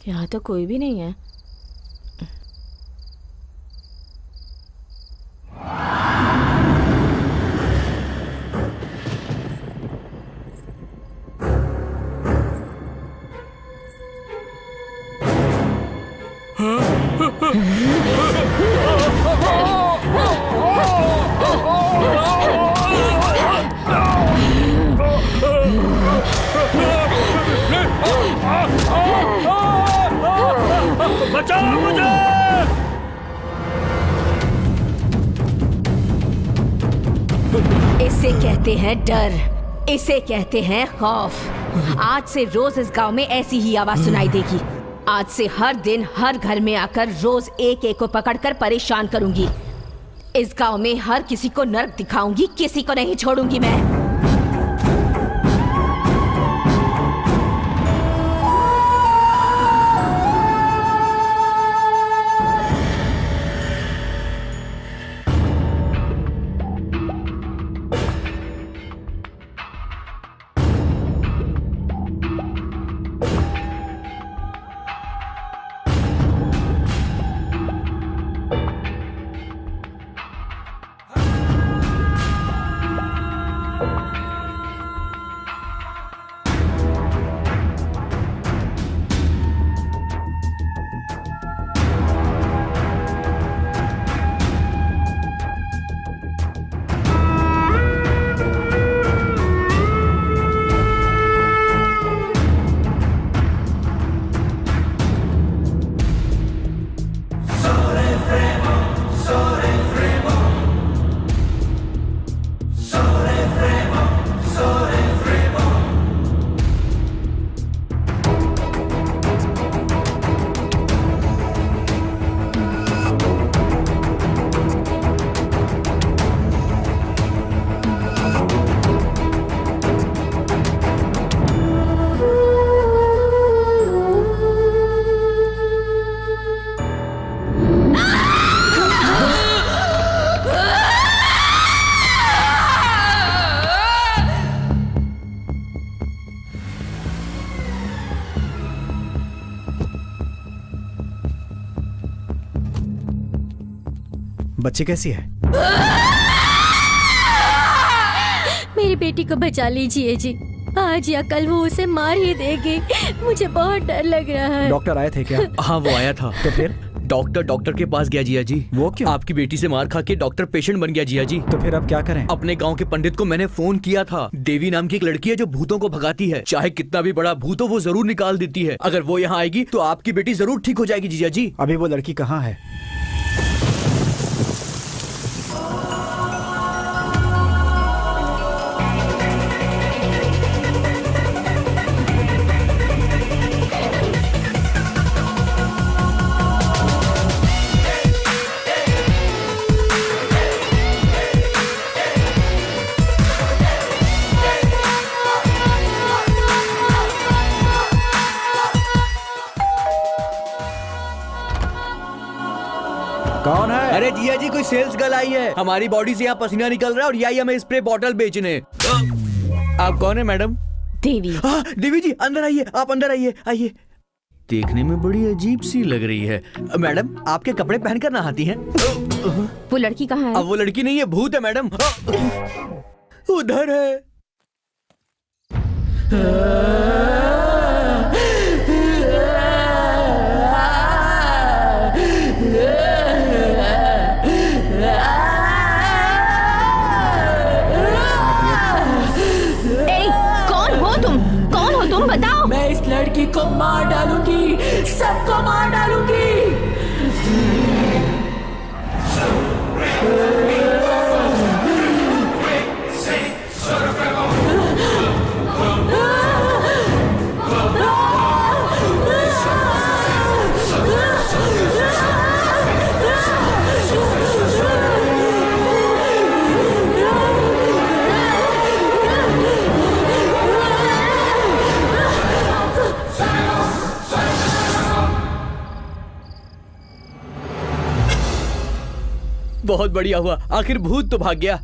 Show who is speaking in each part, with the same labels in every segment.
Speaker 1: यहाँ तो कोई भी नहीं है।
Speaker 2: बचाओ मुझे!
Speaker 3: इसे कहते हैं डर, इसे कहते हैं खौफ। आज से रोज इस गांव में ऐसी ही आवाज सुनाई देगी। आज से हर दिन हर घर में आकर रोज एक एक को पकड़कर परेशान करूंगी। इस गांव में हर किसी को नर्क दिखाऊंगी, किसी को नहीं छोड़ूंगी मैं।
Speaker 4: बच्ची कैसी है?
Speaker 5: मेरी बेटी को बचा लीजिए जी। आज या कल वो उसे मार ही देगी। मुझे बहुत डर लग रहा है।
Speaker 4: डॉक्टर आए थे क्या?
Speaker 2: हाँ वो आया था।
Speaker 4: तो फिर?
Speaker 2: डॉक्टर के पास गया जिया जी।
Speaker 4: वो क्यों?
Speaker 2: आपकी बेटी से मार खा के डॉक्टर पेशेंट बन गया जिया जी।
Speaker 4: तो फिर अब क्या करें?
Speaker 2: अपने गांव के पंडित को मैंने फोन किया था। देवी नाम की एक लड़की है जो भूतों को भगाती है। चाहे कितना भी बड़ा भूत हो वो जरूर निकाल देती है। अगर वो यहाँ आएगी तो आपकी बेटी जरूर ठीक हो जाएगी जिया जी।
Speaker 4: अभी वो लड़की कहाँ है? कौन है?
Speaker 2: अरे जिया जी कोई सेल्स गर्ल आई है। हमारी बॉडी से यहाँ पसीना निकल रहा है और ये आई हमें स्प्रे बॉटल बेचने। आप कौन है मैडम?
Speaker 3: देवी।
Speaker 2: देवी जी अंदर आइए, आप अंदर आइए। आइए। देखने में बड़ी अजीब सी लग रही है। मैडम आपके कपड़े पहनकर नहाती हैं?
Speaker 3: वो लड़की कहाँ है?
Speaker 2: अब वो लड़की नहीं है, भूत है मैडम। उधर है।
Speaker 3: तुम बताओ।
Speaker 6: मैं इस लड़की को मार डालूंगी, सबको मार डालूंगी।
Speaker 2: बहुत बढ़िया हुआ, आखिर भूत तो भाग गया।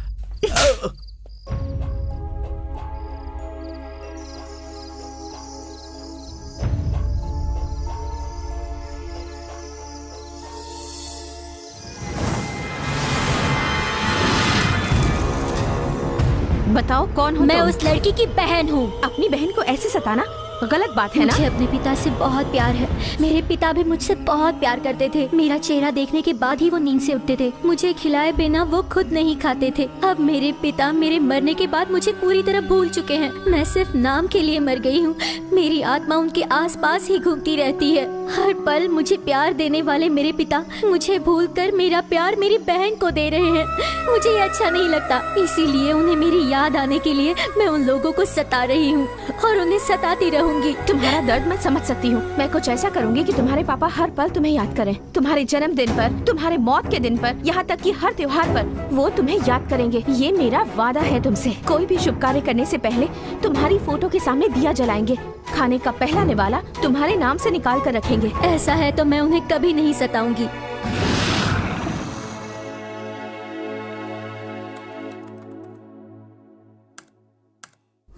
Speaker 3: बताओ कौन हो
Speaker 5: मैं
Speaker 3: तुम?
Speaker 5: उस लड़की की बहन हूँ।
Speaker 3: अपनी बहन को ऐसे सताना गलत बात है ना?
Speaker 5: मुझे अपने पिता से बहुत प्यार है। मेरे पिता भी मुझसे बहुत प्यार करते थे। मेरा चेहरा देखने के बाद ही वो नींद से उठते थे। मुझे खिलाए बिना वो खुद नहीं खाते थे। अब मेरे पिता मेरे मरने के बाद मुझे पूरी तरह भूल चुके हैं। मैं सिर्फ नाम के लिए मर गई हूँ। मेरी आत्मा उनके आसपास ही घूमती रहती है। हर पल मुझे प्यार देने वाले मेरे पिता मुझे भूलकर मेरा प्यार मेरी बहन को दे रहे हैं। मुझे ये अच्छा नहीं लगता, इसीलिए उन्हें मेरी याद आने के लिए मैं उन लोगों को सता रही हूँ और उन्हें सताती रहूंगी।
Speaker 3: तुम्हारा दर्द मैं समझ सकती हूँ। मैं कुछ ऐसा करूँगी कि तुम्हारे पापा हर पल तुम्हें याद करें। तुम्हारे जन्मदिन पर, तुम्हारे मौत के दिन पर, यहाँ तक कि हर त्योहार पर वो तुम्हें याद करेंगे। ये मेरा वादा है तुमसे। कोई भी शुभ कार्य करने से पहले तुम्हारी फोटो के सामने दिया जलाएंगे। खाने का पहला निवाला तुम्हारे नाम से निकाल कर रखेंगे।
Speaker 5: ऐसा है तो मैं उन्हें कभी नहीं सताऊंगी।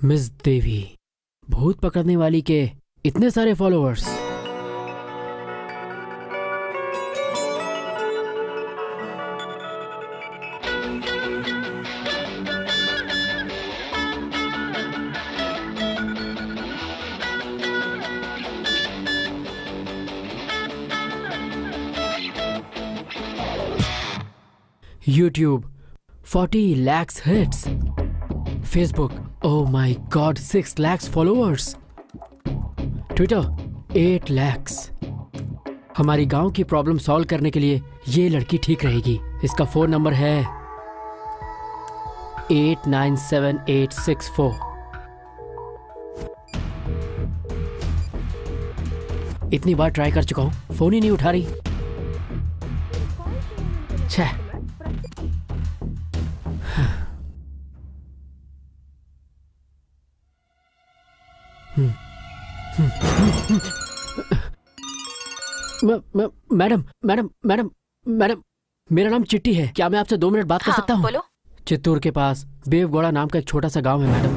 Speaker 1: मिस देवी, भूत पकड़ने वाली के इतने सारे followers. YouTube 40 lakhs hits. Facebook, oh my god, 6 lakhs followers. Twitter 8 lakhs. हमारी गांव की प्रॉब्लम सॉल्व करने के लिए ये लड़की ठीक रहेगी। इसका फोन नंबर है 897864। इतनी बार ट्राई कर चुका हूं, फोन ही नहीं उठा रही। छह। मैडम मैडम मैडम मैडम, मेरा नाम चिट्टी है। क्या मैं आपसे 2 मिनट बात कर सकता हूँ?
Speaker 3: बोलो।
Speaker 1: चित्तूर के पास बेवगौड़ा नाम का एक छोटा सा गांव है मैडम।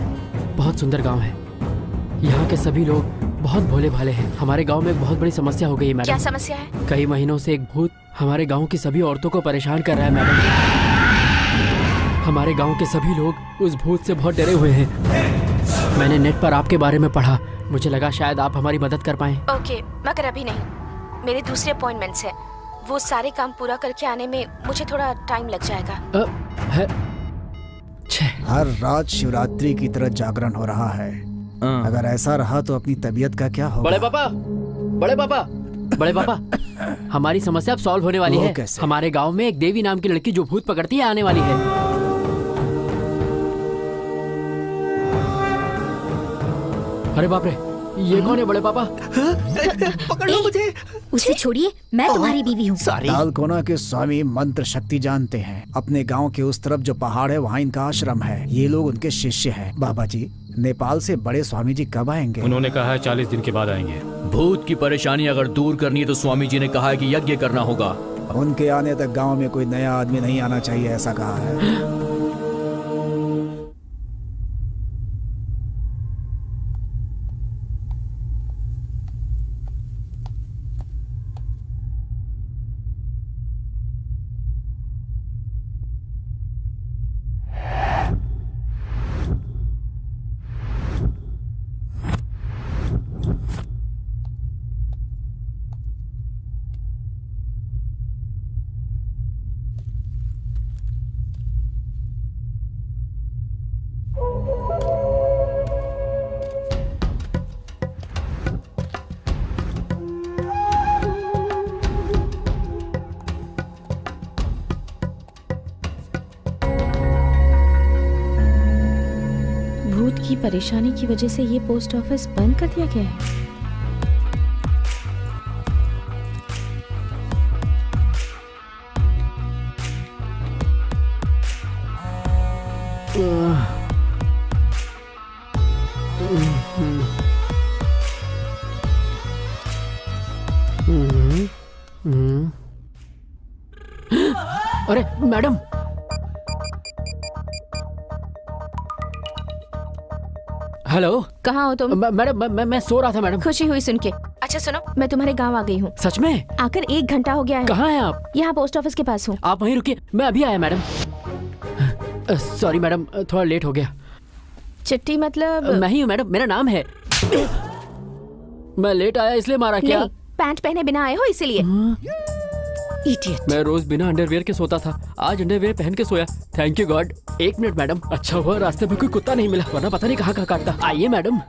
Speaker 1: बहुत सुंदर गांव है। यहाँ के सभी लोग बहुत भोले भाले हैं। हमारे गांव में एक बहुत बड़ी समस्या हो गई है मैडम।
Speaker 3: क्या समस्या है?
Speaker 1: कई महीनों से एक भूत हमारे गांव की सभी औरतों को परेशान कर रहा है मैडम। हमारे गांव के सभी लोग उस भूत से बहुत डरे हुए हैं। मैंने नेट पर आपके बारे में पढ़ा। मुझे लगा शायद आप हमारी मदद कर पाएं।
Speaker 3: ओके, मगर अभी नहीं। मेरे दूसरे अपॉइंटमेंट्स हैं। वो सारे काम पूरा करके आने में मुझे थोड़ा टाइम लग जाएगा।
Speaker 4: हर रात शिवरात्रि की तरह जागरण हो रहा है। अगर ऐसा रहा तो अपनी तबीयत का क्या होगा?
Speaker 1: बड़े पापा, बड़े पापा, बड़े पापा, हमारी समस्या अब सॉल्व होने वाली
Speaker 4: वो
Speaker 1: है।
Speaker 4: कैसे?
Speaker 1: हमारे गांव में एक देवी नाम की लड़की जो भूत पकड़ती है आने वाली है। अरे बाप रे, ये कौन है बड़े पापा?
Speaker 2: पकड़ लो मुझे।
Speaker 5: उसे छोड़िए, मैं तुम्हारी बीवी हूँ।
Speaker 4: दालकोना के स्वामी मंत्र शक्ति जानते हैं। अपने गांव के उस तरफ जो पहाड़ है वहाँ इनका आश्रम है। ये लोग उनके शिष्य हैं। बाबा जी, नेपाल से बड़े स्वामी जी कब आएंगे?
Speaker 7: उन्होंने कहा है 40 दिन के बाद आएंगे।
Speaker 2: भूत की परेशानी अगर दूर करनी है तो स्वामी जी ने कहा है कि यज्ञ करना होगा।
Speaker 4: उनके आने तक गांव में कोई नया आदमी नहीं आना चाहिए, ऐसा कहा है।
Speaker 3: भूत की परेशानी की वजह से ये पोस्ट ऑफिस बंद कर दिया गया है।
Speaker 1: अरे मैडम, हेलो।
Speaker 3: कहाँ हो तुम?
Speaker 1: मैडम मैं सो रहा था मैडम।
Speaker 3: खुशी हुई सुन के। अच्छा सुनो, मैं तुम्हारे गांव आ गई हूँ।
Speaker 1: सच में?
Speaker 3: आकर 1 घंटा हो गया है।
Speaker 1: कहाँ हैं आप?
Speaker 3: यहाँ पोस्ट ऑफिस के पास हूँ।
Speaker 1: आप वहीं रुकिए, मैं अभी आया मैडम। सॉरी मैडम, थोड़ा लेट हो गया।
Speaker 3: चिट्टी मतलब
Speaker 1: मैं ही हूँ मैडम, मेरा नाम है। मैं लेट आया इसलिए मारा क्या?
Speaker 3: नहीं, पैंट पहने बिना आए हो इसीलिए। इडियट।
Speaker 1: मैं रोज बिना अंडरवियर के सोता था, आज अंडरवियर पहन के सोया। Thank you god. 1 minute madam, अच्छा हुआ रास्ते में कोई कुत्ता नहीं मिला, वरना पता नहीं कहाँ काटता। आइए मैडम।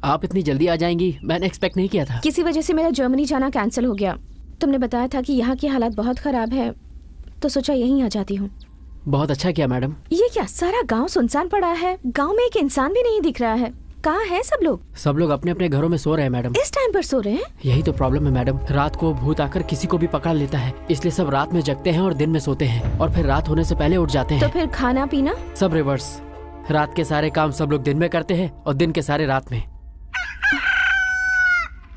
Speaker 1: आप इतनी जल्दी आ जाएंगी मैंने एक्सपेक्ट नहीं किया था।
Speaker 3: किसी वजह से मेरा जर्मनी जाना कैंसिल हो गया। तुमने बताया था कि यहाँ की हालात बहुत खराब है, तो सोचा यहीं आ जाती हूँ।
Speaker 1: बहुत अच्छा किया मैडम।
Speaker 3: ये क्या, सारा गांव सुनसान पड़ा है, गांव में एक इंसान भी नहीं दिख रहा है। कहाँ है सब लोग?
Speaker 1: सब लोग अपने अपने घरों में सो रहे हैं मैडम।
Speaker 3: इस टाइम पर सो रहे हैं?
Speaker 1: यही तो प्रॉब्लम है मैडम, रात को भूत आकर किसी को भी पकड़ लेता है, इसलिए सब रात में जगते हैं और दिन में सोते हैं, और फिर रात होने से पहले उठ जाते
Speaker 3: तो
Speaker 1: हैं।
Speaker 3: फिर खाना पीना?
Speaker 1: सब रिवर्स। रात के सारे काम सब लोग दिन में करते हैं और दिन के सारे रात में।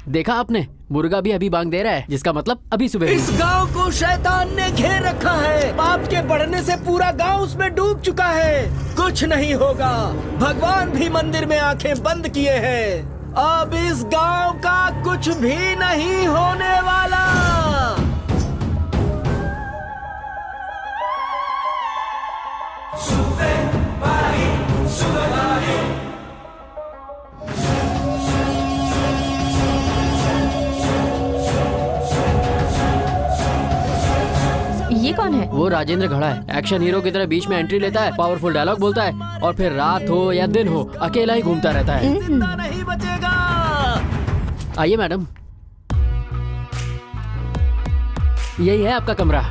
Speaker 1: देखा आपने, मुर्गा भी अभी बांग दे रहा है, जिसका मतलब अभी सुबह हुई।
Speaker 6: इस गांव को शैतान ने घेर रखा है। पाप के बढ़ने से पूरा गांव उसमें डूब चुका है। कुछ नहीं होगा, भगवान भी मंदिर में आंखें बंद किए हैं। अब इस गांव का कुछ भी नहीं होने वाला।
Speaker 3: ये कौन है?
Speaker 1: वो राजेंद्र घड़ा है, एक्शन हीरो की तरह बीच में एंट्री लेता है, पावरफुल डायलॉग बोलता है, और फिर रात हो या दिन हो अकेला ही घूमता रहता है।
Speaker 6: जिंदा नहीं बचेगा।
Speaker 1: आइए मैडम, यही है आपका कमरा।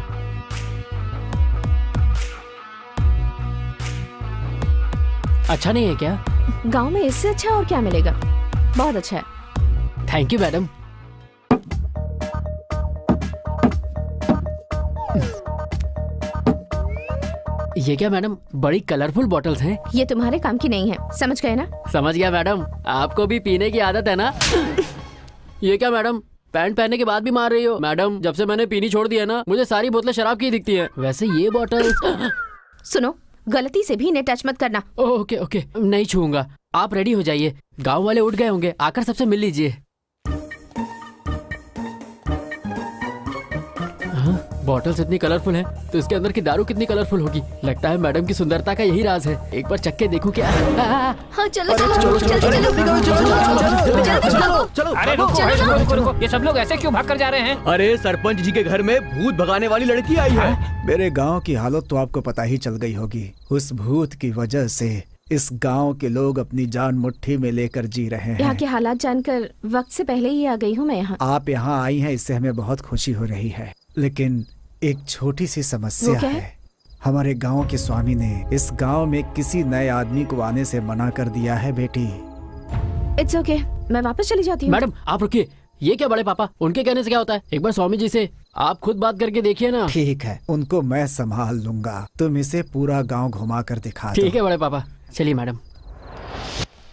Speaker 1: अच्छा नहीं है क्या?
Speaker 3: गांव में इससे अच्छा और क्या मिलेगा? बहुत अच्छा है।
Speaker 1: Thank you madam. ये क्या मैडम, बड़ी कलरफुल बॉटल्स हैं।
Speaker 3: ये तुम्हारे काम की नहीं है, समझ गए ना?
Speaker 1: समझ गया मैडम, आपको भी पीने की आदत है ना? ये क्या मैडम, पैंट पहनने के बाद भी मार रही हो? मैडम, जब से मैंने पीनी छोड़ दी है ना, मुझे सारी बोतलें शराब की दिखती हैं। वैसे ये बॉटल
Speaker 3: सुनो, गलती से भी इन्हें टच मत करना।
Speaker 1: ओके ओके, नहीं छूऊंगा। आप रेडी हो जाइए, गांव वाले उठ गए होंगे, आकर सबसे मिल लीजिए। बॉटल्स इतनी कलरफुल हैं, तो इसके अंदर की दारू कितनी कलरफुल होगी। लगता है मैडम की सुंदरता का यही राज है। एक बार चक्के देखूं क्या?
Speaker 5: हाँ चलो चलो जल्दी चलो।
Speaker 7: अरे रुको रुको, ये सब लोग ऐसे क्यों भाग कर जा रहे हैं?
Speaker 2: अरे सरपंच जी के घर में भूत भगाने वाली लड़की आई है।
Speaker 4: मेरे गांव की हालत तो आपको पता ही चल गई होगी। उस भूत की वजह से इस गांव के लोग अपनी जान मुट्ठी में लेकर जी रहे
Speaker 3: यहाँ
Speaker 4: हैं।
Speaker 3: के हालात जानकर वक्त से पहले ही आ गई हूँ मैं यहाँ।
Speaker 4: आप यहाँ आई हैं, इससे हमें बहुत खुशी हो रही है, लेकिन एक छोटी सी समस्या
Speaker 3: वो क्या
Speaker 4: है। हमारे गांव के स्वामी ने इस गांव में किसी नए आदमी को आने से मना कर दिया है बेटी।
Speaker 3: इट्स ओके, मैं वापस चली जाती हूँ।
Speaker 1: मैडम आप रुकिए, ये क्या बड़े पापा, उनके कहने से क्या होता है? एक बार स्वामी जी से आप खुद बात करके देखिए ना।
Speaker 4: ठीक है, उनको मैं संभाल लूंगा, तुम इसे पूरा गांव घुमा कर दिखा दो।
Speaker 1: ठीक है बड़े पापा, चलिए मैडम।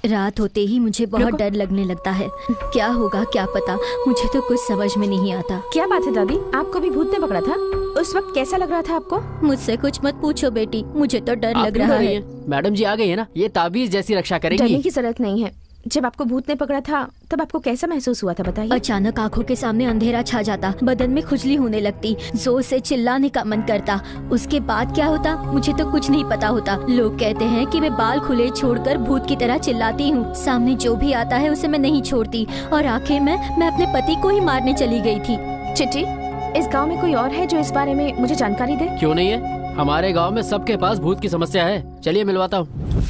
Speaker 5: रात होते ही मुझे बहुत डर लगने लगता है। क्या होगा क्या पता, मुझे तो कुछ समझ में नहीं आता।
Speaker 3: क्या बात है दादी, आपको भी भूत ने पकड़ा था? उस वक्त कैसा लग रहा था आपको?
Speaker 5: मुझसे कुछ मत पूछो बेटी, मुझे तो डर
Speaker 1: आप
Speaker 5: लग
Speaker 1: क्यों
Speaker 5: रहा
Speaker 1: डर रही
Speaker 5: है।
Speaker 1: हैं? मैडम जी आ गई है ना, ये ताबीज जैसी रक्षा
Speaker 3: डरने
Speaker 1: करेंगी।
Speaker 3: की जरूरत नहीं है। जब आपको भूत ने पकड़ा था तब आपको कैसा महसूस हुआ था, बताइए।
Speaker 5: अचानक आंखों के सामने अंधेरा छा जाता, बदन में खुजली होने लगती, जोर से चिल्लाने का मन करता। उसके बाद क्या होता मुझे तो कुछ नहीं पता होता। लोग कहते हैं कि मैं बाल खुले छोड़कर भूत की तरह चिल्लाती हूँ। सामने जो भी आता है उसे मैं नहीं छोड़ती, और आखिर में मैं अपने पति को ही मारने चली गई थी।
Speaker 3: चिट्टी, इस गांव में कोई और है जो इस बारे में मुझे जानकारी दे?
Speaker 1: क्यों नहीं है, हमारे गांव में सबके पास भूत की समस्या है। चलिए मिलवाता हूँ।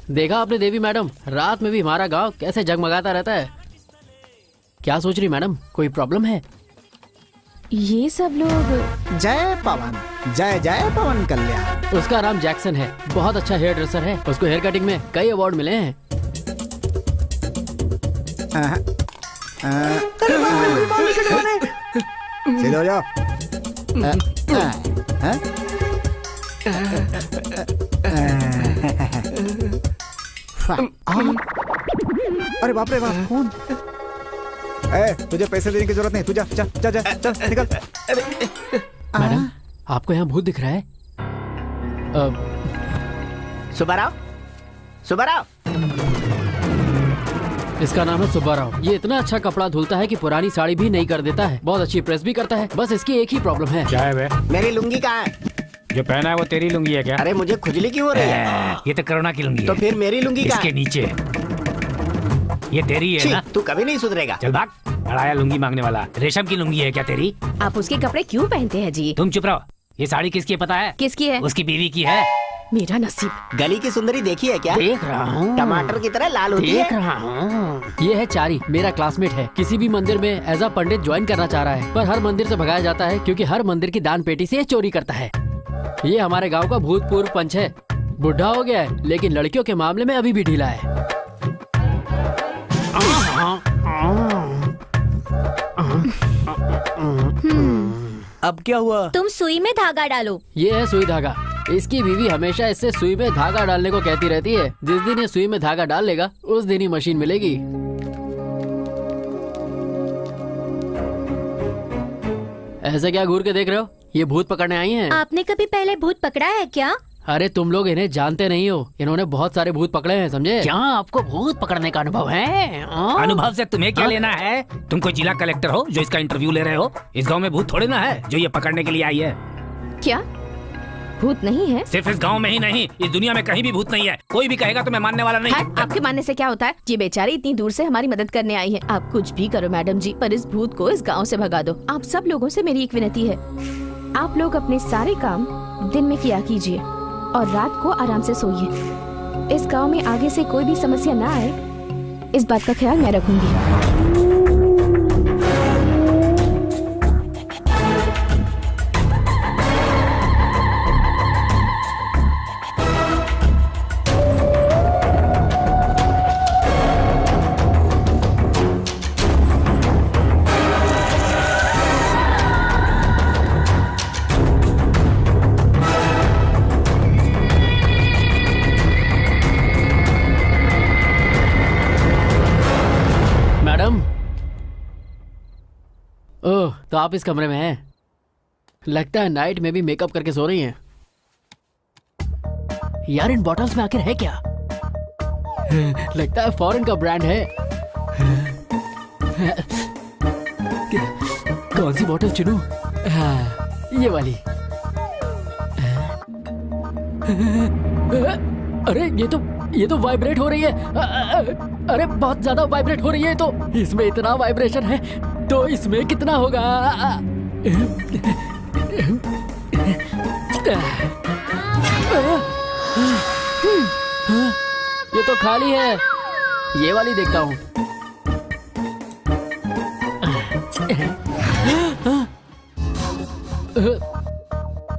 Speaker 1: देखा आपने देवी मैडम, रात में भी हमारा गांव कैसे जगमगाता रहता है। क्या सोच रही मैडम, कोई प्रॉब्लम है?
Speaker 3: ये सब लोग।
Speaker 4: जय पवन, जय जय पवन कल्याण।
Speaker 1: उसका नाम जैक्सन है, बहुत अच्छा हेयर ड्रेसर है। उसको हेयर कटिंग में कई अवार्ड मिले हैं।
Speaker 4: सीधे हो जाओ। अरे बाप रे बाप, कौन? तुझे पैसे देने की जरूरत नहीं, तू जा जा जा जा, चल निकल।
Speaker 1: मैडम आपको यहाँ भूत दिख रहा है?
Speaker 6: सुब्बाराव, सुब्बाराव।
Speaker 1: इसका नाम है सुब्बाराव। ये इतना अच्छा कपड़ा धुलता है कि पुरानी साड़ी भी नहीं कर देता है। बहुत अच्छी प्रेस भी करता है। बस इसकी एक ही प्रॉब्लम है।
Speaker 7: क्या है बे?
Speaker 6: मेरी लुंगी कहाँ है?
Speaker 7: जो पहना है वो तेरी लुंगी है क्या?
Speaker 6: अरे मुझे खुजली क्यों हो रही है?
Speaker 7: ये तो करुणा की लुंगी
Speaker 6: तो
Speaker 7: है।
Speaker 6: फिर मेरी लुंगी का
Speaker 7: इसके नीचे ये तेरी है ना?
Speaker 6: तू कभी नहीं सुधरेगा।
Speaker 7: चल भाग, अड़ाया लुंगी मांगने वाला। रेशम की लुंगी है क्या तेरी?
Speaker 3: आप उसके कपड़े क्यों पहनते हैं जी?
Speaker 7: तुम चुप रहो। ये साड़ी किसकी है पता है?
Speaker 3: किसकी है?
Speaker 7: उसकी बीवी की है।
Speaker 3: मेरा नसीब।
Speaker 6: गली की सुंदरी देखी है क्या?
Speaker 1: देख रहा हूँ,
Speaker 6: टमाटर की तरह लाल होती
Speaker 1: देख
Speaker 6: है।
Speaker 1: रहा हूँ। ये है चारी, मेरा क्लासमेट है। किसी भी मंदिर में एज अ पंडित ज्वाइन करना चाह रहा है, पर हर मंदिर से भगाया जाता है क्योंकि हर मंदिर की दान पेटी से ये चोरी करता है। ये हमारे गांव का भूतपूर्व पंच है। बुढ़ा हो गया है लेकिन लड़कियों के मामले में अभी भी ढीला है।
Speaker 2: अब क्या हुआ?
Speaker 5: तुम सुई में धागा डालो।
Speaker 1: ये है सुई धागा। इसकी बीवी हमेशा इससे सुई में धागा डालने को कहती रहती है। जिस दिन ये सुई में धागा डाल लेगा उस दिन ही मशीन मिलेगी। ऐसे क्या घूर के देख रहे हो? ये भूत पकड़ने आई हैं।
Speaker 5: आपने कभी पहले भूत पकड़ा है क्या?
Speaker 1: अरे तुम लोग इन्हें जानते नहीं हो। इन्होंने बहुत सारे भूत पकड़े हैं, समझे?
Speaker 7: क्या आपको भूत पकड़ने का अनुभव है? अनुभव से तुम्हें क्या लेना है? तुम कोई जिला कलेक्टर हो जो इसका इंटरव्यू ले रहे हो? इस गांव में भूत थोड़े ना है जो ये पकड़ने के लिए आई है।
Speaker 3: क्या भूत नहीं है?
Speaker 7: सिर्फ इस गांव में ही नहीं, इस दुनिया में कहीं भी भूत नहीं है। कोई भी कहेगा तो मैं मानने वाला नहीं।
Speaker 3: हट, आपके मानने से क्या होता है? ये बेचारी इतनी दूर से हमारी मदद करने आई है। आप कुछ भी करो मैडम जी, पर इस भूत को इस गांव से भगा दो। आप सब लोगों से मेरी एक विनती है, आप लोग अपने सारे काम दिन में किया कीजिए और रात को आराम से सोइए। इस गांव में आगे से कोई भी समस्या ना आए, इस बात का ख्याल मैं रखूंगी।
Speaker 1: मैडम, ओह तो आप इस कमरे में हैं। लगता है नाइट में भी मेकअप करके सो रही हैं। यार इन बॉटल्स में आखिर है क्या? लगता है फॉरेन का ब्रांड है। कौन सी बॉटल चुनूं? हाँ, ये वाली। अरे ये तो वाइब्रेट हो रही है। अरे बहुत ज्यादा वाइब्रेट हो रही है। तो इसमें इतना वाइब्रेशन है तो इसमें कितना होगा? ये तो खाली है। ये वाली देखता हूँ।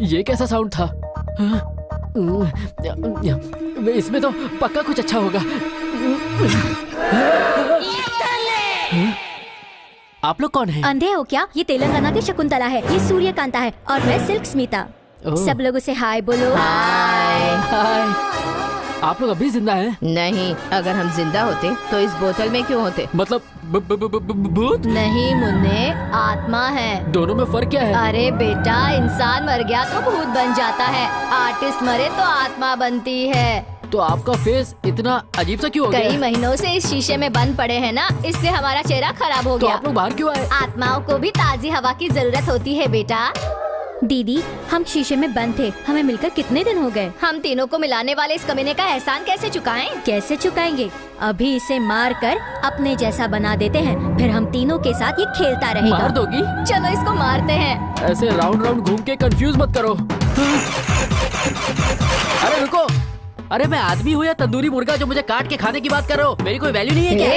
Speaker 1: ये कैसा साउंड था? इसमें तो पक्का कुछ अच्छा होगा। आप लोग कौन हैं?
Speaker 5: अंधे हो क्या? ये तेलंगाना की शकुंतला है, ये सूर्यकांता है और मैं सिल्क स्मिता। सब लोगों से हाय बोलो।
Speaker 1: हाय। आप लोग अभी जिंदा हैं?
Speaker 3: नहीं, अगर हम जिंदा होते तो इस बोतल में क्यों होते?
Speaker 1: मतलब भूत?
Speaker 5: नहीं मुन्ने, आत्मा है।
Speaker 1: दोनों में फर्क क्या है?
Speaker 5: अरे बेटा, इंसान मर गया तो भूत बन जाता है, आर्टिस्ट मरे तो आत्मा बनती है।
Speaker 1: तो आपका फेस इतना अजीब सा क्यों हो गया?
Speaker 5: कई महीनों से इस शीशे में बंद पड़े हैं ना, इसलिए हमारा चेहरा खराब हो
Speaker 1: तो
Speaker 5: गया।
Speaker 1: आप लोग बाहर क्यों आए?
Speaker 5: आत्माओं को भी ताजी हवा की जरूरत होती है बेटा। दीदी, हम शीशे में बंद थे, हमें मिलकर कितने दिन हो गए? हम तीनों को मिलाने वाले इस कमीने का एहसान कैसे चुकाएं? कैसे चुकाएंगे? अभी इसे मार कर अपने जैसा बना देते हैं, फिर हम तीनों के साथ ये खेलता रहेगा।
Speaker 1: मार दोगी?
Speaker 5: चलो इसको मारते हैं।
Speaker 1: ऐसे राउंड राउंड घूम के कंफ्यूज मत करो। अरे रुको, अरे मैं आदमी हूँ या तंदूरी मुर्गा जो मुझे काट के खाने की बात कर रहे हो? मेरी कोई वैल्यू नहीं है क्या?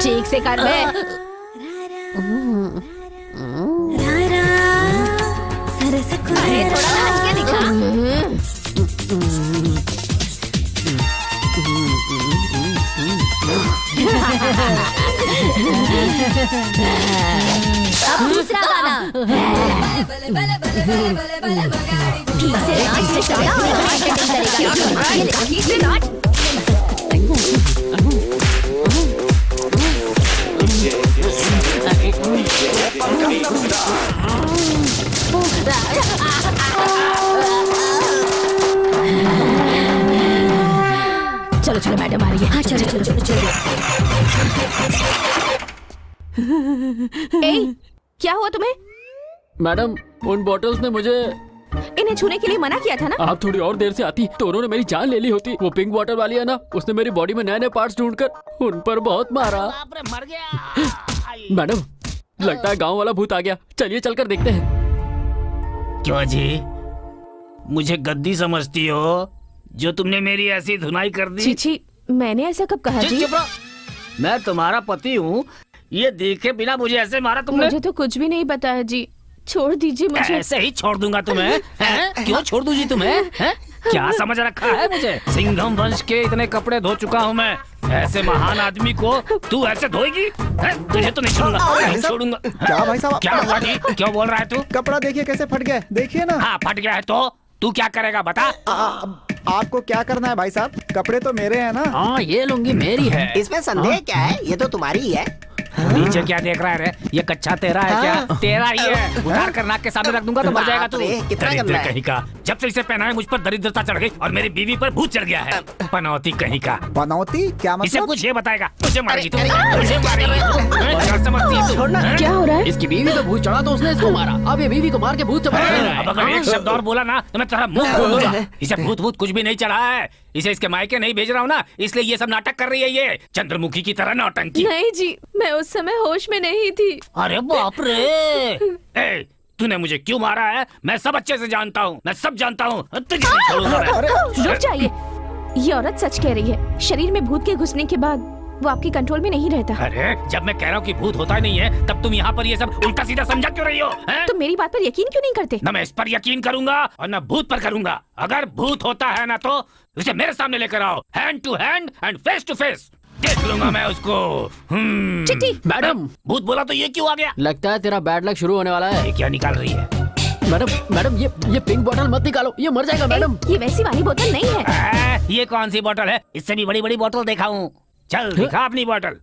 Speaker 3: ठीक से कर बे।
Speaker 5: अरे थोड़ा नाच के दिखा। अब दूसरा गाना। ठीक से नाच से चला और मार्केटिंग करेगा। ठीक से नाच।
Speaker 3: चलो चलो मैडम आ रही है।
Speaker 5: हाँ चलो चलो चलो।
Speaker 3: क्या हुआ तुम्हें?
Speaker 1: मैडम उन बॉटल्स ने मुझे,
Speaker 3: इन्हें छूने के लिए मना किया था ना?
Speaker 1: आप थोड़ी और देर से आती तो उन्होंने मेरी जान ले ली होती। वो पिंक बॉटल वाली है ना, उसने मेरी बॉडी में नए नए पार्ट्स ढूंढकर उन पर बहुत मारा।
Speaker 7: बाप रे, मर गया।
Speaker 1: मैडम लगता है गांव वाला भूत आ गया, चलिए चलकर देखते हैं।
Speaker 7: क्यों जी, मुझे गद्दी समझती हो जो तुमने मेरी ऐसी धुनाई कर दी?
Speaker 3: चीची, मैंने ऐसा कब कहा जी?
Speaker 7: चुप रहो। मैं तुम्हारा पति हूँ, ये देखे बिना मुझे ऐसे मारा तुमने?
Speaker 3: मुझे तो कुछ भी नहीं पता है जी, छोड़ दीजिए मुझे।
Speaker 7: ऐसे ही छोड़ दूंगा तुम्हें? हैं? क्यों छोड़ दूं जी तुम्हें? हैं? क्या समझ रखा है मुझे? सिंघम वंश के इतने कपड़े धो चुका हूँ मैं, ऐसे महान आदमी को तू ऐसे धोएगी? तुझे तो नहीं छोड़ूंगा, नहीं छोड़ूंगा।
Speaker 4: क्या भाई साहब?
Speaker 7: क्या हुआ जी? क्यों बोल रहा है तू?
Speaker 4: कपड़ा देखिए कैसे फट गया, देखिए ना।
Speaker 7: हाँ फट गया है तो तू क्या करेगा बता?
Speaker 4: आपको क्या करना है भाई साहब? कपड़े तो मेरे हैं ना।
Speaker 1: हाँ ये लुंगी मेरी है।
Speaker 8: इसमें संदेह क्या है? ये तो तुम्हारी ही है।
Speaker 7: नीचे क्या देख रहा है रे? ये कच्चा तेरा है क्या? तेरा ही है। उतार कर नाक के सामने रख दूंगा तो मर जाएगा तू।
Speaker 8: बाप रे, कितना
Speaker 7: दरिद्र
Speaker 8: गंदा है।
Speaker 7: कहीं का। जब से इसे पहना है मुझ पर दरिद्रता चढ़ गई और मेरी बीवी पर भूत चढ़ गया है। पनौती कहीं का।
Speaker 4: पनौती क्या
Speaker 7: इसे
Speaker 4: मतलब?
Speaker 7: कुछ ये बताएगा। तुझे मारेगी तू, तुझे मारेगी तू। क्या समझती है तू?
Speaker 3: क्या हो रहा है?
Speaker 1: इसकी बीवी को भूत चढ़ा तो उसने इसको मारा, अब ये बीवी को मार के भूत से बचा रहा है।
Speaker 7: अब अगर एक शब्द और बोला ना तो मैं तेरा मुंह खोल दूंगा। इसे भूत भूत कुछ भी नहीं चढ़ा है, इसे इसके मायके नहीं भेज रहा हूँ ना, इसलिए ये सब नाटक कर रही है ये चंद्रमुखी की तरह नौटंकी।
Speaker 3: नहीं जी, मैं उस समय होश में नहीं थी।
Speaker 7: अरे बाप रे! ए, तूने मुझे क्यों मारा है? मैं सब अच्छे से जानता हूँ, मैं सब जानता हूँ। तुझे नहीं छोड़ूंगा मैं।
Speaker 3: रुक जाइए, ये औरत सच कह रही है। शरीर में भूत के घुसने के बाद वो आपके कंट्रोल में नहीं रहता।
Speaker 7: अरे जब मैं कह रहा हूँ कि भूत होता ही नहीं है, तब तुम यहाँ पर ये सब उल्टा सीधा समझा क्यों रही हो? हैं?
Speaker 3: तो मेरी बात पर यकीन क्यों नहीं करते?
Speaker 7: न मैं इस पर यकीन करूंगा और न भूत पर करूंगा। अगर भूत होता है ना तो उसे मेरे सामने लेकर आओ, hand to hand and face to face. देख लूंगा मैं उसको।
Speaker 3: चिट्टी।
Speaker 1: मैडम
Speaker 7: भूत बोला तो ये क्यों आ गया?
Speaker 1: लगता है तेरा बैड लक शुरू होने वाला है।
Speaker 7: ये क्या निकाल रही है?
Speaker 1: मैडम ये पिंक बॉटल मत निकालो, ये मर जाएगा मैडम।
Speaker 3: ये वैसी वाली बोतल नहीं है।
Speaker 7: ये कौन सी बोतल है? इससे भी बड़ी बड़ी बोतल देखा हूँ। चल दिखा अपनी बोतल।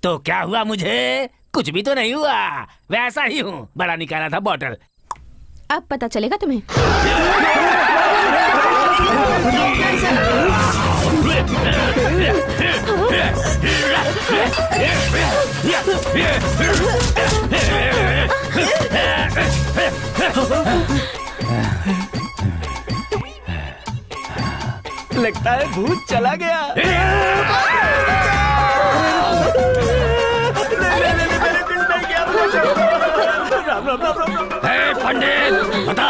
Speaker 7: तो क्या हुआ? मुझे कुछ भी तो नहीं हुआ, वैसा ही हूँ। बड़ा निकाला था बोतल।
Speaker 3: अब पता चलेगा तुम्हें।
Speaker 6: लगता है भूत चला गया।
Speaker 7: पंडित बता,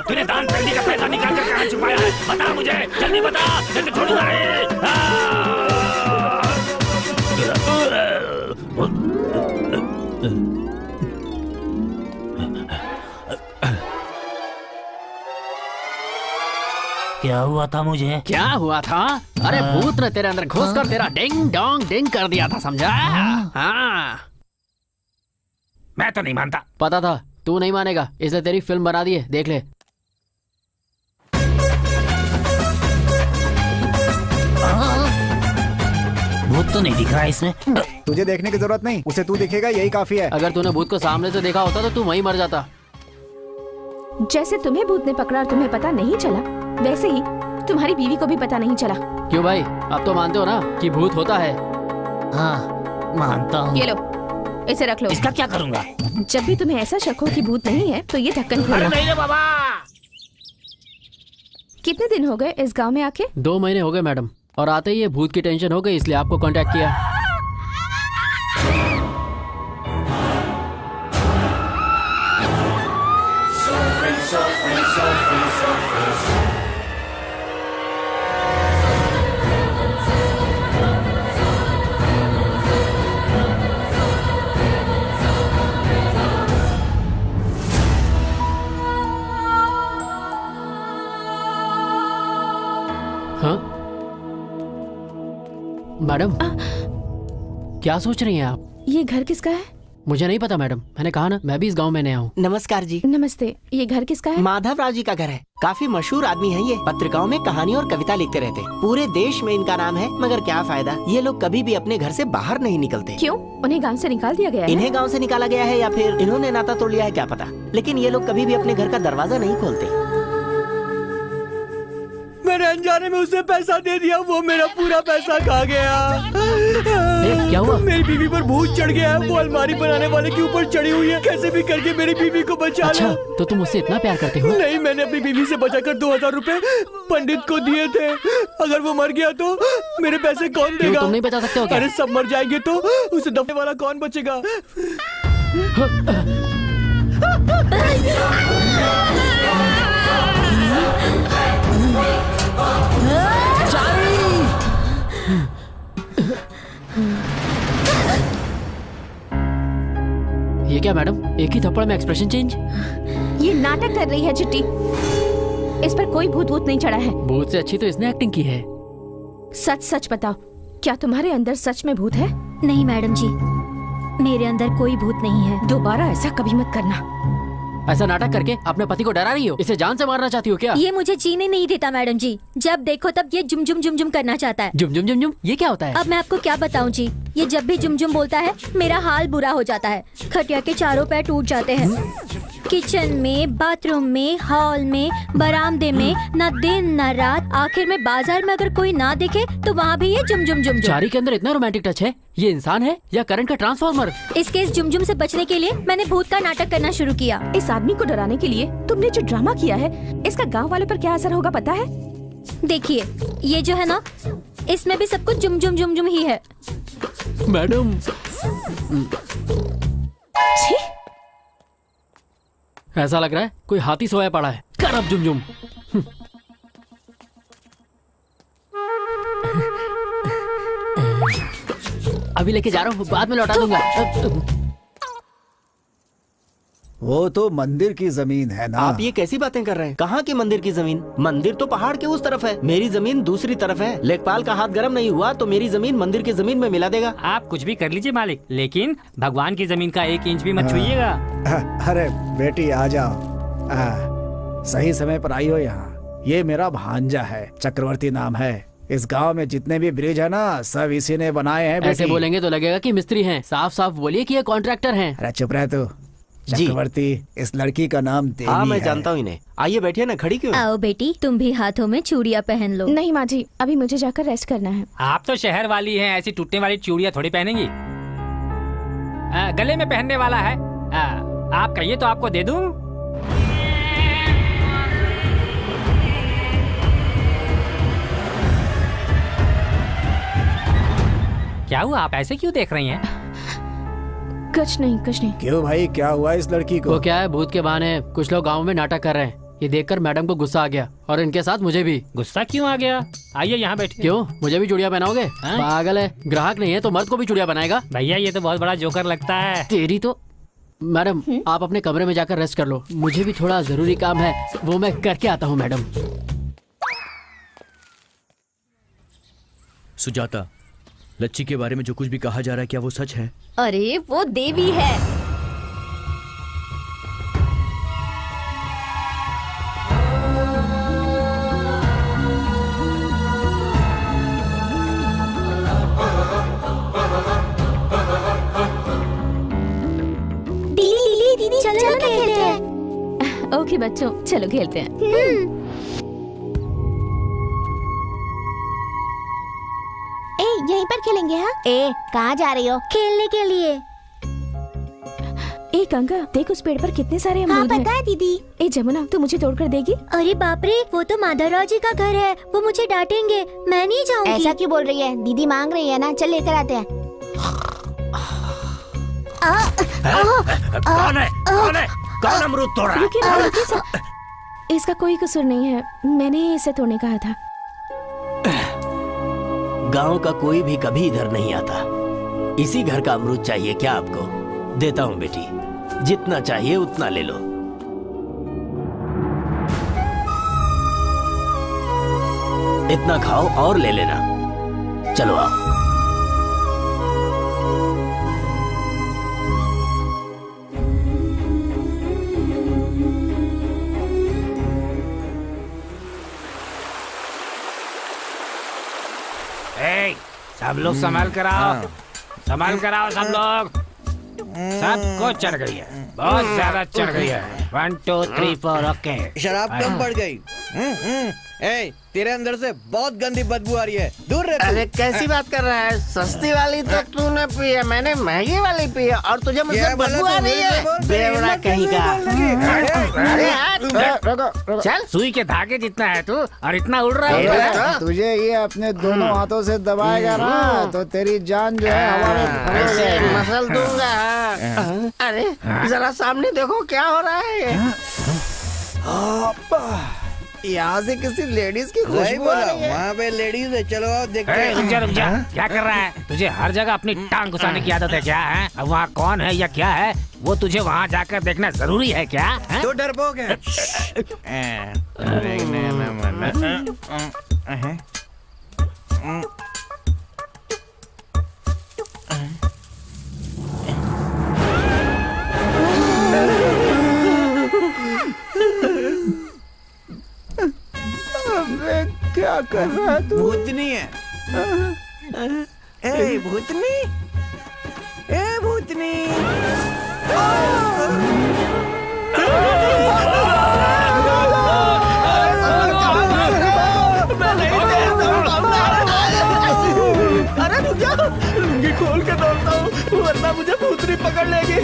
Speaker 7: तूने दान पेटी का पैसा निकाल कर कहाँ छुपाया है? बता मुझे, जल्दी बता, जल्दी छोड़ूंगा नहीं। क्या हुआ था मुझे?
Speaker 1: क्या हुआ था? अरे भूत ने तेरे अंदर घुसकर तेरा डिंग डोंग डिंग कर दिया था, समझा? हाँ
Speaker 7: मैं तो नहीं मानता।
Speaker 1: पता था तू नहीं मानेगा, इसलिए तेरी फिल्म बना दी है, देख ले।
Speaker 7: भूत तो नहीं दिख रहा है इसमें।
Speaker 4: तुझे देखने की जरूरत नहीं, उसे तू दिखेगा यही काफी है।
Speaker 1: अगर तूने भूत को सामने से देखा होता तो तू वहीं मर जाता।
Speaker 3: जैसे तुम्हें भूत ने पकड़ा और तुम्हें पता नहीं चला, वैसे ही तुम्हारी बीवी को भी पता नहीं चला।
Speaker 1: क्यों भाई, अब तो मानते हो ना कि भूत होता है?
Speaker 7: हाँ मानता हूँ।
Speaker 3: ये लो, इसे रख लो।
Speaker 7: इसका क्या करूँगा?
Speaker 3: जब भी तुम्हें ऐसा शक हो कि भूत नहीं है तो ये ढक्कन
Speaker 7: अरे
Speaker 3: खोलना।
Speaker 7: नहीं रे बाबा।
Speaker 3: कितने दिन हो गए इस गांव में आके?
Speaker 1: 2 महीने हो गए मैडम, और आते ही ये भूत की टेंशन हो गई, इसलिए आपको कांटेक्ट किया। हाँ मैडम, क्या सोच रही हैं आप?
Speaker 3: ये घर किसका है?
Speaker 1: मुझे नहीं पता मैडम, मैंने कहा ना मैं भी इस गांव में नया हूँ।
Speaker 8: नमस्कार जी।
Speaker 3: नमस्ते, ये घर किसका है?
Speaker 8: माधव राव जी का घर है। काफी मशहूर आदमी है ये, पत्रिकाओं में कहानी और कविता लिखते रहते। पूरे देश में इनका नाम है, मगर क्या फायदा, ये लोग कभी भी अपने घर से बाहर नहीं निकलते।
Speaker 3: क्यों? उन्हें गांव से निकाल दिया गया है?
Speaker 8: इन्हें गांव से निकाला गया है या फिर इन्होंने नाता तोड़ लिया है, क्या पता, लेकिन ये लोग कभी भी अपने घर का दरवाजा नहीं खोलते।
Speaker 2: मैंने अनजाने में उसे पैसा दे दिया, वो मेरा पूरा पैसा खा गया।
Speaker 1: क्या हुआ?
Speaker 2: मेरी बीवी पर भूत चढ़ गया है, वो अलमारी बनाने वाले के ऊपर चढ़ी हुई है। कैसे भी करके मेरी बीवी को बचा
Speaker 1: अच्छा,
Speaker 2: लो।
Speaker 1: तो तुम उससे इतना प्यार करते हो?
Speaker 2: नहीं, मैंने अपनी बीवी से बचाकर 2000 रुपए पंडित को दिए थे। अगर वो मर गया तो मेरे पैसे कौन
Speaker 1: क्यों,
Speaker 2: देगा?
Speaker 1: तुम नहीं बचा सकते हो क्या?
Speaker 2: अरे सब मर जाएंगे तो उसे दफने वाला कौन बचेगा?
Speaker 1: ये क्या मैडम, एक ही थप्पड़ में एक्सप्रेशन चेंज?
Speaker 3: ये नाटक कर रही है चिट्टी। इस पर कोई भूत वूत नहीं चढ़ा है।
Speaker 1: भूत से अच्छी तो इसने एक्टिंग की है।
Speaker 3: सच सच बताओ, क्या तुम्हारे अंदर सच में भूत है?
Speaker 5: नहीं मैडम जी, मेरे अंदर कोई भूत नहीं है।
Speaker 3: दोबारा ऐसा कभी मत करना।
Speaker 1: ऐसा नाटक करके अपने पति को डरा रही हो? इसे जान से मारना चाहती हो क्या?
Speaker 5: ये मुझे जीने नहीं देता मैडम जी। जब देखो तब ये जुम जुम जुम जुम करना चाहता है।
Speaker 1: जुम जुम जुम जुम, ये क्या होता है?
Speaker 5: अब मैं आपको क्या बताऊं जी, ये जब भी जुम जुम बोलता है मेरा हाल बुरा हो जाता है। खटिया के चारों पैर टूट जाते हैं। किचन में, बाथरूम में, हॉल में, बरामदे में, न दिन न रात, आखिर में बाजार में अगर कोई ना दिखे तो वहाँ भी ये जुम जुम जुम जुम।
Speaker 1: चारी के अंदर इतना रोमांटिक टच है। ये इंसान है या करंट का ट्रांसफार्मर?
Speaker 5: इसके इस जुम जुम से बचने के लिए मैंने भूत का नाटक करना शुरू किया।
Speaker 3: इस आदमी को डराने के लिए तुमने जो ड्रामा किया है, इसका गांव वालों पर क्या असर होगा पता है?
Speaker 5: देखिए, ये जो है ना, इसमें भी सब कुछ जुम जुम जुम जुम ही है।
Speaker 1: मैडम,
Speaker 3: छी!
Speaker 1: ऐसा लग रहा है कोई हाथी सोया पड़ा है। कर अब जुम जुम। अभी लेके जा रहा हूँ, बाद में लौटा दूंगा।
Speaker 4: वो तो मंदिर की जमीन है ना।
Speaker 8: आप ये कैसी बातें कर रहे हैं? कहाँ की मंदिर की जमीन? मंदिर तो पहाड़ के उस तरफ है, मेरी जमीन दूसरी तरफ है। लेखपाल का हाथ गर्म नहीं हुआ तो मेरी जमीन मंदिर की जमीन में मिला देगा।
Speaker 7: आप कुछ भी कर लीजिए मालिक, लेकिन भगवान की जमीन का 1 इंच भी मत छुइएगा।
Speaker 4: अरे बेटी आ जाओ। सही समय पर आई हो यहाँ। ये मेरा भांजा है, चक्रवर्ती नाम है। इस गांव में जितने भी ब्रिज है ना, सब इसी ने बनाए हैं।
Speaker 1: ऐसे
Speaker 4: बेटी
Speaker 1: बोलेंगे तो लगेगा कि मिस्त्री हैं। साफ साफ बोलिए कि ये कॉन्ट्रैक्टर हैं।
Speaker 4: अरे चुप रह तू।
Speaker 8: जी।
Speaker 4: चक्रवर्ती, इस लड़की का नाम देवी
Speaker 8: हाँ, मैं
Speaker 4: है।
Speaker 8: जानता हूँ इन्हें। आइए बैठिए ना, खड़ी क्यों?
Speaker 5: आओ बेटी, तुम भी हाथों में चूड़ियाँ पहन लो।
Speaker 3: नहीं माँ जी, अभी मुझे जाकर रेस्ट करना है।
Speaker 7: आप तो शहर वाली हैं, ऐसी टूटने वाली चूड़ियाँ थोड़ी पहनेंगी। गले में पहनने वाला है। आप कहिए तो आपको दे दूं। क्या हुआ, आप ऐसे क्यों देख रही हैं?
Speaker 3: कुछ नहीं, कुछ नहीं।
Speaker 4: क्यों भाई, क्या हुआ इस लड़की को?
Speaker 1: वो क्या है, भूत के बहाने कुछ लोग गांव में नाटक कर रहे हैं। ये देखकर मैडम को गुस्सा आ गया और इनके साथ मुझे भी।
Speaker 7: गुस्सा क्यों आ गया? आइए यहाँ बैठिए।
Speaker 1: क्यों, मुझे भी चूड़ियां पहनाओगे?
Speaker 7: हाँ?
Speaker 1: पागल है, ग्राहक नहीं है तो मर्द को भी चूड़ियां बनाएगा?
Speaker 7: भैया ये तो बहुत बड़ा जोकर लगता है।
Speaker 1: तेरी तो। मैडम, आप अपने कमरे में जाकर रेस्ट कर लो, मुझे भी थोड़ा जरूरी काम है, वो मैं करके आता हूँ। मैडम,
Speaker 2: सुजाता, लच्ची के बारे में जो कुछ भी कहा जा रहा है, क्या वो सच है?
Speaker 3: अरे वो देवी है।
Speaker 5: दीदी चलो ना खेलते हैं।
Speaker 3: ओके बच्चों, चलो खेलते हैं।
Speaker 5: यहीं पर खेलेंगे। हाँ,
Speaker 8: कहाँ जा रही हो?
Speaker 5: खेलने के लिए।
Speaker 3: ए गंगा, देख उस पेड़ पर कितने सारे अमरूद हैं।
Speaker 5: है दीदी।
Speaker 3: ए जमुना, तू मुझे तोड़कर देगी?
Speaker 5: अरे बाप रे, वो तो माधवराव जी का घर है, वो मुझे डांटेंगे, मैं नहीं जाऊंगी।
Speaker 9: ऐसा क्यों बोल रही है? दीदी मांग रही है ना, चल लेकर आते हैं।
Speaker 7: कौन है? कौन है? कौन अमरूद तोड़ रहा है?
Speaker 3: रुकिए ना, रुकिए सब। इसका कोई कसूर नहीं है, मैंने ही इसे तोड़ने कहा था।
Speaker 8: गांव का कोई भी कभी इधर नहीं आता। इसी घर का अमरूद चाहिए क्या आपको? देता हूँ बेटी, जितना चाहिए उतना ले लो। इतना खाओ और ले लेना। चलो आओ।
Speaker 7: ए, सब लोग संभाल कर आओ, संभाल कर आओ सब लोग। सबको चढ़ गई है, बहुत ज्यादा चढ़ गई है। 1 2 3 4 ओके।
Speaker 2: शराब कम पड़ गई। ए, तेरे अंदर से बहुत गंदी बदबू आ रही है, दूर रह।
Speaker 8: अरे कैसी बात कर रहा है? सस्ती वाली तो तूने पी है, मैंने महंगी वाली पी है और तुझे मुझसे बदबू आ रही है। बेवड़ा कहीं का। अरे यार, चल।
Speaker 7: सुई के धागे जितना है तू और इतना उड़ रहा है।
Speaker 4: तुझे ये अपने दोनों हाथों से दबाएगा ना तो तेरी जान जो है हवा में
Speaker 8: ऐसे मसल दूंगा। अरे जरा सामने देखो क्या हो रहा है ये।
Speaker 4: यहाँ से किसी लेडीज की खुशबू आ रही है।
Speaker 2: वहाँ पे लेडीज है, चलो आओ देखते हैं।
Speaker 7: रुक जा रुक जा, क्या कर रहा है? तुझे हर जगह अपनी टांग घुसाने की आदत है क्या है? अब वहाँ कौन है या क्या है वो तुझे वहाँ जाकर देखना जरूरी है क्या है?
Speaker 2: तो डरपोक है।
Speaker 4: क्या कर रहा है तू?
Speaker 2: भूतनी है। ए भूतनी, ए भूतनी।
Speaker 6: अरे रुक जा, लुंगी खोल के दौड़ता हूँ वरना मुझे भूतनी पकड़ लेगी।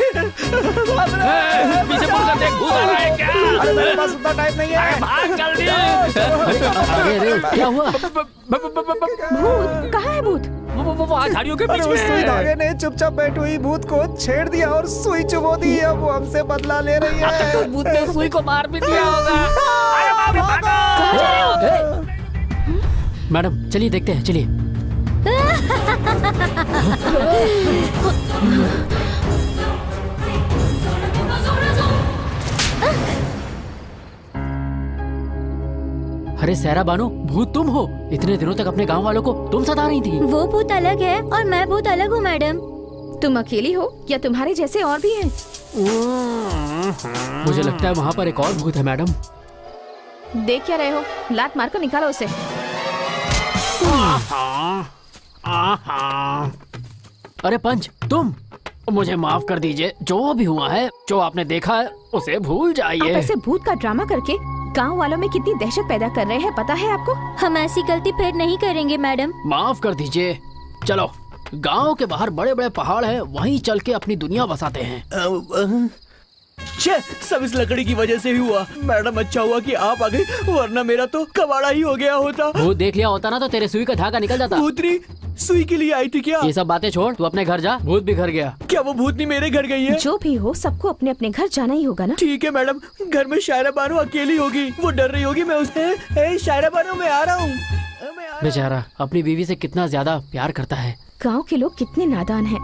Speaker 7: पीछे मुड़कर देख, भूत आ रहा है क्या?
Speaker 4: अरे मेरे पास उतना टाइम नहीं है।
Speaker 7: भाग जल्दी।
Speaker 1: अरे क्या हुआ?
Speaker 3: भूत कहाँ है? भूत
Speaker 7: वो झाड़ियों के बीच
Speaker 4: अरे
Speaker 7: में
Speaker 4: उस सुई
Speaker 7: है।
Speaker 4: धागे ने चुपचाप बैठी हुई भूत को छेड़ दिया और सुई चुबो दी। अब वो हमसे बदला ले रही है।
Speaker 7: तो भूत ने सुई को मार भी दिया होगा। अरे भागो।
Speaker 1: मैडम चलिए देखते हैं, चलिए। अरे सहरा बानो, भूत तुम हो? इतने दिनों तक अपने गांव वालों को तुम सता रही थी।
Speaker 5: वो भूत अलग है और मैं भूत अलग हूँ मैडम।
Speaker 3: तुम अकेली हो या तुम्हारे जैसे और भी हैं?
Speaker 1: मुझे लगता है वहाँ पर एक और भूत है मैडम।
Speaker 3: देख क्या रहे हो? लात मारकर निकालो उसे।
Speaker 1: अरे पंच, तुम मुझे माफ कर दीजिए। जो भी हुआ है, जो आपने देखा है उसे भूल
Speaker 3: आप
Speaker 1: जाइए।
Speaker 3: ऐसे भूत का ड्रामा करके गांव वालों में कितनी दहशत पैदा कर रहे हैं, पता है आपको?
Speaker 5: हम ऐसी गलती फिर नहीं करेंगे मैडम।
Speaker 1: माफ कर दीजिए। चलो, गांव के बाहर बड़े बड़े पहाड़ हैं, वहीं चल के अपनी दुनिया बसाते हैं।
Speaker 2: छे, सब इस लकड़ी की वजह से ही हुआ। मैडम अच्छा हुआ कि आप आ गई, वरना मेरा तो कबाड़ा ही हो गया होता।
Speaker 1: भूत देख लिया होता ना तो तेरे सुई का धागा निकल जाता।
Speaker 2: भूतनी सुई के लिए आई थी क्या?
Speaker 1: ये सब बातें छोड़, तू अपने घर जा। भूत भी घर गया।
Speaker 2: क्या वो भूतनी मेरे घर गई है?
Speaker 3: जो भी हो, सबको अपने अपने घर जाना ही होगा ना।
Speaker 2: ठीक है मैडम, घर में शायरा बानो अकेली होगी, वो डर रही होगी। मैं उसे शायरा बानो मैं आ रहा हूँ।
Speaker 1: बेचारा अपनी बीवी से कितना ज्यादा प्यार करता है।
Speaker 3: गांव के लोग कितने नादान हैं।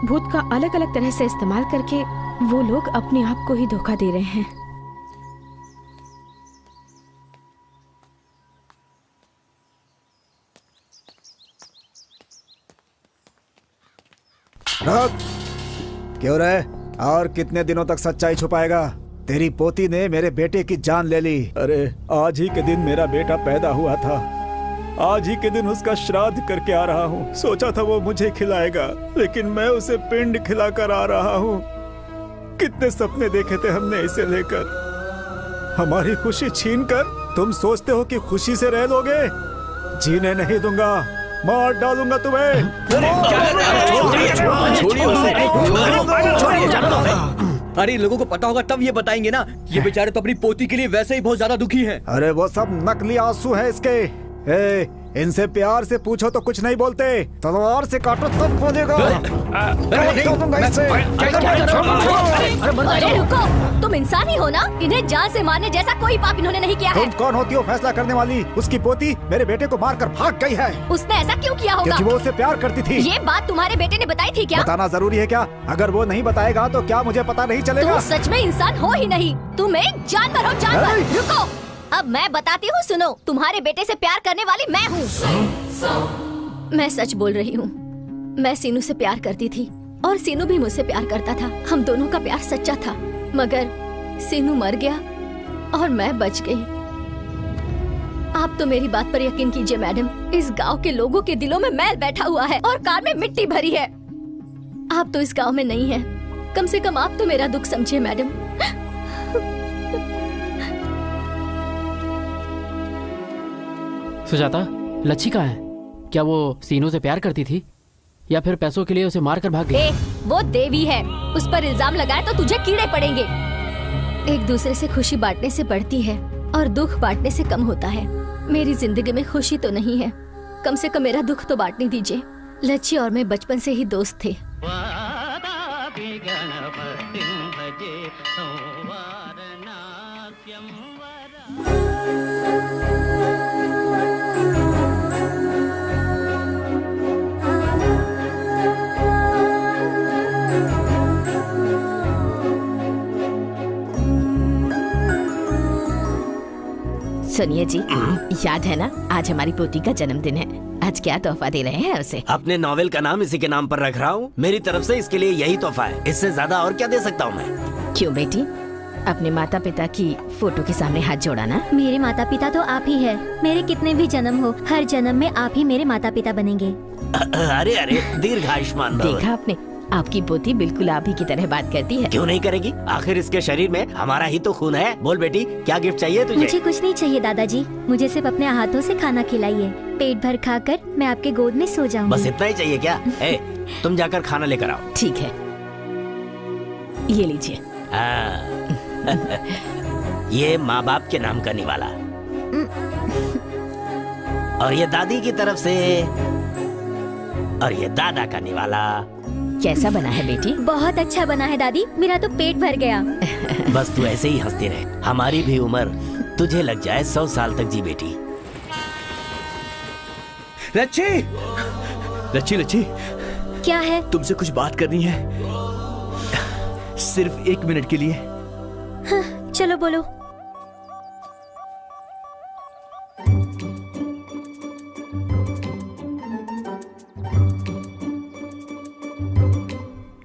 Speaker 3: भूत का अलग अलग तरह से इस्तेमाल करके वो लोग अपने आप को ही धोखा दे रहे हैं।
Speaker 4: क्यों रहे? और कितने दिनों तक सच्चाई छुपाएगा? तेरी पोती ने मेरे बेटे की जान ले ली। अरे आज ही के दिन मेरा बेटा पैदा हुआ था। आज ही के दिन उसका श्राद्ध करके आ रहा हूँ। सोचा था वो मुझे खिलाएगा, लेकिन मैं उसे पिंड खिलाकर आ रहा हूँ। कितने सपने देखे थे हमने इसे लेकर। हमारी खुशी छीनकर तुम सोचते हो कि खुशी से रह लोगे? जीने नहीं दूंगा, मार डालूंगा तुम्हें।
Speaker 2: अरे लोगों को पता होगा तब ये बताएंगे ना। ये बेचारे तो अपनी पोती के लिए वैसे ही बहुत ज्यादा दुखी हैं।
Speaker 4: अरे वो सब नकली आंसू है इसके। इनसे प्यार से पूछो तो कुछ नहीं बोलते, तलवार से काटो तब बोलेगा।
Speaker 5: अरे रुको, तुम इंसान ही हो ना? इन्हें जान से मारने जैसा कोई पाप इन्होंने नहीं किया है।
Speaker 4: तुम कौन होती हो फैसला करने वाली? उसकी पोती मेरे बेटे को मारकर भाग गई है।
Speaker 5: उसने ऐसा क्यों किया होगा?
Speaker 4: क्योंकि वो उससे प्यार करती थी।
Speaker 5: ये बात तुम्हारे बेटे ने बताई थी क्या?
Speaker 4: बताना जरूरी है क्या? अगर वो नहीं बताएगा तो क्या मुझे पता नहीं चलेगा?
Speaker 5: तुम सच में इंसान हो ही नहीं, तुम एक जानवर हो, जानवर। रुको, अब मैं बताती हूँ, सुनो। तुम्हारे बेटे से प्यार करने वाली मैं हूँ। मैं सच बोल रही हूँ। मैं सीनू से प्यार करती थी और सीनू भी मुझसे प्यार करता था। हम दोनों का प्यार सच्चा था, मगर सीनू मर गया और मैं बच गई। आप तो मेरी बात पर यकीन कीजिए मैडम, इस गांव के लोगों के दिलों में मैल बैठा हुआ है और कार में मिट्टी भरी है। आप तो इस गांव में नहीं हैं। कम से कम आप तो मेरा दुख समझिए मैडम।
Speaker 1: सुजाता, लच्छी कहाँ है? क्या वो सीनू से प्यार करती थी या फिर पैसों के लिए उसे मार कर भाग गई?
Speaker 5: वो देवी है, उस पर इल्जाम लगाए तो तुझे कीड़े पड़ेंगे। एक दूसरे से खुशी बांटने से बढ़ती है और दुख बांटने से कम होता है। मेरी जिंदगी में खुशी तो नहीं है, कम से कम मेरा दुख तो बांटने दीजिए। लच्छी और मैं बचपन से ही दोस्त थे।
Speaker 3: सुनिए जी, याद है ना आज हमारी पोती का जन्मदिन है। आज क्या तोहफा दे रहे हैं उसे?
Speaker 6: अपने नॉवेल का नाम इसी के नाम पर रख रहा हूँ। मेरी तरफ से इसके लिए यही तोहफा है, इससे ज्यादा और क्या दे सकता हूँ मैं?
Speaker 3: क्यों बेटी, अपने माता पिता की फोटो के सामने हाथ जोड़ा ना।
Speaker 5: मेरे माता पिता तो आप ही है। मेरे कितने भी जन्म हो, हर जन्म में आप ही मेरे माता पिता बनेंगे।
Speaker 6: अरे अरे, दीर्घायुष्मान भव।
Speaker 3: देखा आपने, आपकी पोती बिल्कुल आप ही की तरह बात करती है।
Speaker 6: क्यों नहीं करेगी? आखिर इसके शरीर में हमारा ही तो खून है। बोल बेटी, क्या गिफ्ट चाहिए तुझे?
Speaker 5: मुझे कुछ नहीं चाहिए दादाजी, मुझे सिर्फ अपने हाथों से खाना खिलाइए। पेट भर खाकर मैं आपके गोद में सो जाऊंगी।
Speaker 6: बस इतना ही चाहिए क्या? तुम जाकर खाना लेकर आओ।
Speaker 3: ठीक है, ये लीजिए।
Speaker 6: ये माँ बाप के नाम का निवाला, और ये दादी की तरफ से, और ये दादा का निवाला।
Speaker 3: कैसा बना है बेटी?
Speaker 5: बहुत अच्छा बना है दादी, मेरा तो पेट भर गया।
Speaker 6: बस तू ऐसे ही हंसती रहे, हमारी भी उम्र तुझे लग जाए 100 साल तक जी बेटी।
Speaker 2: लच्छी, लच्छी, लच्छी,
Speaker 5: क्या है?
Speaker 2: तुमसे कुछ बात करनी है, सिर्फ 1 मिनट के लिए।
Speaker 5: हाँ, चलो बोलो।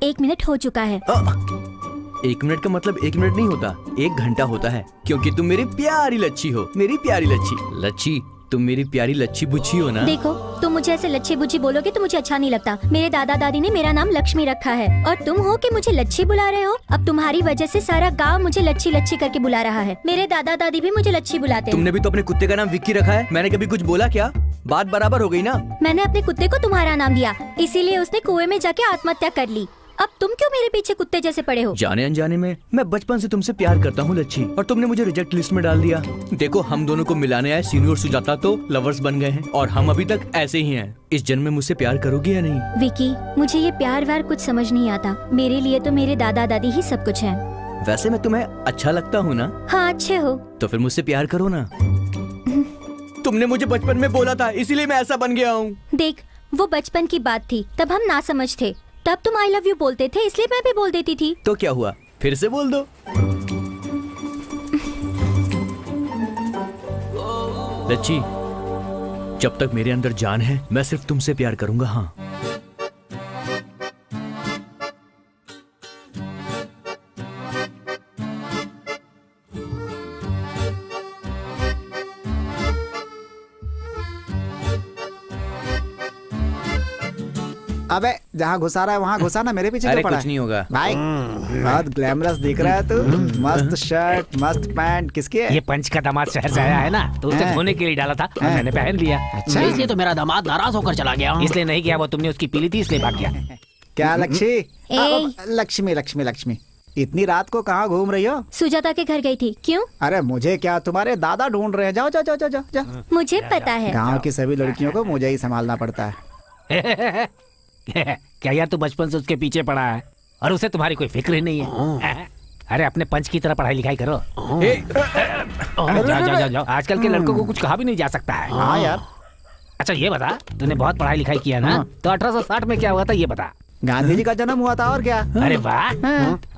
Speaker 5: एक मिनट हो चुका है।
Speaker 2: 1 मिनट का मतलब 1 मिनट नहीं होता, 1 घंटा होता है, क्योंकि तुम मेरी प्यारी लच्छी हो। मेरी प्यारी लच्छी। लच्छी, तुम मेरी प्यारी लच्छी बुच्छी हो ना?
Speaker 5: देखो, तुम मुझे ऐसे लच्छी बुच्छी बोलोगे तो मुझे अच्छा नहीं लगता। मेरे दादा दादी ने मेरा नाम लक्ष्मी रखा है और तुम हो कि मुझे लच्छी बुला रहे हो। अब तुम्हारी वजह से सारा गांव मुझे लच्छी लच्छी करके बुला रहा है। मेरे दादा दादी भी मुझे लच्छी बुलाते हैं।
Speaker 2: तुमने भी तो अपने कुत्ते का नाम विक्की रखा है। मैंने कभी कुछ बोला क्या? बात बराबर हो गई ना?
Speaker 5: मैंने अपने कुत्ते को तुम्हारा नाम दिया, इसीलिए उसने कुएं में जाके आत्महत्या कर ली। अब तुम क्यों मेरे पीछे कुत्ते जैसे पड़े हो?
Speaker 2: जाने अनजाने में मैं बचपन से तुमसे प्यार करता हूँ लच्छी, और तुमने मुझे रिजेक्ट लिस्ट में डाल दिया। देखो, हम दोनों को मिलाने आए सीनू और सुजाता तो लवर्स बन गए हैं, और हम अभी तक ऐसे ही हैं। इस जन्म में मुझसे प्यार करोगी या नहीं?
Speaker 5: विकी, मुझे ये प्यार व्यार कुछ समझ नहीं आता। मेरे लिए तो मेरे दादा दादी ही सब कुछ है।
Speaker 2: वैसे मैं तुम्हें अच्छा लगता हूँ ना?
Speaker 5: हाँ, अच्छे हो।
Speaker 2: तो फिर मुझसे प्यार करो ना। तुमने मुझे बचपन में बोला था, इसीलिए मैं ऐसा बन गया हूँ।
Speaker 5: देख, वो बचपन की बात थी, तब हम ना समझ थे। तब तुम आई लव यू बोलते थे, इसलिए मैं भी बोल देती थी।
Speaker 2: तो क्या हुआ, फिर से बोल दो। लच्छी, जब तक मेरे अंदर जान है, मैं सिर्फ तुमसे प्यार करूंगा। हाँ,
Speaker 4: अबे जहाँ घुसा रहा है वहाँ घुसा ना, मेरे पीछे
Speaker 2: अरे
Speaker 4: क्यों पड़ा
Speaker 2: कुछ
Speaker 4: है?
Speaker 2: नहीं होगा
Speaker 4: भाई बहुत ग्लैमरस दिख रहा है तू। मस्त शर्ट, मस्त पैंट, किसकी है?
Speaker 7: ये पंच का दामाद शहर से आया है ना, तो उसे
Speaker 4: हाँ।
Speaker 7: धोने के लिए डाला था और मैंने पहन लिया।
Speaker 4: अच्छा,
Speaker 1: इसलिए तो मेरा दामाद नाराज होकर चला गया।
Speaker 7: इसलिए नहीं किया, वो तुमने उसकी पीली थी इसलिए भाग गया।
Speaker 4: क्या लक्ष्मी?
Speaker 5: ए।
Speaker 4: लक्ष्मी लक्ष्मी लक्ष्मी, इतनी रात को कहाँ घूम रही हो?
Speaker 5: सुजाता के घर गई थी। क्यों?
Speaker 4: अरे मुझे क्या, तुम्हारे दादा ढूंढ रहे हैं। जाओ जाओ जाओ जाओ जाओ, जाओ।
Speaker 5: मुझे पता है।
Speaker 4: गाँव की सभी लड़कियों को मुझे ही संभालना पड़ता है।
Speaker 7: क्या यार, तू बचपन से उसके पीछे पड़ा है और उसे तुम्हारी कोई फिक्र ही नहीं है। अरे अपने पंच की तरह पढ़ाई लिखाई करो। जाओ जाओ जाओ जाओ, आजकल के लड़कों को कुछ कहा भी नहीं जा सकता है।
Speaker 4: हाँ यार।
Speaker 7: अच्छा ये बता, तूने बहुत पढ़ाई लिखाई किया ना, तो 1860 में क्या हुआ था ये बता।
Speaker 4: गांधी जी का जन्म हुआ था, और क्या?
Speaker 7: अरे वाह,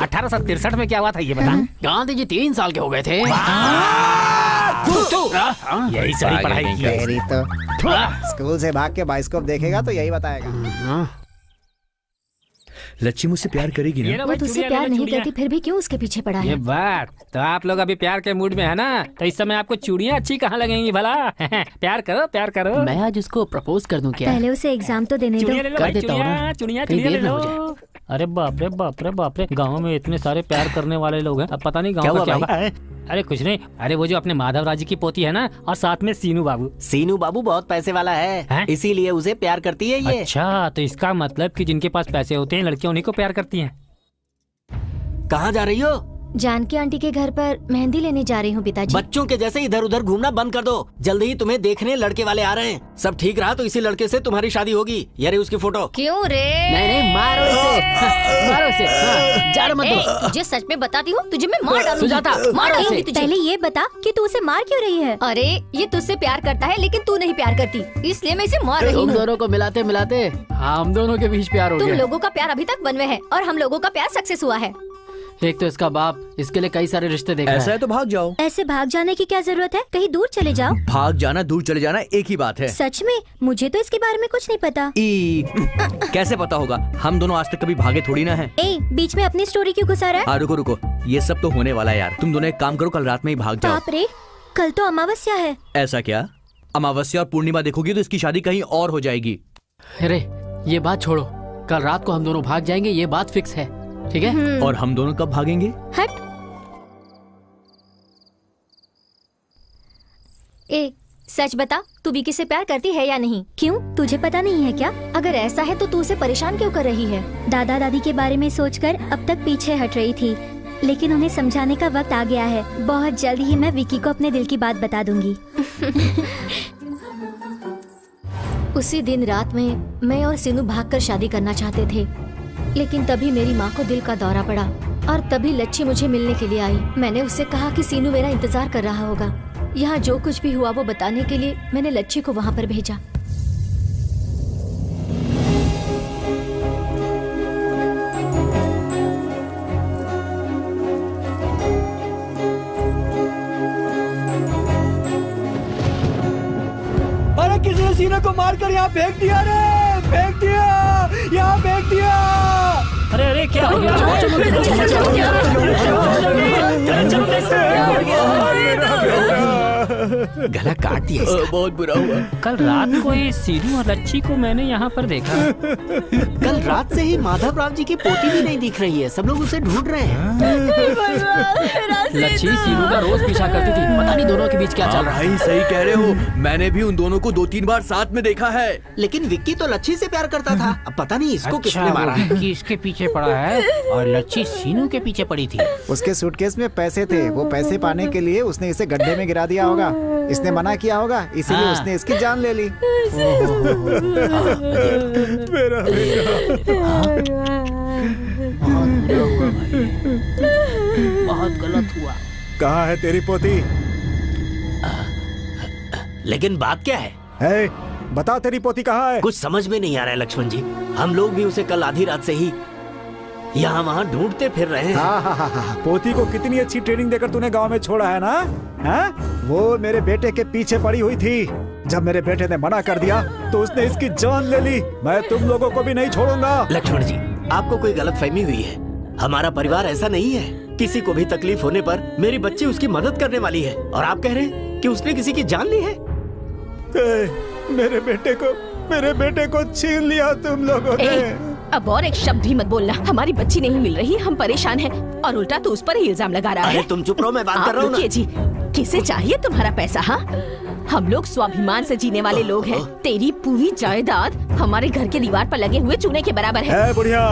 Speaker 7: 1863 में क्या हुआ था ये बता।
Speaker 1: गांधी जी 3 साल के हो गए थे।
Speaker 7: यही सारी पढ़ाई की है।
Speaker 4: तेरी तो स्कूल से भाग के बाइस्कोप देखेगा तो यही बताएगा।
Speaker 2: लच्छी मुझसे प्यार करेगी
Speaker 7: ये
Speaker 2: ना?
Speaker 7: लो
Speaker 5: वो
Speaker 7: भाई,
Speaker 5: तुझसे
Speaker 7: चूड़ियाँ
Speaker 5: प्यार
Speaker 7: ले लो,
Speaker 5: नहीं
Speaker 7: चूड़ियाँ।
Speaker 5: करती फिर भी क्यों उसके पीछे पड़ा
Speaker 7: ये
Speaker 5: है?
Speaker 7: बात तो आप लोग अभी प्यार के मूड में है ना, तो इस समय आपको चूड़ियाँ अच्छी कहाँ लगेंगी भला? प्यार करो, प्यार करो।
Speaker 1: मैं आज उसको प्रपोज कर दूं क्या?
Speaker 5: पहले उसे एग्जाम तो देने दो।
Speaker 7: चूड़ियाँ ले लो
Speaker 1: कर
Speaker 7: भाई,
Speaker 1: देता हूँ ना।
Speaker 7: चूड़ियाँ
Speaker 1: कहीं
Speaker 7: चूड़ियाँ ले
Speaker 1: देर ना
Speaker 7: लो।
Speaker 1: हो
Speaker 7: अरे बाप रे बाप रे बाप रे, गाँव में इतने सारे प्यार करने वाले लोग हैं, अब पता नहीं गाँव का क्या होगा। अरे कुछ नहीं, अरे वो जो अपने माधव राज की पोती है ना, और साथ में सीनू बाबू।
Speaker 8: सीनू बाबू बहुत पैसे वाला
Speaker 7: हैं?
Speaker 8: है, इसीलिए उसे प्यार करती है ये।
Speaker 7: अच्छा, तो इसका मतलब कि जिनके पास पैसे होते हैं लड़कियां उन्हीं को प्यार करती हैं।
Speaker 8: कहाँ जा रही हो?
Speaker 5: जानकी आंटी के घर पर मेहंदी लेने जा रही हूँ पिताजी।
Speaker 8: बच्चों के जैसे इधर उधर घूमना बंद कर दो। जल्दी ही तुम्हें देखने लड़के वाले आ रहे हैं। सब ठीक रहा तो इसी लड़के से तुम्हारी शादी होगी। ये रही उसकी फोटो।
Speaker 5: क्यों रे?
Speaker 1: नहीं मारो इसे, मारो इसे, हाँ, जाने मत दो।
Speaker 5: तुझे सच में बताती हूँ, तुझे मैं मार डालूंगी।
Speaker 1: सुजाता, मारो इसे।
Speaker 5: पहले ये बता कि तू उसे मार क्यों रही है? अरे ये तुझसे प्यार करता है लेकिन तू नहीं प्यार करती, इसलिए मैं इसे मार रही
Speaker 1: तुम
Speaker 5: हूँ।
Speaker 1: दोनों को मिलाते मिलाते हम दोनों के बीच प्यार हो
Speaker 5: तुम
Speaker 1: गया।
Speaker 5: लोगों का प्यार अभी तक वन में है और हम लोगों का प्यार सक्सेस हुआ है।
Speaker 1: एक तो इसका बाप इसके लिए कई सारे रिश्ते देख रहा
Speaker 2: ऐसा
Speaker 1: है।
Speaker 2: है तो भाग जाओ।
Speaker 5: ऐसे भाग जाने की क्या जरूरत है? कहीं दूर चले जाओ।
Speaker 2: भाग जाना दूर चले जाना एक ही बात है।
Speaker 5: सच में मुझे तो इसके बारे में कुछ नहीं पता।
Speaker 2: कैसे पता होगा? हम दोनों आज तक कभी भागे थोड़ी ना हैं।
Speaker 5: ए, बीच में अपनी स्टोरी क्यों घुसा रहा है?
Speaker 2: हाँ रुको रुको, ये सब तो होने वाला है यार। तुम दोनों एक काम करो, कल रात में ही भाग जाओ।
Speaker 5: बाप रे, कल तो अमावस्या है।
Speaker 2: ऐसा क्या? अमावस्या और पूर्णिमा देखोगी तो इसकी शादी कहीं और हो जाएगी।
Speaker 1: अरे ये बात छोड़ो, कल रात को हम दोनों भाग जाएंगे, ये बात फिक्स है, ठीक है?
Speaker 2: और हम दोनों कब भागेंगे?
Speaker 5: हट। ए, सच बता, तू विकी से प्यार करती है या नहीं? क्यों, तुझे पता नहीं है क्या? अगर ऐसा है तो तू उसे परेशान क्यों कर रही है? दादा दादी के बारे में सोचकर अब तक पीछे हट रही थी, लेकिन उन्हें समझाने का वक्त आ गया है। बहुत जल्द ही मैं विकी को अपने दिल की बात बता दूंगी। उसी दिन रात में मैं और सीनू भागकर शादी करना चाहते थे, लेकिन तभी मेरी माँ को दिल का दौरा पड़ा और तभी लच्छी मुझे मिलने के लिए आई। मैंने उससे कहा कि सीनू मेरा इंतजार कर रहा होगा। यहाँ जो कुछ भी हुआ वो बताने के लिए मैंने लच्छी को वहाँ पर भेजा।
Speaker 6: अरे किसी ने सीने को मारकर यहाँ फेंक दिया रे, फेंक दिया, यहाँ फेंक दिया।
Speaker 7: अरे अरे क्या हो गया?
Speaker 8: गला काट दिया इसका।
Speaker 2: बहुत बुरा हुआ।
Speaker 7: कल रात को ये सीनू और लच्छी को मैंने यहाँ पर देखा।
Speaker 8: कल रात से ही माधव राव जी की पोती भी नहीं दिख रही है। सब लोग उसे ढूंढ रहे हैं।
Speaker 1: लच्छी सीनू का रोज पीछा करती थी, पता नहीं दोनों के बीच क्या चल रहा है।
Speaker 2: भाई सही कह रहे हो, मैंने भी उन दोनों को 2-3 बार साथ में देखा है।
Speaker 8: लेकिन विक्की तो लच्छी से प्यार करता था। अब पता नहीं इसको किसने मारा है।
Speaker 7: विक्की इसके पीछे पड़ा है और लच्छी सीनू के पीछे पड़ी थी।
Speaker 4: उसके सूटकेस में पैसे थे, वो पैसे पाने के लिए उसने इसे गड्ढे में गिरा दिया होगा। इसने मना किया होगा, इसीलिए
Speaker 7: हाँ।
Speaker 4: उसने इसकी जान ले ली।
Speaker 7: बहुत गलत हुआ।
Speaker 4: कहाँ है तेरी पोती?
Speaker 8: लेकिन बात क्या है?
Speaker 4: है, बता तेरी पोती कहाँ है?
Speaker 8: कुछ समझ में नहीं आ रहा है लक्ष्मण जी। हम लोग भी उसे कल आधी रात से ही यहाँ वहाँ ढूंढते फिर रहे हैं।
Speaker 4: हाँ। पोती को कितनी अच्छी ट्रेनिंग देकर तूने गांव में छोड़ा है ना? हाँ? वो मेरे बेटे के पीछे पड़ी हुई थी। जब मेरे बेटे ने मना कर दिया तो उसने इसकी जान ले ली। मैं तुम लोगों को भी नहीं छोड़ूंगा।
Speaker 8: लक्ष्मण जी, आपको कोई गलतफहमी हुई है। हमारा परिवार ऐसा नहीं है। किसी को भी तकलीफ होने पर मेरी बच्ची उसकी मदद करने वाली है, और आप कह रहे हैं कि उसने किसी की जान ली है।
Speaker 4: मेरे बेटे को छीन लिया तुम लोगों ने।
Speaker 3: अब और एक शब्द भी मत बोलना। हमारी बच्ची नहीं मिल रही, हम परेशान हैं और उल्टा तो उस पर ही इल्जाम लगा रहा
Speaker 8: अरे
Speaker 3: है।
Speaker 8: तुम चुप रहो, मैं बात कर रहा हूँ
Speaker 3: रुकिए जी, किसे चाहिए तुम्हारा पैसा? हाँ, हम लोग स्वाभिमान से जीने वाले लोग हैं। तेरी पूरी जायदाद हमारे घर के दीवार पर लगे हुए चूने के बराबर है।
Speaker 4: बुढ़िया,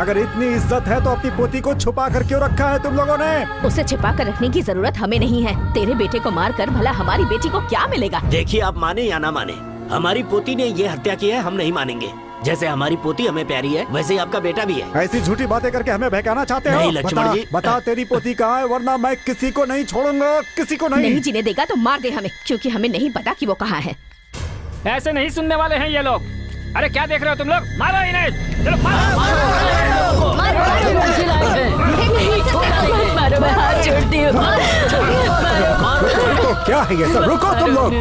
Speaker 4: अगर इतनी इज्जत है तो अपनी पोती को छुपा कर क्यों रखा है तुम लोगों ने?
Speaker 3: उसे छिपा कर रखने की जरूरत हमें नहीं है। तेरे बेटे को मार कर भला हमारी बेटी को क्या मिलेगा?
Speaker 8: देखिए, आप माने या ना माने, हमारी पोती ने ये हत्या की है, हम नहीं मानेंगे। जैसे हमारी पोती हमें प्यारी है, वैसे ही आपका बेटा भी है।
Speaker 4: ऐसी झूठी बातें करके हमें बहकाना चाहते हो?
Speaker 8: नहीं लक्ष्मण जी।
Speaker 4: बता तेरी पोती कहाँ है, वरना मैं किसी को नहीं छोड़ूंगा, किसी को नहीं।
Speaker 3: नहीं जीने देगा तो मार दे हमें, क्योंकि हमें नहीं पता कि वो कहाँ है।
Speaker 7: ऐसे नहीं सुनने वाले हैं ये लोग। अरे क्या देख रहे हो तुम लोग? मारो इन्हें, चलो मारो।
Speaker 3: मारो, मैं हाथ जोड़ती हूँ।
Speaker 4: तो क्या है ये सब? रुको तुम लोग।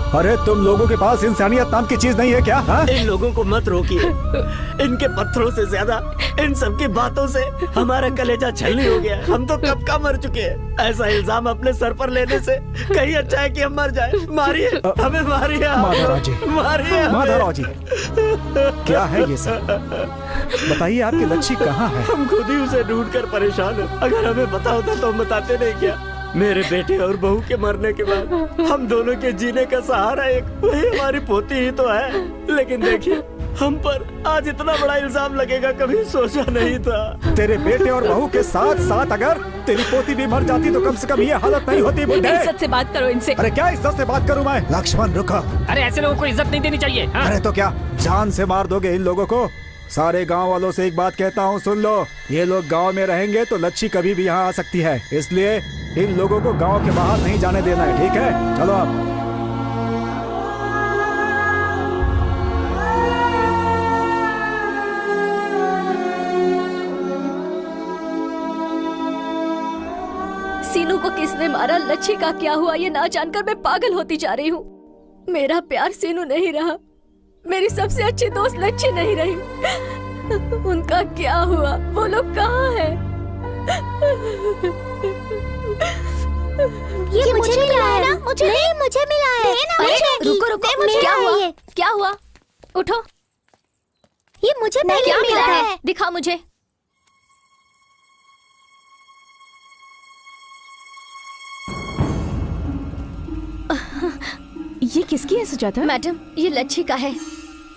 Speaker 4: अरे तुम लोगों के पास इंसानियत नाम की चीज नहीं है क्या? हाँ?
Speaker 6: इन लोगों को मत रोकिए। इनके पत्थरों से ज्यादा इन सब की बातों से हमारा कलेजा छलनी हो गया। हम तो कब का मर चुके हैं। ऐसा इल्जाम अपने सर पर लेने से कहीं अच्छा है कि हम मर जाए। मारिए हमें, मारिए,
Speaker 4: माधवराव जी,
Speaker 6: मारिए हमें।
Speaker 4: माधवराव जी, क्या है ये सब? बताइए आपकी लच्छी कहाँ है?
Speaker 6: हम खुद ही उसे ढूंढ कर परेशान हैं। अगर हमें पता होता तो हम बताते नहीं क्या? मेरे बेटे और बहू के मरने के बाद हम दोनों के जीने का सहारा एक वही हमारी पोती ही तो है। लेकिन देखिए, हम पर आज इतना बड़ा इल्जाम लगेगा, कभी सोचा नहीं था।
Speaker 4: तेरे बेटे और बहू के साथ साथ अगर तेरी पोती भी मर जाती तो कम से कम ये हालत नहीं होती। बुड्ढे,
Speaker 3: इज्जत से बात करो इनसे।
Speaker 4: अरे क्या इज्जत से बात करूं मैं? लक्ष्मण रुको।
Speaker 7: अरे ऐसे लोगों को इज्जत नहीं देनी चाहिए। हाँ?
Speaker 4: अरे तो क्या जान से मार दोगे इन लोगों को? सारे गांव वालों से एक बात कहता हूँ, सुन लो। ये लोग गांव में रहेंगे तो लच्छी कभी भी यहाँ आ सकती है, इसलिए इन लोगों को गांव के बाहर नहीं जाने देना है, ठीक है? चलो अब।
Speaker 5: सीनू को किसने मारा, लच्छी का क्या हुआ, ये ना जानकर मैं पागल होती जा रही हूँ। मेरा प्यार सीनू नहीं रहा, मेरी सबसे अच्छी दोस्त लच्छी नहीं रही। उनका क्या हुआ? वो लोग कहाँ हैं?
Speaker 9: ये मुझे मिला है ना? मुझे नहीं, मुझे मिला है।
Speaker 5: अरे रुको रुको, क्या हुआ? क्या हुआ? उठो।
Speaker 9: ये मुझे
Speaker 5: क्या
Speaker 9: मिला है।
Speaker 5: दिखा मुझे।
Speaker 3: ये किसकी है सुजाता?
Speaker 5: मैडम, ये लच्छी का है।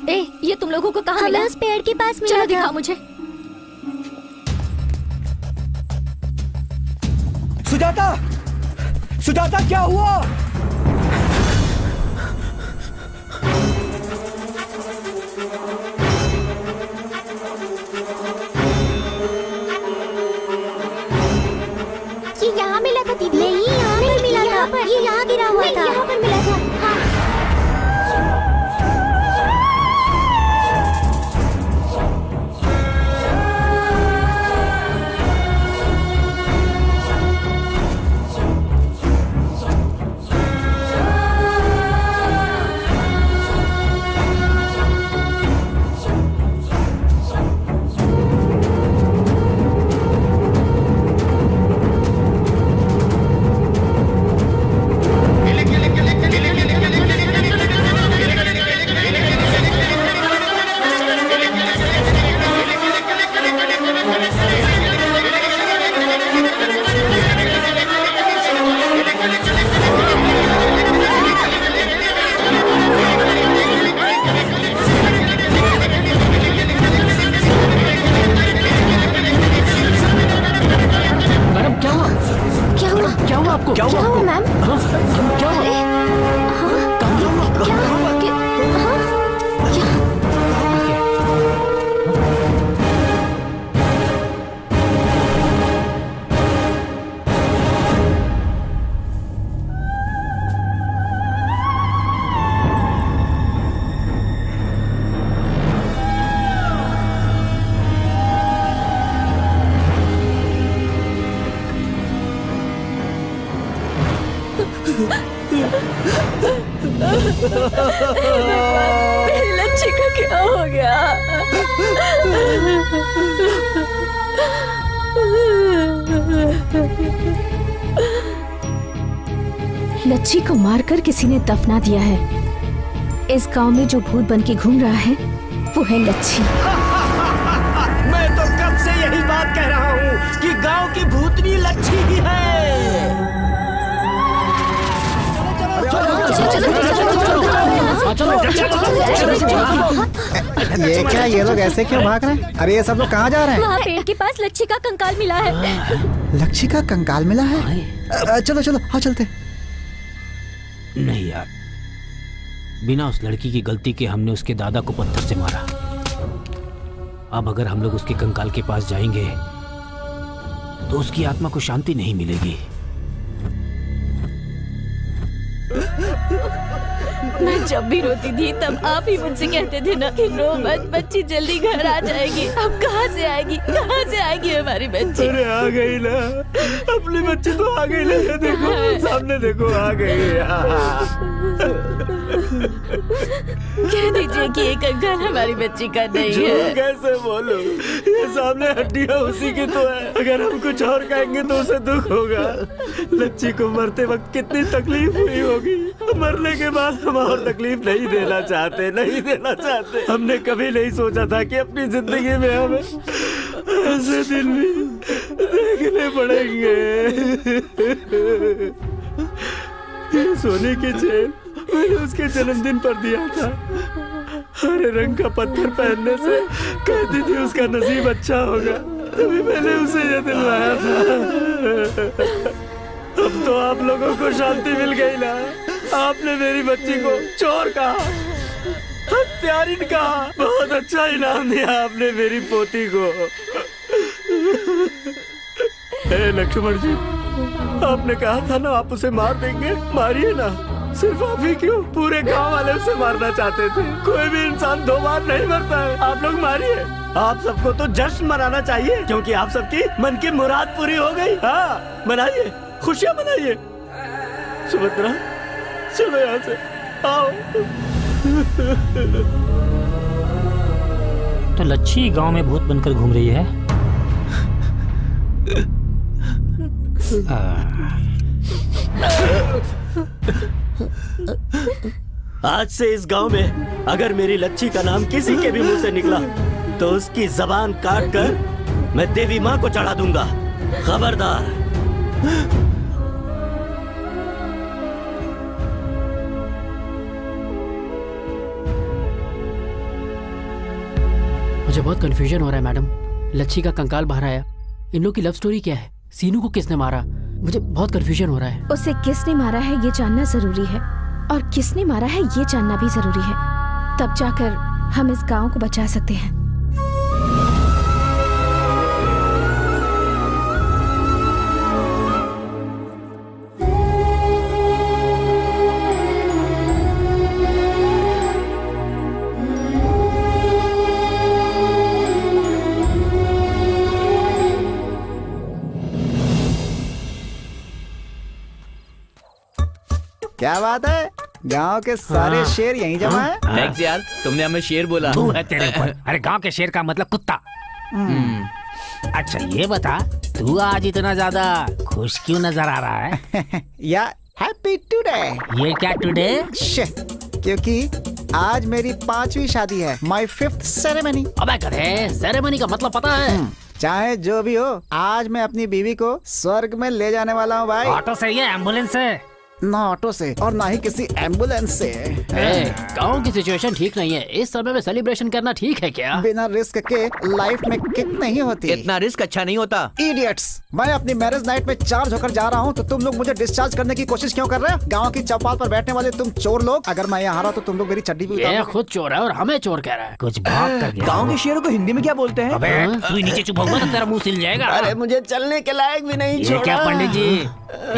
Speaker 5: ए, ये तुम लोगों को कहाँ मिला?
Speaker 9: हमें उस पेड़ के पास मिला
Speaker 5: चलो
Speaker 9: था।
Speaker 5: दिखा मुझे।
Speaker 2: सुजाता, सुजाता क्या हुआ?
Speaker 9: ये यहाँ मिला था दीदी। नहीं, यहाँ पर मिला था। ये यहाँ गिरा हुआ था। यहाँ पर मिला था। हाँ।
Speaker 2: क्या हुआ
Speaker 9: मैम?
Speaker 2: क्या हुआ?
Speaker 5: मेरी लच्छी का क्या हो गया?
Speaker 3: लच्छी को मारकर किसी ने दफना दिया है। इस गांव में जो भूत बन के घूम रहा है वो है लच्छी।
Speaker 6: मैं तो कब से यही बात कह रहा हूँ कि गांव की भूतनी लच्छी ही है।
Speaker 10: ये क्या, ये लोग ऐसे क्यों भाग रहे हैं? अरे ये सब लोग कहाँ जा रहे हैं?
Speaker 5: वहाँ पेड़ के पास लच्छी का कंकाल मिला है।
Speaker 10: लच्छी का कंकाल मिला है? चलो चलो, हाँ चलते।
Speaker 7: नहीं यार, बिना उस लड़की की गलती के हमने उसके दादा को पत्थर से मारा। अब अगर हम लोग उसके कंकाल के पास जाएंगे तो उसकी आत्मा को शांति नहीं मिलेगी।
Speaker 5: मैं जब भी रोती थी तब आप ही मुझसे कहते थे ना कि रो मत, बच्ची जल्दी घर आ जाएगी। अब कहाँ से आएगी, कहाँ से आएगी हमारी बच्ची?
Speaker 6: अरे आ गई ना, अपनी बच्ची तो आ गई ना। देखो सामने देखो, आ गई।
Speaker 3: कि ये कंकाल हमारी बच्ची का नहीं
Speaker 6: झूठ
Speaker 3: है।
Speaker 6: कैसे बोलूं? ये सामने हड्डियां उसी की तो है। अगर हम कुछ और कहेंगे तो उसे दुख होगा। लच्ची को मरते वक्त कितनी तकलीफ हुई होगी। मरने के बाद हम और तकलीफ नहीं देना चाहते, नहीं देना चाहते। हमने कभी नहीं सोचा था कि अपनी जिंदगी में हमें ऐसे दिन भी देखने पड़ेंगे। ये सोने की चेन मैंने उसके जन्मदिन पर दिया था। हरे रंग का पत्थर पहनने से कहती थी उसका नसीब अच्छा होगा, तभी मैंने उसे ये दिलवाया था। अब तो आप लोगों को शांति मिल गई ना। आपने मेरी बच्ची को चोर कहा, हत्यारिन कहा। बहुत अच्छा इनाम दिया आपने मेरी पोती को। हे लक्ष्मण जी, आपने कहा था ना आप उसे मार देंगे, मारिए ना। सिर्फ आप ही क्यों, पूरे गांव वाले उसे मारना चाहते थे। कोई भी इंसान 2 बार नहीं मरता है। आप लोग मारिए। आप सबको तो जश्न मनाना चाहिए, क्योंकि आप सबकी मन की मुराद पूरी हो गई। हाँ, मनाइए, खुशियाँ मनाइए। सुभद्रा, चलो यहाँ से आओ।
Speaker 7: तो लच्छी गांव में भूत बनकर घूम रही है।
Speaker 6: आज से इस गांव में अगर मेरी लच्छी का नाम किसी के भी मुंह से निकला तो उसकी जबान काट कर मैं देवी माँ को चढ़ा दूंगा। खबरदार।
Speaker 1: मुझे बहुत कंफ्यूजन हो रहा है मैडम। लच्छी का कंकाल बाहर आया, इन लोग की लव स्टोरी क्या है? सीनू को किसने मारा? मुझे बहुत कंफ्यूजन हो रहा है।
Speaker 3: उसे किसने मारा है ये जानना जरूरी है, और किसने मारा है ये जानना भी जरूरी है। तब जाकर हम इस गांव को बचा सकते हैं।
Speaker 10: क्या बात है, गांव के सारे शेर यहीं जमा है।
Speaker 2: थैंक्स यार, तुमने हमें शेर बोला।
Speaker 7: तू है तेरे ऊपर। अरे गांव के शेर का मतलब कुत्ता। अच्छा ये बता, तू आज इतना ज्यादा खुश क्यों नजर आ रहा है?
Speaker 10: या हैप्पी टुडे।
Speaker 7: ये क्या टुडे?
Speaker 10: क्योंकि आज मेरी 5वीं शादी है, माय 5th सेरेमनी।
Speaker 1: अबे गधे, सेरेमनी का मतलब पता है?
Speaker 10: चाहे जो भी हो, आज मैं अपनी बीवी को स्वर्ग में ले जाने वाला हूँ भाई।
Speaker 7: ऑटो से या एम्बुलेंस से?
Speaker 10: ना ऑटो से और ना ही किसी एम्बुलेंस से।
Speaker 1: गांव की सिचुएशन ठीक नहीं है, इस समय में सेलिब्रेशन करना ठीक है क्या?
Speaker 10: बिना रिस्क के लाइफ में किक नहीं होती।
Speaker 2: इतना रिस्क अच्छा नहीं होता।
Speaker 10: इडियट्स, मैं अपनी मैरिज नाइट में चार्ज होकर जा रहा हूँ, तो तुम लोग मुझे डिस्चार्ज करने की कोशिश क्यों कर रहे हो? गांव की चौपाल पर बैठने वाले तुम चोर लोग, अगर मैं यहाँ हारा तो तुम लोग मेरी चड्डी भी उतार
Speaker 1: ये
Speaker 10: दोगे।
Speaker 1: खुद चोर है और हमें चोर कह रहा है।
Speaker 7: कुछ भाग कर गया।
Speaker 2: गांव के शेरों को हिंदी में क्या बोलते हैं?
Speaker 7: अबे तू नीचे चुप होगा तो तेरा मुंह सिल जाएगा।
Speaker 6: अरे मुझे चलने के लायक भी नहीं
Speaker 7: ये
Speaker 6: छोड़ा।
Speaker 7: क्या पंडित जी,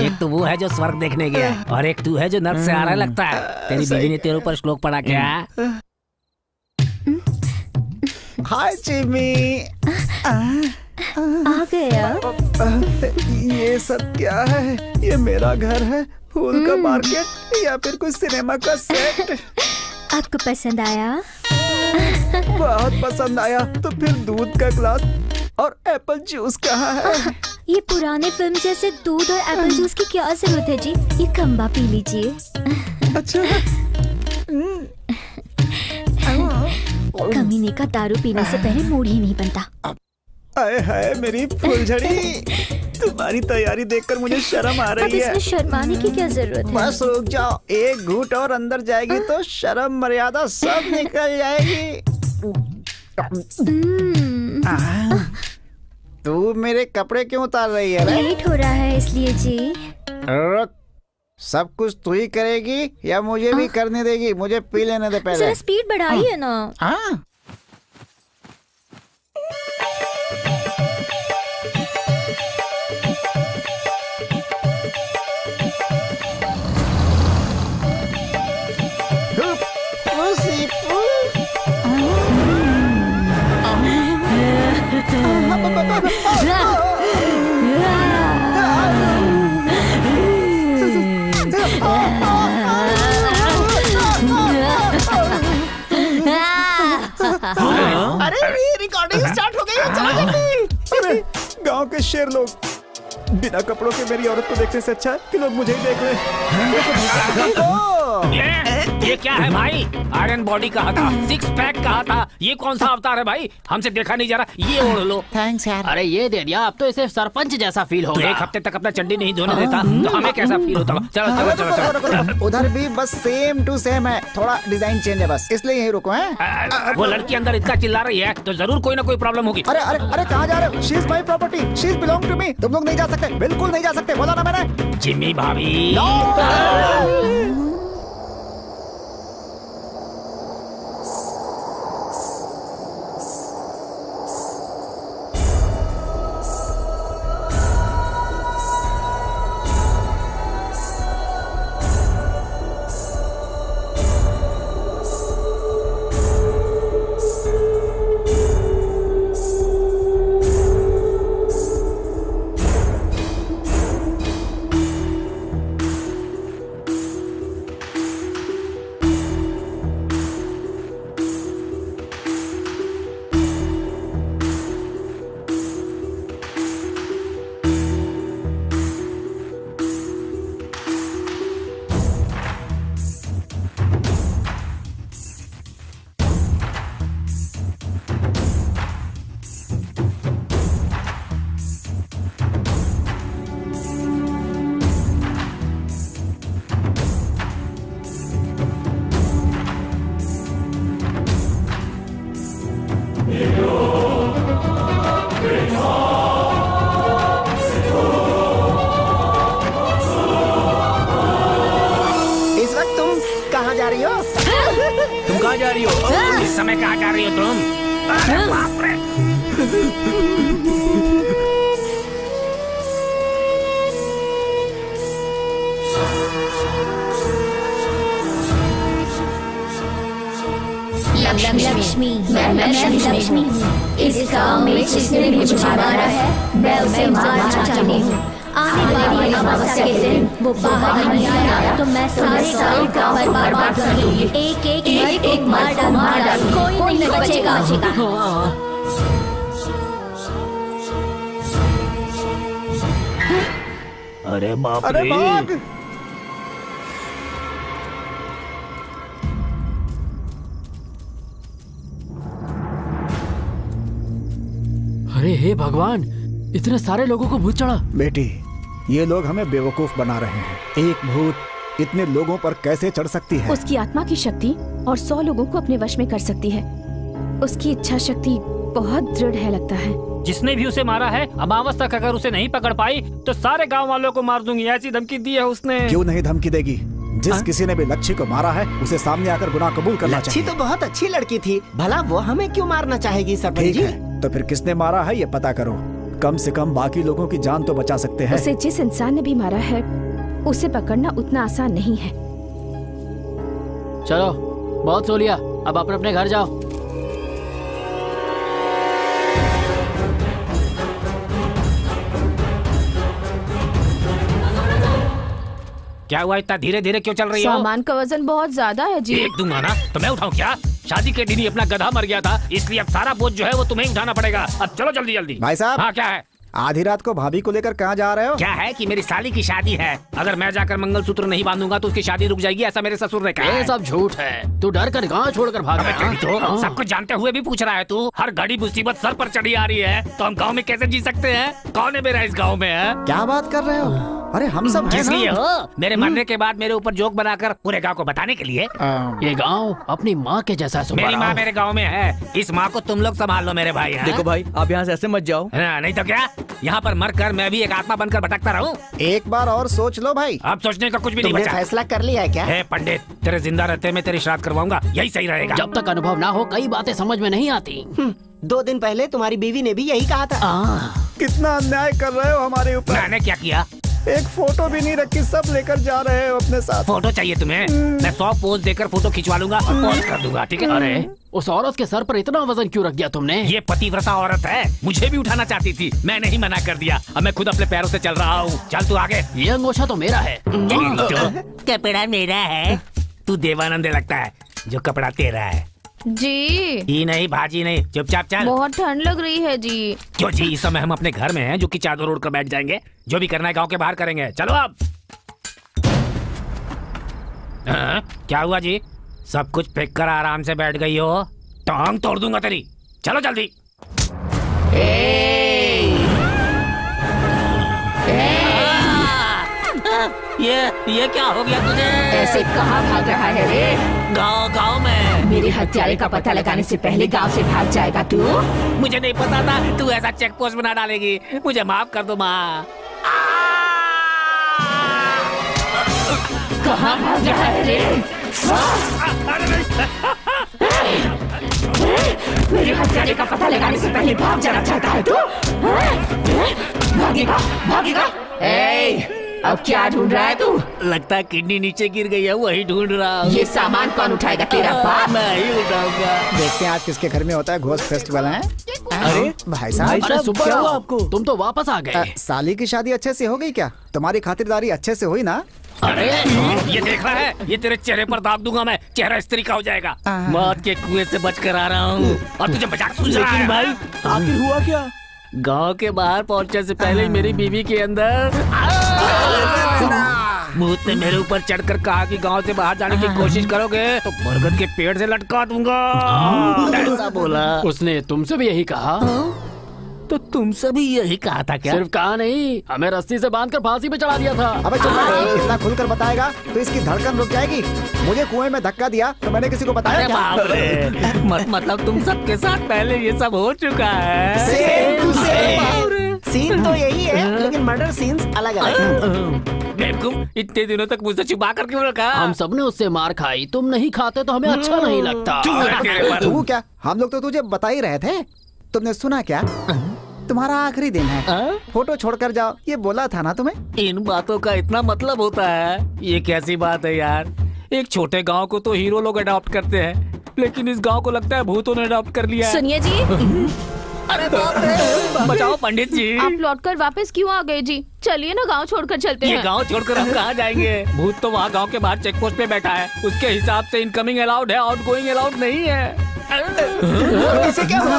Speaker 7: एक तो वो है जो स्वर्ग देखने गया है और एक तू है जो नर्क से आ रहा है लगता है। तेरी बीवी ने तेरे ऊपर श्लोक पढ़ा क्या?
Speaker 10: हाय चिमी।
Speaker 5: आ गया।
Speaker 10: ये सब क्या है? ये मेरा घर है, फूल का मार्केट या फिर कोई सिनेमा का सेट?
Speaker 5: आपको पसंद आया?
Speaker 10: बहुत पसंद आया। तो फिर दूध का ग्लास और एप्पल जूस कहाँ है?
Speaker 5: ये पुराने फिल्म जैसे दूध और एप्पल जूस की क्या जरूरत है जी? ये खंबा पी लीजिए।
Speaker 10: अच्छा।
Speaker 5: कमीने का दारू पीने से पहले मूड ही नहीं बनता।
Speaker 10: आए हाय मेरी फुलझड़ी, तुम्हारी तैयारी देखकर मुझे शर्म आ
Speaker 5: अब
Speaker 10: रही है।
Speaker 5: इसमें शर्माने की क्या जरूरत है?
Speaker 10: बस रुक जाओ, एक घूंट और अंदर जाएगी तो शर्म मर्यादा सब निकल जाएगी। तू मेरे कपड़े क्यों उतार रही है रे?
Speaker 5: लेट हो रहा है इसलिए जी।
Speaker 10: रुक, सब कुछ तू ही करेगी या मुझे भी करने देगी? मुझे पी लेने दे पहले।
Speaker 5: जरा स्पीड बढ़ाइए ना।
Speaker 10: हाँ।
Speaker 8: रिकॉर्डिंग स्टार्ट हो गई है, चलो जल्दी।
Speaker 4: अरे गांव के शेर लोग, बिना कपड़ों के मेरी औरत को देखने से अच्छा है कि लोग मुझे ही देख रहे हैं।
Speaker 7: ये क्या है भाई? आयरन बॉडी कहा था, सिक्स पैक कहा था, ये कौन सा अवतार है भाई? हमसे देखा नहीं जा रहा, ये ओढ़ लो।
Speaker 8: थैंक्स यार।
Speaker 1: अरे ये दे दिया, अब तो इसे सरपंच जैसा फील
Speaker 7: तो
Speaker 1: होगा।
Speaker 7: एक हफ्ते तक अपना चड्डी नहीं धोने देता तो हमें कैसा फील होता होगा? चलो चलो चलो चलो।
Speaker 10: उधर भी बस सेम टू सेम है, थोड़ा डिजाइन चेंज है बस, इसलिए यही रुको हैं।
Speaker 7: वो लड़की अंदर इतना चिल्ला रही है तो जरूर कोई ना कोई प्रॉब्लम होगी।
Speaker 10: अरे अरे अरे कहाँ जा रहे हो? She is my property, she is belong to me. तुम लोग नहीं जा सकते, बिल्कुल नहीं जा सकते, बोला ना मैंने।
Speaker 7: जिम्मी भाभी।
Speaker 8: इस वक्त तुम कहाँ जा रही हो?
Speaker 2: तुम कहाँ जा रही हो?
Speaker 7: इस समय कहाँ जा रही हो तुम? अरे बाप रे।
Speaker 9: लक्ष्मी, लक्ष्मी, इस गांव में जिसने मुझे मारा है मैं उसे मारना चाहती हूँ। आने वाली अमावस्या के दिन वो बाहर नहीं आया तो मैं सारे गांव पर बर्बाद कर दूंगी। एक मार डाल, कोई नहीं बचेगा।
Speaker 7: अरे बाप
Speaker 10: अरे
Speaker 7: रे।
Speaker 10: भाग।
Speaker 1: अरे हे भगवान, इतने सारे लोगों को भूत चढ़ा।
Speaker 4: बेटी, ये लोग हमें बेवकूफ बना रहे हैं। एक भूत इतने लोगों पर कैसे चढ़ सकती है?
Speaker 3: उसकी आत्मा की शक्ति और 100 लोगों को अपने वश में कर सकती है। उसकी इच्छा शक्ति बहुत दृढ़ है लगता है।
Speaker 7: जिसने भी उसे मारा है, अमावस तक अगर उसे नहीं पकड़ पाई तो सारे गांव वालों को मार दूंगी, ऐसी धमकी दी है उसने।
Speaker 4: क्यों नहीं धमकी देगी? जिस किसी ने भी लक्ष्मी को मारा है उसे सामने आकर गुनाह कबूल करना
Speaker 8: लच्छी
Speaker 4: चाहिए।
Speaker 8: तो बहुत अच्छी लड़की थी, भला वो हमें क्यों मारना चाहेगी सरपंच
Speaker 4: ठीक
Speaker 8: जी?
Speaker 4: है, तो फिर किसने मारा है ये पता करो। कम से कम बाकी लोगों की जान तो बचा सकते हैं।
Speaker 3: उसे जिस इंसान ने भी मारा है उसे पकड़ना उतना आसान नहीं है।
Speaker 1: चलो, बहुत सो लिया, अब अपने अपने घर जाओ।
Speaker 7: क्या हुआ, इतना धीरे धीरे क्यों चल रही हो?
Speaker 3: सामान का वजन बहुत ज्यादा है जी।
Speaker 7: एक दूंगा ना तो मैं उठाऊं क्या? शादी के दिन ही अपना गधा मर गया था, इसलिए अब सारा बोझ जो है वो तुम्हें ही उठाना पड़ेगा। अब चलो जल्दी जल्दी।
Speaker 10: भाई साहब।
Speaker 7: हाँ क्या है?
Speaker 10: आधी रात को भाभी को लेकर कहाँ जा रहे हो?
Speaker 7: क्या है कि मेरी साली की शादी है, अगर मैं जाकर मंगलसूत्र नहीं बांधूंगा तो उसकी शादी रुक जाएगी, ऐसा मेरे ससुर ने कहा
Speaker 1: ये
Speaker 7: है।
Speaker 1: सब झूठ है। तू डर कर गांव छोड़कर भाग
Speaker 7: अबे
Speaker 1: गया।
Speaker 7: तेरी तो
Speaker 1: हाँ?
Speaker 7: सब कुछ जानते हुए भी पूछ रहा है तू। हर घड़ी मुसीबत सर पर चढ़ी आ रही है तो हम गांव में कैसे जी सकते हैं? कौन है मेरा इस गांव में है?
Speaker 10: क्या बात कर रहे हो? अरे हम सब हैं
Speaker 7: किस लिए
Speaker 10: ना?
Speaker 7: हो? मेरे मरने के बाद मेरे ऊपर जोक बनाकर पूरे गांव को बताने के लिए?
Speaker 1: ये गांव अपनी माँ के जैसा है
Speaker 7: मेरी माँ
Speaker 1: सुब्बाराव।
Speaker 7: मेरे गांव में है, इस माँ को तुम लोग संभाल लो मेरे भाई। हाँ?
Speaker 2: देखो भाई, आप यहाँ से ऐसे मत जाओ।
Speaker 7: हाँ, नहीं तो क्या, यहाँ पर मरकर मैं भी एक आत्मा बनकर भटकता रहूं?
Speaker 10: एक बार और सोच लो भाई।
Speaker 7: अब सोचने का कुछ भी नहीं
Speaker 8: तुमने
Speaker 7: बचा।
Speaker 8: फैसला कर लिया है क्या?
Speaker 7: हे पंडित, तेरे जिंदा रहते मैं तेरी श्राद्ध करवाऊंगा, यही सही रहेगा।
Speaker 1: जब तक अनुभव ना हो कई बातें समझ में नहीं आती।
Speaker 8: 2 दिन पहले तुम्हारी बीवी ने भी यही कहा था।
Speaker 4: कितना अन्याय कर रहे हो हमारे ऊपर।
Speaker 7: मैंने क्या किया?
Speaker 4: एक फोटो भी नहीं रखी, सब लेकर जा रहे हो अपने साथ।
Speaker 7: फोटो चाहिए तुम्हें? मैं 100 पोज देकर फोटो खिंचवा लूंगा और पोस्ट कर दूंगा, ठीक है?
Speaker 1: अरे उस औरत के सर पर इतना वजन क्यों रख दिया तुमने?
Speaker 7: ये पतिव्रता औरत है, मुझे भी उठाना चाहती थी, मैंने ही मना कर दिया। अब मैं खुद अपने पैरों से चल रहा हूँ। चल तू आगे।
Speaker 1: ये अंगोछा तो मेरा है।
Speaker 7: कपड़ा मेरा है, तू देवानंद लगता है, जो कपड़ा तेरा है।
Speaker 3: जी
Speaker 7: ही नहीं भाजी नहीं, चुपचाप चल।
Speaker 3: बहुत ठंड लग रही है जी।
Speaker 7: क्यों जी, इस समय हम अपने घर में हैं जो कि चादर ओढ़ कर बैठ जाएंगे। जो भी करना है गांव के बाहर करेंगे। चलो अब। हाँ, क्या हुआ जी? सब कुछ फेंक कर आराम से बैठ गई हो? टांग तोड़ दूंगा तेरी। चलो जल्दी। ये क्या हो गया तुझे?
Speaker 3: ऐसे कहाँ भाग रहा है रे?
Speaker 7: गांव में।
Speaker 3: मेरे हत्यारे का पता लगाने से पहले गांव से भाग जाएगा तू?
Speaker 7: मुझे नहीं पता था तू ऐसा चेक पोस्ट बना डालेगी। मुझे माफ कर दो माँ।
Speaker 3: कहाँ भाग रहा है रे? मेरे हत्यारे का पता लगाने से पहले भाग जाना चाहता है तू? भागेगा भागेगा। अब क्या ढूंढ रहा है तू?
Speaker 7: लगता है किडनी नीचे गिर गई है, वही ढूंढ रहा हूँ।
Speaker 3: ये सामान कौन उठाएगा? तेरा बाप?
Speaker 7: मैं ही उठाऊंगा।
Speaker 10: देखते हैं आज किसके घर में होता है घोस्ट फेस्टिवल है। अरे भाई साहब,
Speaker 1: अरे सुब्बा
Speaker 6: क्या हुआ आपको?
Speaker 1: तुम तो वापस आ गए।
Speaker 10: साली की शादी अच्छे से हो गई क्या? तुम्हारी खातिरदारी अच्छे से हुई ना?
Speaker 7: अरे ये देख रहा है? ये तेरे चेहरे पर दाग दूंगा मैं। चेहरा इस तरीका हो जाएगा। मौत के कुएं से बचकर आ रहा हूँ और तुझे मजाक सूझ रहा है।
Speaker 6: भाई आखिर हुआ क्या?
Speaker 7: गांव के बाहर पहुंचने से पहले ही मेरी बीवी के अंदर भूत ने मेरे ऊपर चढ़कर कहा कि गांव से बाहर जाने की कोशिश करोगे तो बरगद के पेड़ से लटका दूंगा। ऐसा बोला।
Speaker 1: उसने तुमसे भी यही कहा?
Speaker 7: तो तुमसे भी यही कहा था क्या?
Speaker 1: सिर्फ कहा नहीं, हमें रस्सी से बांधकर फांसी पे चढ़ा दिया था।
Speaker 10: अबे चुप रह, इतना खुलकर बताएगा तो इसकी धड़कन रुक जाएगी। मुझे कुएं में धक्का दिया तो मैंने किसी को बताया
Speaker 7: अरे
Speaker 10: क्या?
Speaker 7: बाप रे। मतलब तुम सबके साथ पहले ये सब हो चुका है।
Speaker 8: सीन तो यही है लेकिन मर्डर सीन्स अलग अलग।
Speaker 7: बेवकूफ, इतने दिनों तक मुझसे छुपा कर क्यों रखा?
Speaker 1: हम सबने उससे मार खाई, तुम नहीं खाते तो हमें अच्छा नहीं लगता।
Speaker 10: तू क्या? हम लोग तो तुझे बता ही रहे थे। तुमने सुना क्या? तुम्हारा आखिरी दिन है, फोटो छोड़कर जाओ, ये बोला था ना तुम्हें?
Speaker 7: इन बातों का इतना मतलब होता है? ये कैसी बात है यार? एक छोटे गांव को तो हीरो लोग अडॉप्ट करते हैं, लेकिन इस गांव को लगता है भूतों ने अडॉप्ट कर लिया है।
Speaker 3: सुनिए जी,
Speaker 7: अरे बाप रे, बचाओ पंडित जी।
Speaker 3: आप लौटकर वापस क्यों आ गए जी? चलिए ना गांव छोड़कर चलते
Speaker 7: ये
Speaker 3: हैं।
Speaker 7: गांव छोड़कर हम कहाँ जाएंगे? भूत तो वहाँ गांव के बाहर चेक पोस्ट पे बैठा है। उसके हिसाब से इनकमिंग अलाउड है, आउटगोइंग अलाउड नहीं है।
Speaker 6: इसे क्या हुआ?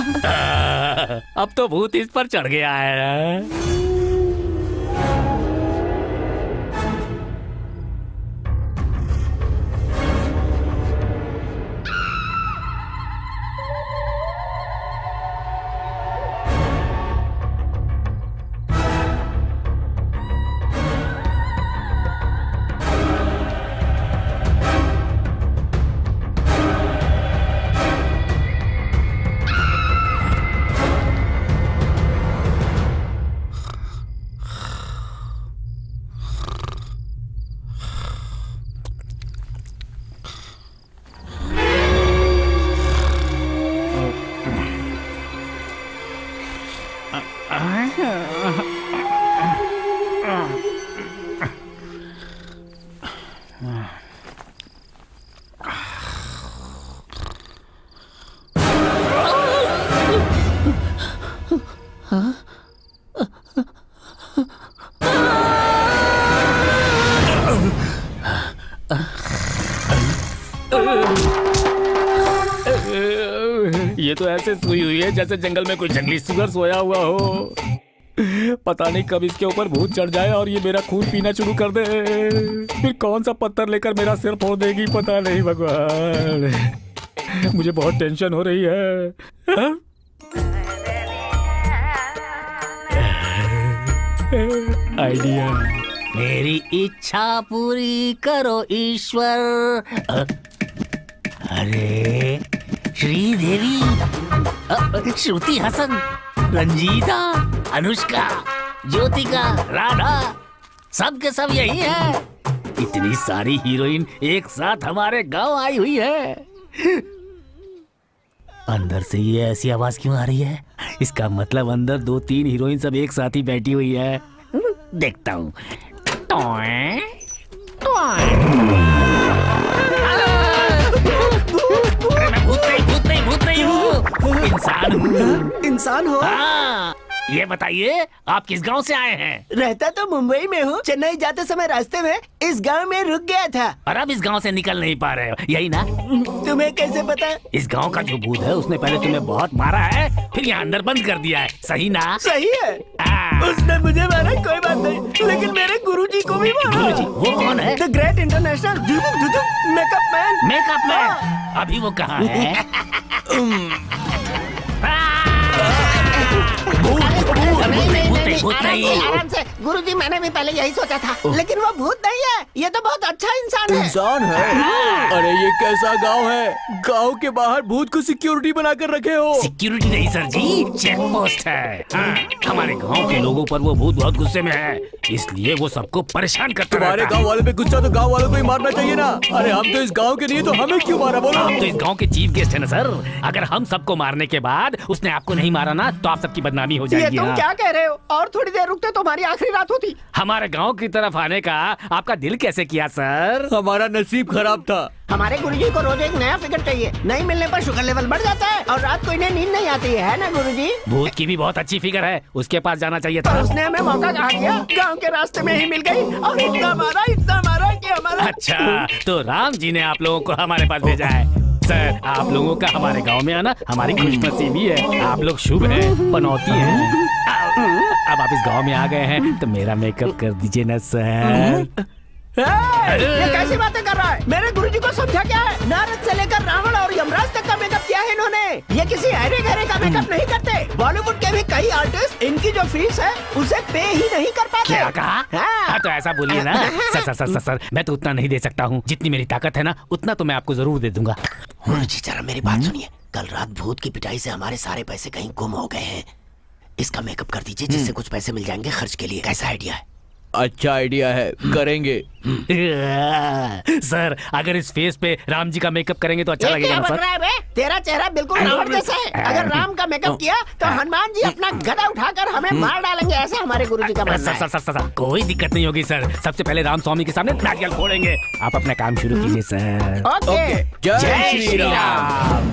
Speaker 7: अब तो भूत इस पर चढ़ गया है। ये तो ऐसे सोई हुई है जैसे जंगल में कोई जंगली सुअर सोया हुआ हो। पता नहीं कब इसके ऊपर भूत चढ़ जाए और ये मेरा खून पीना शुरू कर दे। फिर कौन सा पत्थर लेकर मेरा सिर फोड़ देगी पता नहीं भगवान। मुझे बहुत टेंशन हो रही है। हा? आइडिया। मेरी इच्छा पूरी करो ईश्वर। अरे श्रीदेवी, श्रुति हसन, रंजीता, अनुष्का, ज्योतिका, राधा, सब के सब यही है। इतनी सारी हीरोइन एक साथ हमारे गांव आई हुई है। अंदर से ये ऐसी आवाज क्यों आ रही है? इसका मतलब अंदर 2-3 हीरोइन सब एक साथ ही बैठी हुई है। देखता हूँ। भूत नहीं हूँ, इंसान हूँ।
Speaker 6: इंसान हो?
Speaker 7: हाँ, ये बताइए आप किस गांव से आए हैं?
Speaker 6: रहता तो मुंबई में हूँ, चेन्नई जाते समय रास्ते में इस गांव में रुक गया था।
Speaker 7: और अब इस गांव से निकल नहीं पा रहे हो, यही ना?
Speaker 6: तुम्हें कैसे पता?
Speaker 7: इस गांव का जो भूत है उसने पहले तुम्हें बहुत मारा है, फिर यहाँ अंदर बंद कर दिया है, सही ना?
Speaker 6: सही है।
Speaker 7: हाँ।
Speaker 6: उसने मुझे मारा कोई बात नहीं, लेकिन मेरे गुरुजी को भी मारा।
Speaker 7: गुरुजी, वो कौन है?
Speaker 6: The great international makeup man.
Speaker 7: Makeup man? अभी वो कहाँ है? भूत नहीं।
Speaker 8: आराम से गुरुजी, मैंने भी पहले यही सोचा था, लेकिन वो भूत नहीं है, ये तो बहुत अच्छा इंसान है।
Speaker 2: इंसान है? अरे ये कैसा गांव है? गांव के बाहर भूत को सिक्योरिटी बनाकर रखे हो?
Speaker 7: सिक्योरिटी नहीं सर जी, चेक पोस्ट है। हाँ, हमारे गांव के लोगों पर वो भूत बहुत गुस्से में है, इसलिए वो सबको परेशान करता
Speaker 2: तुम्हारे
Speaker 7: रहता
Speaker 2: गांव
Speaker 7: है।
Speaker 2: वाले पे गुस्सा तो गांव वालों को ही मारना चाहिए ना। अरे हम तो इस गांव के नहीं, तो हमें क्यों मारा बोलो?
Speaker 7: आप तो इस गांव के चीफ गेस्ट है ना सर। अगर हम सबको मारने के बाद उसने आपको नहीं मारा ना, तो आप सबकी बदनामी हो
Speaker 8: ये
Speaker 7: जाएगी।
Speaker 8: तुम
Speaker 7: हाँ।
Speaker 8: क्या कह रहे हो? और थोड़ी देर रुकते तो हमारी आखिरी रात होती।
Speaker 7: हमारे गांव की तरफ आने का आपका दिल कैसे किया सर?
Speaker 2: हमारा नसीब खराब था।
Speaker 8: हमारे गुरुजी को रोज एक नया फिगर चाहिए, नहीं मिलने पर शुगर लेवल बढ़ जाता है और रात को इन्हें नींद नहीं आती है ना गुरुजी?
Speaker 7: भूत की भी बहुत अच्छी फिगर है, उसके पास जाना चाहिए
Speaker 8: पर
Speaker 7: था।
Speaker 8: उसने हमें मौका कहा दिया, गांव के रास्ते में ही मिल गई और इतना मारा कि हमारा।
Speaker 7: अच्छा, तो राम जी ने आप लोगों को हमारे पास भेजा है। सर, आप लोगों का हमारे गांव में आना हमारी खुशनसीबी है। आप लोग शुभ हैं, पनौती हैं। अब आप इस गांव में आ गए हैं तो मेरा मेकअप कर दीजिए ना सर।
Speaker 8: ये कैसी बातें कर रहा है? मेरे गुरुजी को समझा क्या है? नारद से लेकर रावण और यमराज तक का मेकअप किया है इन्होंने। ये किसी अरे गहरे का मेकअप नहीं करते। बॉलीवुड के भी कई आर्टिस्ट इनकी जो फीस है उसे पे ही नहीं कर पाते।
Speaker 7: क्या कहा? हाँ, तो ऐसा बोलिए ना। सर, मैं तो उतना नहीं दे सकता हूँ। जितनी मेरी ताकत है ना, उतना तो मैं आपको जरूर दे दूंगा।
Speaker 6: गुरुजी जरा मेरी बात सुनिए, कल रात भूत की पिटाई से हमारे सारे पैसे कहीं गुम हो गए हैं। इसका मेकअप कर दीजिए, जिससे कुछ पैसे मिल जाएंगे खर्च के लिए। कैसा आइडिया है?
Speaker 2: अच्छा आइडिया है, करेंगे।
Speaker 7: सर, अगर इस फेस पे राम जी का मेकअप करेंगे तो अच्छा
Speaker 8: ये
Speaker 7: लगेगा
Speaker 8: क्या
Speaker 7: ना
Speaker 8: बन
Speaker 7: सर?
Speaker 8: रहा है बे? तेरा चेहरा बिल्कुल रावण जैसा है। अगर राम का मेकअप किया तो हनुमान जी अपना गदा उठाकर हमें मार डालेंगे, ऐसा हमारे गुरुजी का मानना है।
Speaker 7: सर, कोई दिक्कत नहीं होगी सर। सबसे पहले राम स्वामी के सामने नारियल फोड़ेंगे। आप अपना काम शुरू कीजिए सर।
Speaker 8: ओके।
Speaker 2: जय श्री राम।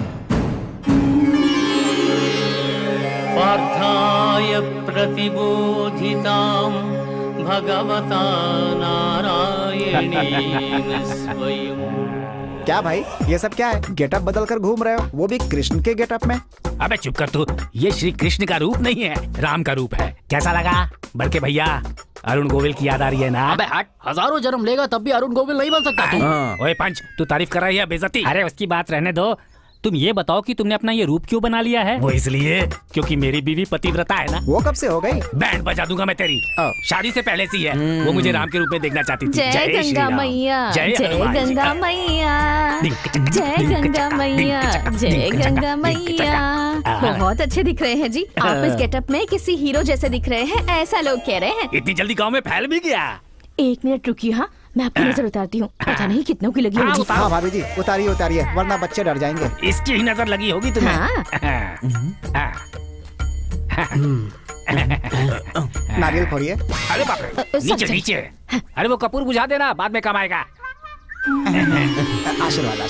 Speaker 11: पार्थाय प्रतिबोधितां भगवता नारायणेन स्वयं।
Speaker 10: क्या भाई, ये सब क्या है? गेटअप बदल कर घूम रहे हो, वो भी कृष्ण के गेटअप में?
Speaker 7: अबे चुप कर तू। ये श्री कृष्ण का रूप नहीं है, राम का रूप है। कैसा लगा बड़के भैया? अरुण गोविल की याद आ रही है ना?
Speaker 1: अबे हट, हजारों जन्म लेगा तब भी अरुण गोविल नहीं बन सकता तू।
Speaker 7: ओए पंच, तू तारीफ कर रही है बेइज्जती। अरे उसकी बात रहने दो। तुम ये बताओ कि तुमने अपना ये रूप क्यों बना लिया है? वो इसलिए क्योंकि मेरी बीवी पतिव्रता है ना।
Speaker 10: वो कब से हो गई?
Speaker 7: बैंड बजा दूंगा मैं तेरी। शादी से पहले से ही है। वो मुझे राम के रूप में देखना चाहती थी।
Speaker 3: जय
Speaker 7: श्री
Speaker 3: गंगा
Speaker 7: राम।
Speaker 3: मैया,
Speaker 7: जय
Speaker 3: जय
Speaker 7: हनुमान जी।
Speaker 3: गंगा मैया, जय गंगा मैया, जय गंगा मैया। बहुत अच्छे दिख रहे हैं जी। आप इस गेटअप में किसी हीरो जैसे दिख रहे हैं, ऐसा लोग कह रहे हैं।
Speaker 7: इतनी जल्दी गांव में फैल भी गया?
Speaker 3: 1 मिनट रुकिए, हाँ मैं आपकी नजर उतारती हूँ। पता नहीं कितनों की लगी होगी।
Speaker 10: हाँ भाभी जी, उतारिए, वरना बच्चे डर जाएंगे।
Speaker 7: इसकी ही नजर लगी होगी तुम्हें।
Speaker 10: नारियल फोड़िए।
Speaker 7: अरे बाप रे, नीचे नीचे। अरे वो कपूर बुझा देना, बाद में काम आएगा।
Speaker 10: आशीर्वाद।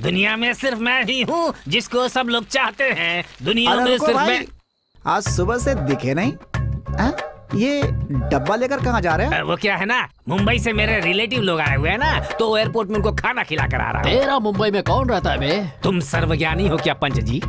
Speaker 7: दुनिया में सिर्फ मैं ही हूँ जिसको सब लोग चाहते हैं। दुनिया
Speaker 10: अरे
Speaker 7: में
Speaker 10: रुको
Speaker 7: सिर्फ
Speaker 10: भाई,
Speaker 7: मैं।
Speaker 10: आज सुबह से दिखे नहीं। ये डब्बा लेकर कहाँ जा रहे हैं?
Speaker 7: वो क्या है ना, मुंबई से मेरे रिलेटिव लोग आए हुए हैं ना, तो एयरपोर्ट में उनको खाना खिला कर आ रहा हूँ।
Speaker 1: तेरा मुंबई में कौन रहता है बे?
Speaker 7: तुम सर्वज्ञानी हो क्या पंच जी?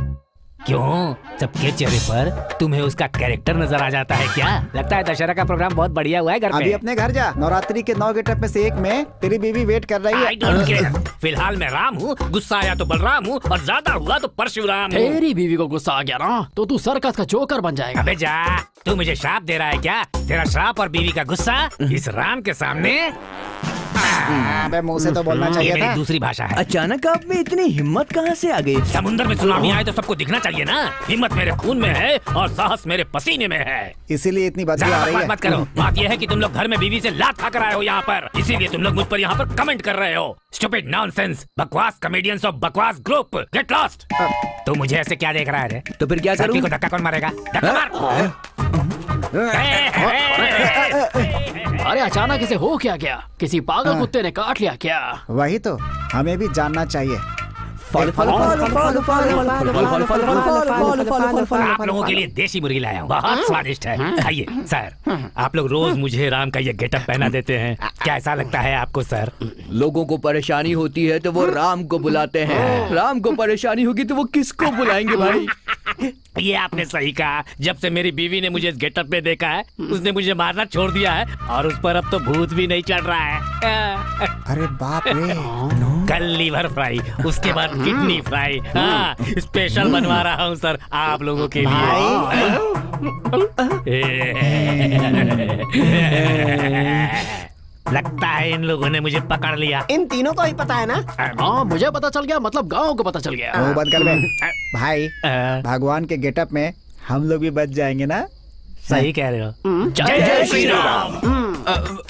Speaker 7: क्यों, सबके चेहरे पर तुम्हें उसका कैरेक्टर नजर आ जाता है क्या? लगता है दशहरा का प्रोग्राम बहुत बढ़िया हुआ है घर
Speaker 10: अभी
Speaker 7: पे।
Speaker 10: अपने घर जा, नवरात्रि के 9 गेटअप में से एक में तेरी बीवी वेट कर रही
Speaker 7: I don't
Speaker 10: है।
Speaker 7: care। फिलहाल मैं राम हूँ, गुस्सा आया तो बलराम हूँ और ज्यादा हुआ तो परशुराम हूँ।
Speaker 1: तेरी बीवी को गुस्सा आ गया ना तो तू सर्कस का जोकर बन जाएगा।
Speaker 7: अबे जा, तू मुझे श्राप दे रहा है क्या? तेरा श्राप और बीवी का गुस्सा इस राम के सामने
Speaker 10: अबे मुंह से तो बोलना
Speaker 7: ये
Speaker 10: चाहिए
Speaker 7: मेरी
Speaker 10: था।
Speaker 7: दूसरी भाषा है।
Speaker 2: अचानक आप में इतनी हिम्मत कहाँ से आ गई?
Speaker 7: समुंदर में सुनामी आए तो सबको दिखना चाहिए ना। हिम्मत मेरे खून में है और साहस मेरे पसीने में है।
Speaker 10: इसीलिए इतनी बदबू
Speaker 7: ज्यादा
Speaker 10: आ रही
Speaker 7: बकवास
Speaker 10: है।
Speaker 7: मत करो। बात यह है कि तुम लोग घर में बीवी से लात खाकर आए हो यहाँ पर, इसीलिए तुम लोग मुझ पर यहाँ पर कमेंट कर रहे हो। स्टूपिड नॉनसेंस, बकवास कॉमेडियंस ऑफ बकवास ग्रुप, गेट लॉस्ट। तू मुझे ऐसे क्या देख रहा है रे?
Speaker 2: तो फिर क्या
Speaker 7: सड़की
Speaker 2: करूं?
Speaker 7: को धक्का कौन मारेगा? धक्का मार।
Speaker 1: अरे अचानक इसे हो क्या गया? किसी पागल कुत्ते ने काट लिया क्या?
Speaker 10: वही तो हमें भी जानना चाहिए।
Speaker 7: आप लोगों के लिए देसी मुर्गी लाया हूँ, बहुत स्वादिष्ट है, खाइए। सर, आप लोग रोज मुझे राम का ये गेटअप पहना देते हैं, कैसा लगता है आपको सर?
Speaker 2: लोगों को परेशानी होती है तो वो राम को बुलाते हैं, राम को परेशानी होगी तो वो किसको बुलाएंगे भाई?
Speaker 7: ये आपने सही कहा। जब से मेरी बीवी ने मुझे इस गेटअप में देखा है, उसने मुझे मारना छोड़ दिया है और उस पर अब तो भूत भी नहीं चढ़ रहा है।
Speaker 10: अरे बाप रे।
Speaker 7: कल लीवर फ्राई, उसके बाद किडनी फ्राई। हाँ, स्पेशल बनवा रहा हूँ सर आप लोगों के लिए। लगता है इन लोगों ने मुझे पकड़ लिया।
Speaker 8: इन तीनों को ही पता है ना?
Speaker 1: हाँ मुझे पता चल गया, मतलब गांव को पता चल गया।
Speaker 10: मुंह बंद कर बे। भाई भगवान के गेटअप में हम लोग भी बच जाएंगे ना?
Speaker 7: सही कह रहे हो।
Speaker 1: जय जय श्री राम।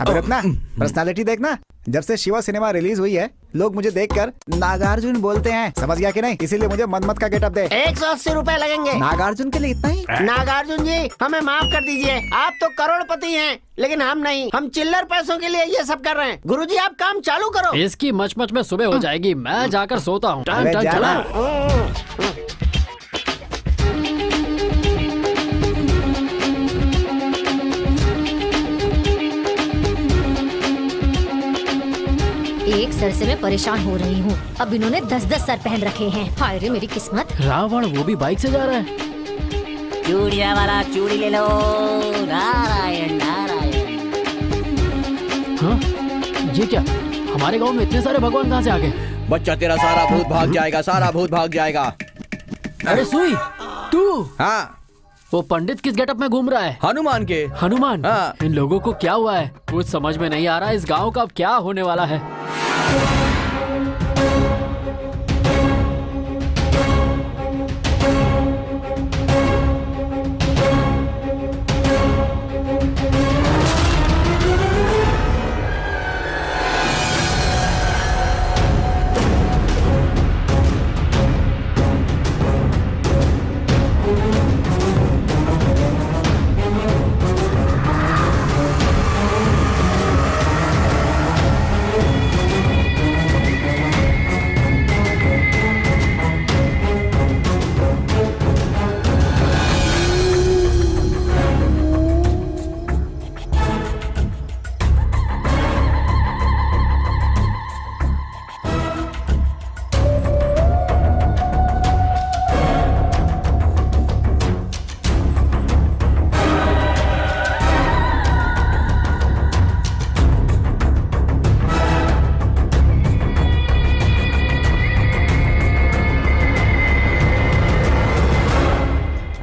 Speaker 10: अब रत्ना पर्सनालिटी देखना, जब से शिवा सिनेमा रिलीज हुई है लोग मुझे देखकर नागार्जुन बोलते हैं, समझ गया कि नहीं? इसीलिए मुझे मनमत का गेटअप दे।
Speaker 8: 180 रुपए लगेंगे।
Speaker 10: नागार्जुन के लिए इतना ही?
Speaker 8: नागार्जुन जी हमें माफ कर दीजिए, आप तो करोड़पति हैं, लेकिन हम नहीं। हम चिल्लर पैसों के लिए ये सब कर रहे हैं। गुरुजी आप काम चालू करो।
Speaker 1: इसकी मच में सुबह हो जाएगी, मैं जाकर सोता हूँ।
Speaker 10: अबे
Speaker 1: टन टन
Speaker 10: जा
Speaker 1: चला।
Speaker 10: ना।
Speaker 5: एक सर से मैं परेशान हो रही हूँ। अब इन्होंने 10-10 सर पहन रखे हैं। हाय रे मेरी किस्मत।
Speaker 1: रावण वो भी बाइक से जा रहा है।
Speaker 11: चूड़िया वाला चूड़ी ले लो। नारायण नारायण।
Speaker 1: हाँ ये क्या, हमारे गांव में इतने सारे भगवान कहाँ से आ गए?
Speaker 2: बच्चा तेरा सारा भूत भाग जाएगा, सारा भूत भाग जाएगा।
Speaker 1: अरे सुई तू,
Speaker 2: हाँ
Speaker 1: वो पंडित किस गेटअप में घूम रहा है?
Speaker 2: हनुमान के।
Speaker 1: हनुमान?
Speaker 2: हाँ।
Speaker 1: इन लोगों को क्या हुआ है? कुछ समझ में नहीं आ रहा, इस गांव का अब क्या होने वाला है?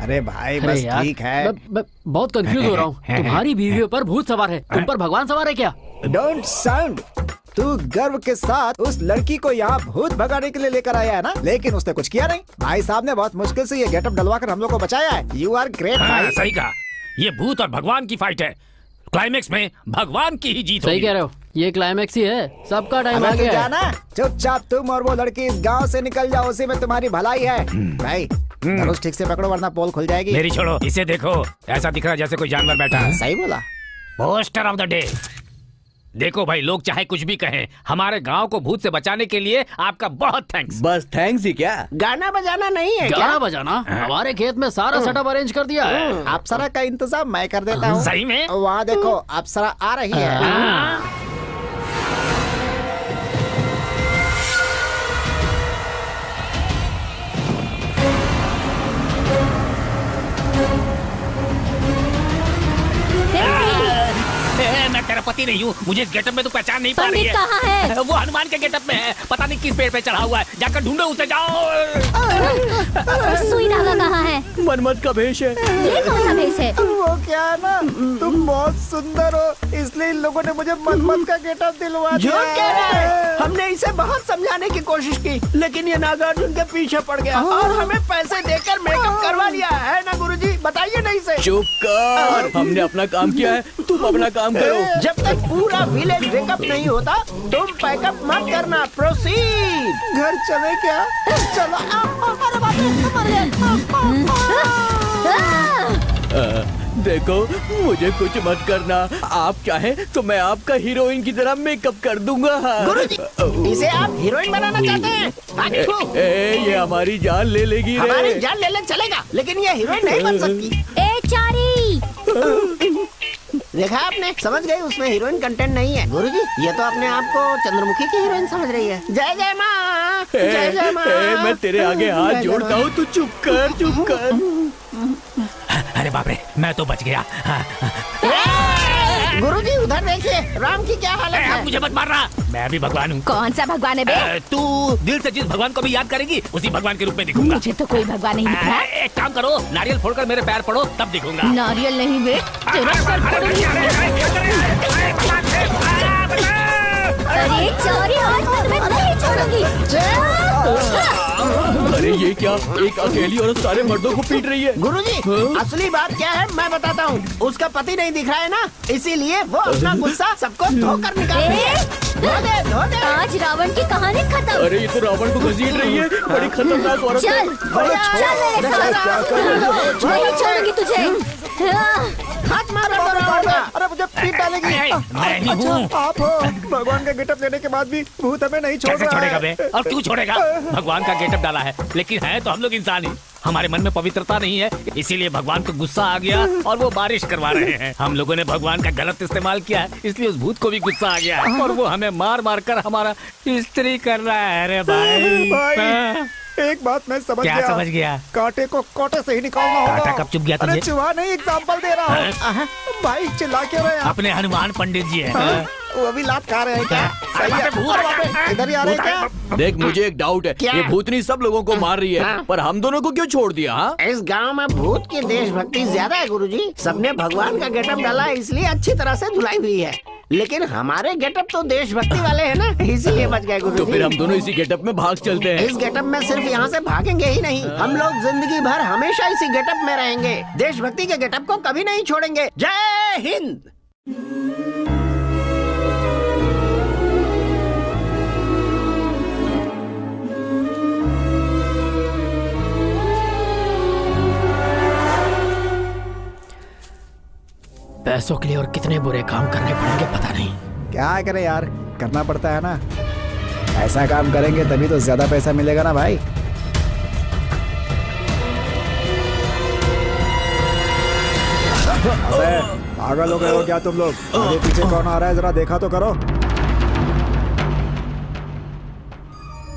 Speaker 10: अरे भाई
Speaker 1: अरे
Speaker 10: बस
Speaker 1: यार,
Speaker 10: ठीक है।
Speaker 1: मैं बहुत कंफ्यूज हो रहा हूँ। तुम्हारी बीवी पर भूत सवार है, तुम पर भगवान सवार है क्या?
Speaker 10: Don't sound. तू गर्व के साथ उस लड़की को यहाँ भूत भगाने के लिए लेकर आया है ना, लेकिन उसने कुछ किया नहीं। भाई साहब ने बहुत मुश्किल से ये गेटअप डलवा कर हम लोग को बचाया है। यू आर ग्रेट भाई।
Speaker 7: सही कहा, ये भूत और भगवान की फाइट है। क्लाइमेक्स में भगवान की ही जीत
Speaker 1: सही
Speaker 7: होगी।
Speaker 1: कह रहे हो, ये क्लाइमेक्स ही है। सबका टाइम आ
Speaker 10: अबे तू
Speaker 1: गया है।
Speaker 10: जाना, चुपचाप तुम और वो लड़की इस गांव से निकल जाओ, उसी में तुम्हारी भलाई है। भाई धनुष ठीक से पकड़ो वरना पोल खुल जाएगी।
Speaker 7: मेरी छोड़ो, इसे देखो, ऐसा दिख रहा है जैसे कोई जानवर बैठा है।
Speaker 10: सही बोला।
Speaker 7: Poster of the day. देखो भाई, लोग चाहे कुछ भी कहें, हमारे गांव को भूत से बचाने के लिए आपका बहुत थैंक्स।
Speaker 2: बस थैंक्स ही क्या?
Speaker 8: गाना बजाना नहीं है क्या?
Speaker 1: गाना बजाना? हमारे खेत में सारा सेटअप अरेंज कर दिया है।
Speaker 10: अप्सरा का इंतजाम मैं कर देता हूँ।
Speaker 7: सही में?
Speaker 10: वहाँ देखो अप्सरा आ रही है।
Speaker 7: मैं तेरे पति नहीं हूँ, मुझे इस गेटअप में तो पहचान नहीं पा रही
Speaker 5: पंडित कहाँ है?
Speaker 7: वो हनुमान के गेटअप में है, पता नहीं किस पेड़ पे चढ़ा हुआ है, जाकर ढूंढो उसे, जाओ।
Speaker 5: सुई धागा कहाँ है?
Speaker 2: मनमत का भेष है।
Speaker 5: ये कौन सा भेष है?
Speaker 10: वो क्या है ना, तुम बहुत सुंदर हो, इसलिए इन लोगों ने मुझे मनमत का गेटअप दिलवा दिया।
Speaker 8: झूठ कह रहा है। हमने इसे बहुत समझाने की कोशिश की, लेकिन ये नागार्जुन के पीछे पड़ गया और हमें पैसे देकर मेकअप करवा लिया है ना गुरुजी? बताइए नहीं से।
Speaker 2: चुप कर, हमने अपना काम किया है, तुम अपना काम करो।
Speaker 8: जब तक पूरा विलेज वेकअप नहीं होता तुम पैकअप मत करना। प्रोसीड।
Speaker 10: घर चले क्या? चलो। अरे बाप रे, मर गए।
Speaker 2: देखो, मुझे कुछ मत करना। आप चाहें तो मैं आपका हीरोइन की तरह मेकअप कर दूंगा।
Speaker 8: गुरुजी, इसे आप हीरोइन बनाना चाहते हैं?
Speaker 2: ये हमारी जान ले लेगी रे।
Speaker 8: हमारी जान ले ले चलेगा, लेकिन ये हीरोइन नहीं बन सकती।
Speaker 5: ए चारी,
Speaker 8: देखा आपने, समझ गई उसमें हीरोइन कंटेंट नहीं है। गुरुजी, ये तो अपने आप को चंद्रमुखी की हीरोइन समझ रही है। जय जय माँ, जय जय माँ।
Speaker 2: मैं तेरे आगे हाथ जोड़ता हूँ, तू चुप कर, चुप कर।
Speaker 7: अरे बाप रे, मैं तो बच गया।
Speaker 8: गुरुजी उधर देखिए, राम की क्या हालत है।
Speaker 7: मुझे मत मारना, मैं भी भगवान हूँ।
Speaker 3: कौन सा भगवान है बे?
Speaker 7: तू दिल से जिस भगवान को भी याद करेगी उसी भगवान के रूप में दिखूंगा।
Speaker 3: मुझे तो कोई भगवान नहीं दिख रहा।
Speaker 7: एक काम करो, नारियल फोड़कर मेरे पैर पड़ो, तब दिखूंगा।
Speaker 3: नारियल नहीं बे, तेरा सर फोड़ूंगी।
Speaker 5: अरे चारी, आज मैं तुम्हें नहीं छोड़ूंगी।
Speaker 2: अरे ये क्या, एक अकेली औरत सारे मर्दों को पीट रही है।
Speaker 8: गुरुजी, असली बात क्या है मैं बताता हूँ। उसका पति नहीं दिख रहा है ना, इसीलिए वो अपना गुस्सा सबको धोकर निकालती है। धो दे, धो दे।
Speaker 5: आज रावण की कहानी खत्म।
Speaker 2: अरे ये तो रावण को घसीट रही है, बड़ी खतरनाक औरत है।
Speaker 5: चल, चल मेरे साथ। नहीं छोड़ूंगी तुझे।
Speaker 8: हाथ मारो तो रावण का।
Speaker 10: अरे मुझे पीट डालेगी।
Speaker 7: मैं ही हूँ।
Speaker 10: आप हो। भगवान का गेटअप लेने के बाद भी भूत हमें नहीं छोड़
Speaker 7: कैसे
Speaker 10: रहा
Speaker 7: छोड़ेगा
Speaker 10: है।
Speaker 7: बे? और क्यों छोड़ेगा? भगवान का गेटअप डाला है, लेकिन है तो हम लोग इंसान ही। हमारे मन में पवित्रता नहीं है, इसीलिए भगवान को गुस्सा आ गया और वो बारिश करवा रहे हैं। हम लोगों ने भगवान का गलत इस्तेमाल किया है, इसलिए उस भूत को भी गुस्सा आ गया है और वो हमें मार मार कर हमारा इस्त्री कर रहा है। अरे भाई,
Speaker 10: एक बात मैं समझ
Speaker 7: क्या
Speaker 10: गया।
Speaker 7: समझ गया?
Speaker 10: कांटे को कोटे से ही निकालना होगा।
Speaker 7: कांटा कब चुभ गया तुझे?
Speaker 10: अरे चुहा नहीं, एग्जाम्पल दे रहा हूँ। भाई चिल्ला क्यों रहे हैं आप?
Speaker 7: अपने हनुमान पंडित जी है।
Speaker 10: वो अभी लात खा रहे हैं क्या? सही है। अरे इधर ही आ रहे हैं क्या?
Speaker 2: देख, मुझे एक डाउट है,
Speaker 8: क्या?
Speaker 2: ये भूतनी सब लोगों को मार रही है,
Speaker 8: हाँ।
Speaker 2: पर हम दोनों को क्यों छोड़ दिया? हाँ?
Speaker 8: इस गांव में भूत की देशभक्ति ज्यादा है गुरुजी। सबने भगवान का गेटअप डाला है, इसलिए अच्छी तरह से धुलाई हुई है। लेकिन हमारे गेटअप तो देशभक्ति वाले हैं ना, इसीलिए बच गए
Speaker 2: तो
Speaker 8: गुरुजी।
Speaker 2: फिर हम दोनों इसी गेटअप में भाग चलते हैं।
Speaker 8: इस गेटअप में सिर्फ यहाँ से भागेंगे ही नहीं, हम लोग जिंदगी भर हमेशा इसी गेटअप में रहेंगे। देशभक्ति के गेटअप को कभी नहीं छोड़ेंगे। जय हिंद।
Speaker 1: पैसों के लिए और कितने बुरे काम करने पड़ेंगे पता नहीं।
Speaker 10: क्या करें यार, करना पड़ता है ना। ऐसा काम करेंगे तभी तो ज्यादा पैसा मिलेगा ना भाई। अबे पागल हो गए हो क्या तुम लोग? आगे पीछे कौन आ रहा है, जरा देखा तो करो।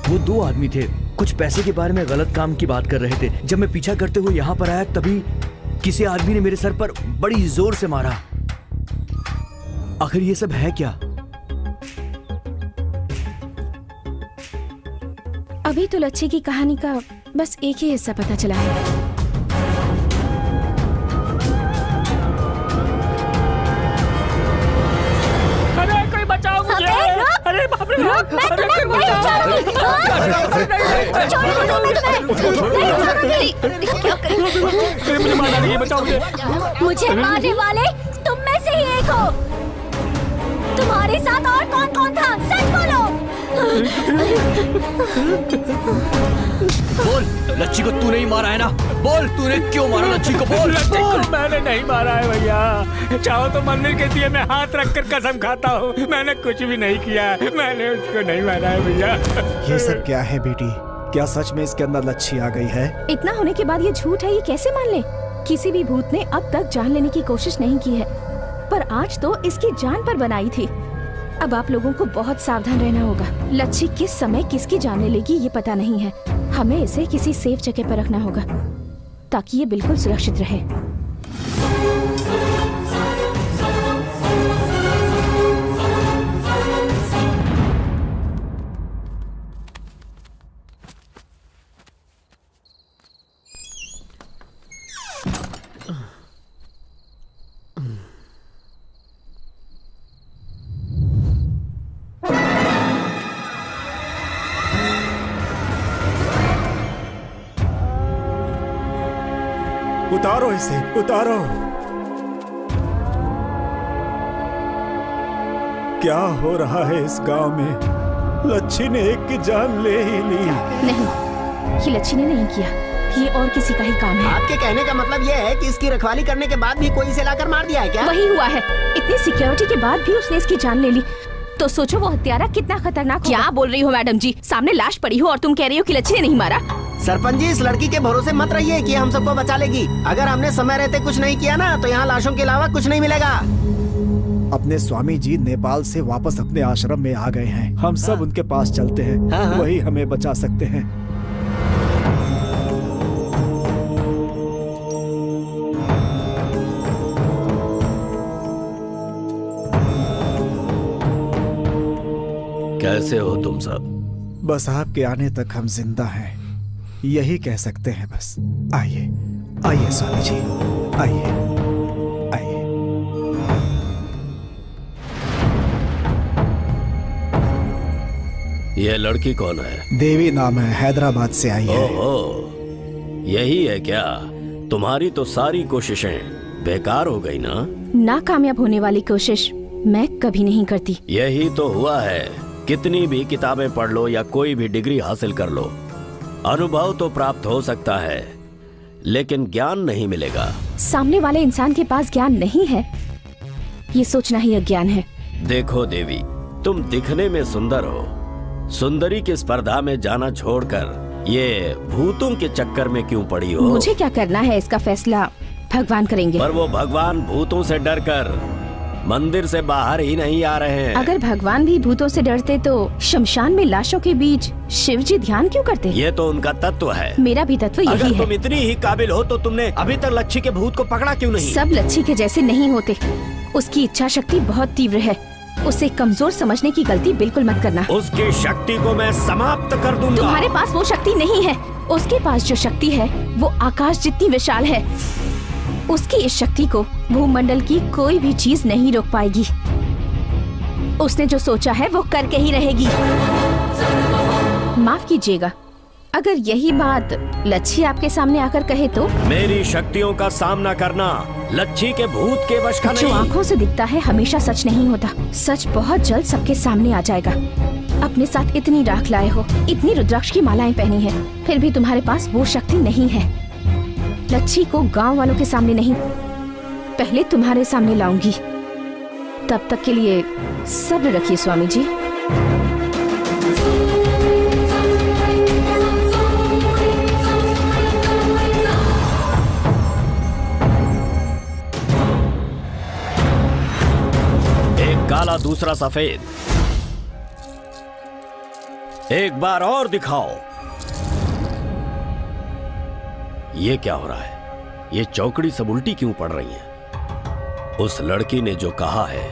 Speaker 2: वो दो आदमी थे, कुछ पैसे के बारे में गलत काम की बात कर रहे थे। जब मैं पीछा करते हुए यहाँ पर आया, तभी किसी आदमी ने मेरे सर पर बड़ी जोर से मारा। आखिर ये सब है क्या?
Speaker 3: अभी तो लच्छी की कहानी का बस एक ही हिस्सा पता चला है।
Speaker 7: अरे कोई बचाओ मुझे। अरे बाप रे,
Speaker 5: रुक, मैं तुम्हें नहीं छोड़ूंगी।
Speaker 7: मुझे मार डालिए, बचाओ मुझे।
Speaker 5: मुझे मारने वाले तुम में से ही एक हो। तुम्हारे साथ और कौन कौन था, सच बोलो।
Speaker 2: बोल, लच्छी को तूने ही मारा है ना? बोल, तूने क्यों मारा लच्छी को? बोल,
Speaker 7: लच्छी को मैंने नहीं मारा है भैया। चाहो तो मंदिर के दिए में हाथ रखकर कसम खाता हूँ, मैंने कुछ भी नहीं किया। मैंने उसको नहीं मारा है भैया।
Speaker 10: ये सब क्या है बेटी? क्या सच में इसके अंदर लच्छी आ गई है?
Speaker 3: इतना होने के बाद ये झूठ है, ये कैसे मान ले? किसी भी भूत ने अब तक जान लेने की कोशिश नहीं की है, पर आज तो इसकी जान पर बनाई थी। अब आप लोगों को बहुत सावधान रहना होगा। लच्छी किस समय किसकी जान ले लेगी ये पता नहीं है। हमें इसे किसी सेफ जगह पर रखना होगा ताकि ये बिल्कुल सुरक्षित रहे।
Speaker 4: उतारो इसे, उतारो। क्या हो रहा है इस गांव में? लच्छी ने एक की जान ले ही ली।
Speaker 3: नहीं, ये लच्छी ने नहीं किया, ये और किसी का ही काम है।
Speaker 8: आपके कहने का मतलब ये है कि इसकी रखवाली करने के बाद भी कोई इसे लाकर मार दिया है क्या?
Speaker 3: वही हुआ है। इतनी सिक्योरिटी के बाद भी उसने इसकी जान ले ली, तो सोचो वो हत्यारा कितना खतरनाक होगा। क्या बोल रही हो मैडम जी? सामने लाश पड़ी हो और तुम कह रही हो कि लच्छी ने नहीं मारा।
Speaker 8: सरपंच जी, इस लड़की के भरोसे मत रहिए कि हम सबको बचा लेगी। अगर हमने समय रहते कुछ नहीं किया ना, तो यहाँ लाशों के अलावा कुछ नहीं मिलेगा।
Speaker 4: अपने स्वामी जी नेपाल से वापस अपने आश्रम में आ गए हैं। हम सब उनके पास चलते हैं, वही हमें बचा सकते हैं।
Speaker 12: कैसे हो तुम सब?
Speaker 4: बस आपके आने तक हम जिंदा हैं, यही कह सकते हैं बस। आइए आइए स्वामी जी, आइए आइए।
Speaker 12: ये लड़की कौन है?
Speaker 4: देवी नाम है, हैदराबाद से आई है।
Speaker 12: ओहो, यही है क्या? तुम्हारी तो सारी कोशिशें बेकार हो गई ना?
Speaker 3: नाकामयाब होने वाली कोशिश मैं कभी नहीं करती।
Speaker 12: यही तो हुआ है। कितनी भी किताबें पढ़ लो या कोई भी डिग्री हासिल कर लो, अनुभव तो प्राप्त हो सकता है, लेकिन ज्ञान नहीं मिलेगा।
Speaker 3: सामने वाले इंसान के पास ज्ञान नहीं है, ये सोचना ही अज्ञान है।
Speaker 12: देखो देवी, तुम दिखने में सुंदर हो, सुंदरी की स्पर्धा में जाना छोड़कर ये भूतों के चक्कर में क्यों पड़ी हो?
Speaker 3: मुझे क्या करना है इसका फैसला भगवान करेंगे।
Speaker 12: पर वो भगवान भूतों से डरकर मंदिर से बाहर ही नहीं आ रहे हैं।
Speaker 3: अगर भगवान भी भूतों से डरते तो शमशान में लाशों के बीच शिव जी ध्यान क्यों करते?
Speaker 12: ये तो उनका तत्व है।
Speaker 3: मेरा भी तत्व यही है।
Speaker 12: अगर तुम इतनी ही काबिल हो तो तुमने अभी तक लच्छी के भूत को पकड़ा क्यों नहीं?
Speaker 3: सब लच्छी के जैसे नहीं होते। उसकी इच्छा शक्ति बहुत तीव्र है, उसे कमजोर समझने की गलती बिल्कुल मत करना।
Speaker 12: उसकी शक्ति को मैं समाप्त कर दूंगा।
Speaker 3: तुम्हारे पास वो शक्ति नहीं है। उसके पास जो शक्ति है वो आकाश जितनी विशाल है। उसकी इस शक्ति को भूमंडल की कोई भी चीज नहीं रोक पाएगी। उसने जो सोचा है वो करके ही रहेगी। माफ कीजिएगा, अगर यही बात लच्छी आपके सामने आकर कहे तो?
Speaker 12: मेरी शक्तियों का सामना करना लच्छी के भूत के वश का नहीं।
Speaker 3: जो आँखों से दिखता है हमेशा सच नहीं होता। सच बहुत जल्द सबके सामने आ जाएगा। अपने साथ इतनी राख लाए हो, इतनी रुद्राक्ष की मालाएं पहनी है, फिर भी तुम्हारे पास वो शक्ति नहीं है। लच्छी को गांव वालों के सामने नहीं, पहले तुम्हारे सामने लाऊंगी। तब तक के लिए सब्र रखिए स्वामी जी।
Speaker 12: एक काला दूसरा सफेद, एक बार और दिखाओ। ये क्या हो रहा है? ये चौकड़ी सब उल्टी क्यों पड़ रही है? उस लड़की ने जो कहा है,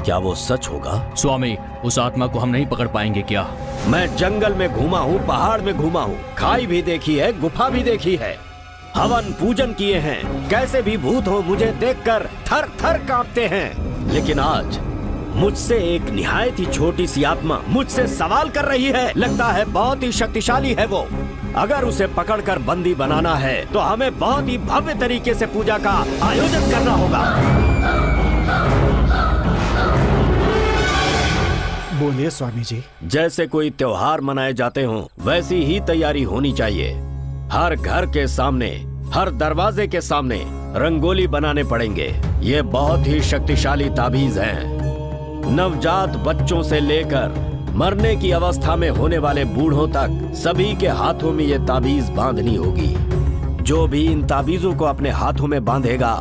Speaker 12: क्या वो सच होगा?
Speaker 2: स्वामी, उस आत्मा को हम नहीं पकड़ पाएंगे क्या?
Speaker 12: मैं जंगल में घूमा हूँ, पहाड़ में घूमा हूँ, खाई भी देखी है, गुफा भी देखी है, हवन पूजन किए हैं। कैसे भी भूत हो मुझे देखकर थर थर कांपते हैं। लेकिन आज मुझसे एक निहायत ही छोटी सी आत्मा मुझसे सवाल कर रही है। लगता है बहुत ही शक्तिशाली है वो। अगर उसे पकड़कर बंदी बनाना है तो हमें बहुत ही भव्य तरीके से पूजा का आयोजन करना होगा।
Speaker 4: बोलिए स्वामी जी।
Speaker 12: जैसे कोई त्योहार मनाए जाते हों, वैसी ही तैयारी होनी चाहिए। हर घर के सामने, हर दरवाजे के सामने रंगोली बनाने पड़ेंगे। ये बहुत ही शक्तिशाली ताबीज हैं। नवजात बच्चों से लेकर मरने की अवस्था में होने वाले बूढ़ों तक सभी के हाथों में ये ताबीज बांधनी होगी। जो भी इन ताबीजों को अपने हाथों में बांधेगा,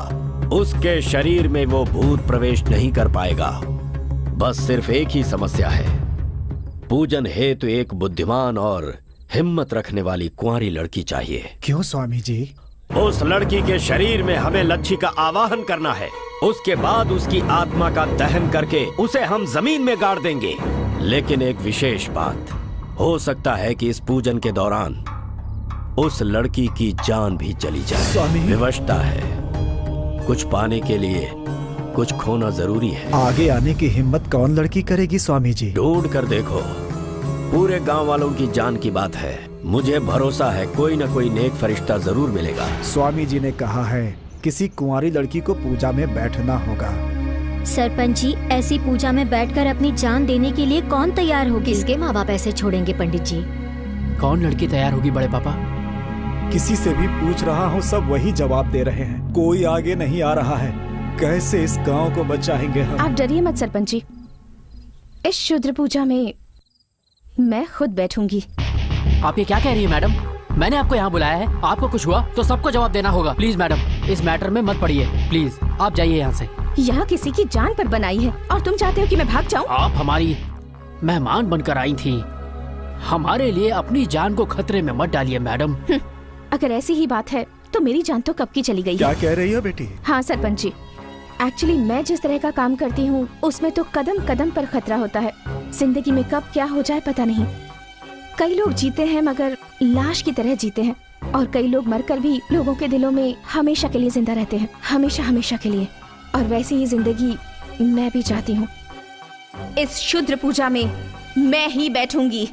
Speaker 12: उसके शरीर में वो भूत प्रवेश नहीं कर पाएगा। बस सिर्फ एक ही समस्या है, पूजन हेतु एक बुद्धिमान और हिम्मत रखने वाली कुंवारी लड़की चाहिए।
Speaker 4: क्यों स्वामी जी?
Speaker 12: उस लड़की के शरीर में हमें लच्छी का आवाहन करना है। उसके बाद उसकी आत्मा का दहन करके उसे हम जमीन में गाड़ देंगे। लेकिन एक विशेष बात, हो सकता है कि इस पूजन के दौरान उस लड़की की जान भी चली जाए।
Speaker 4: स्वामी,
Speaker 12: विवशता है, कुछ पाने के लिए कुछ खोना जरूरी है।
Speaker 4: आगे आने की हिम्मत कौन लड़की करेगी स्वामी जी?
Speaker 12: ढूंढ कर देखो, पूरे गांव वालों की जान की बात है। मुझे भरोसा है कोई न कोई नेक फरिश्ता जरूर मिलेगा।
Speaker 4: स्वामी जी ने कहा है किसी कुंवारी लड़की को पूजा में बैठना होगा।
Speaker 5: सरपंच जी, ऐसी पूजा में बैठकर अपनी जान देने के लिए कौन तैयार होगी?
Speaker 9: किसके माँ बाप ऐसे छोड़ेंगे पंडित जी?
Speaker 1: कौन लड़की तैयार होगी बड़े पापा?
Speaker 4: किसी से भी पूछ रहा हूँ, सब वही जवाब दे रहे हैं, कोई आगे नहीं आ रहा है। कैसे इस गांव को बचाएंगे हम?
Speaker 3: आप डरिए मत सरपंच जी, इस शूद्र पूजा में मैं खुद बैठूंगी।
Speaker 1: आप ये क्या कह रही है मैडम? मैंने आपको यहाँ बुलाया है, आपको कुछ हुआ तो सबको जवाब देना होगा। प्लीज मैडम, इस मैटर में मत पड़िए, प्लीज आप जाइए यहाँ से।
Speaker 3: यहाँ किसी की जान पर बनाई है और तुम चाहते हो कि मैं भाग जाऊँ?
Speaker 1: आप हमारी मेहमान बनकर आई थी, हमारे लिए अपनी जान को खतरे में मत डालिए मैडम।
Speaker 3: अगर ऐसी ही बात है तो मेरी जान तो कब की चली गई
Speaker 4: क्या
Speaker 3: है।
Speaker 4: कह रही हो बेटी?
Speaker 3: हाँ सरपंच जी, एक्चुअली मैं जिस तरह का काम करती हूँ उसमें तो कदम कदम पर खतरा होता है। जिंदगी में कब क्या हो जाए पता नहीं। कई लोग जीते हैं मगर लाश की तरह जीते हैं, और कई लोग मरकर भी लोगों के दिलों में हमेशा के लिए जिंदा रहते हैं, हमेशा हमेशा के लिए। और वैसी ही जिंदगी मैं भी चाहती हूँ। इस शुद्र पूजा में मैं ही बैठूंगी।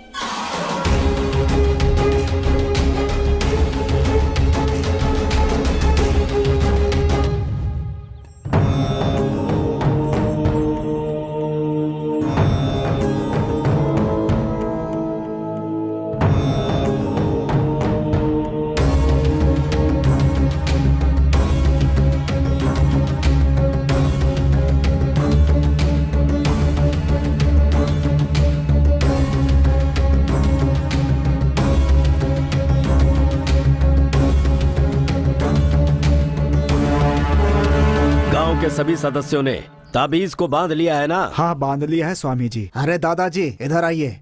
Speaker 12: के सभी सदस्यों ने ताबीज को बांध लिया है ना?
Speaker 4: हाँ बांध लिया है स्वामी जी। अरे दादाजी इधर आइए,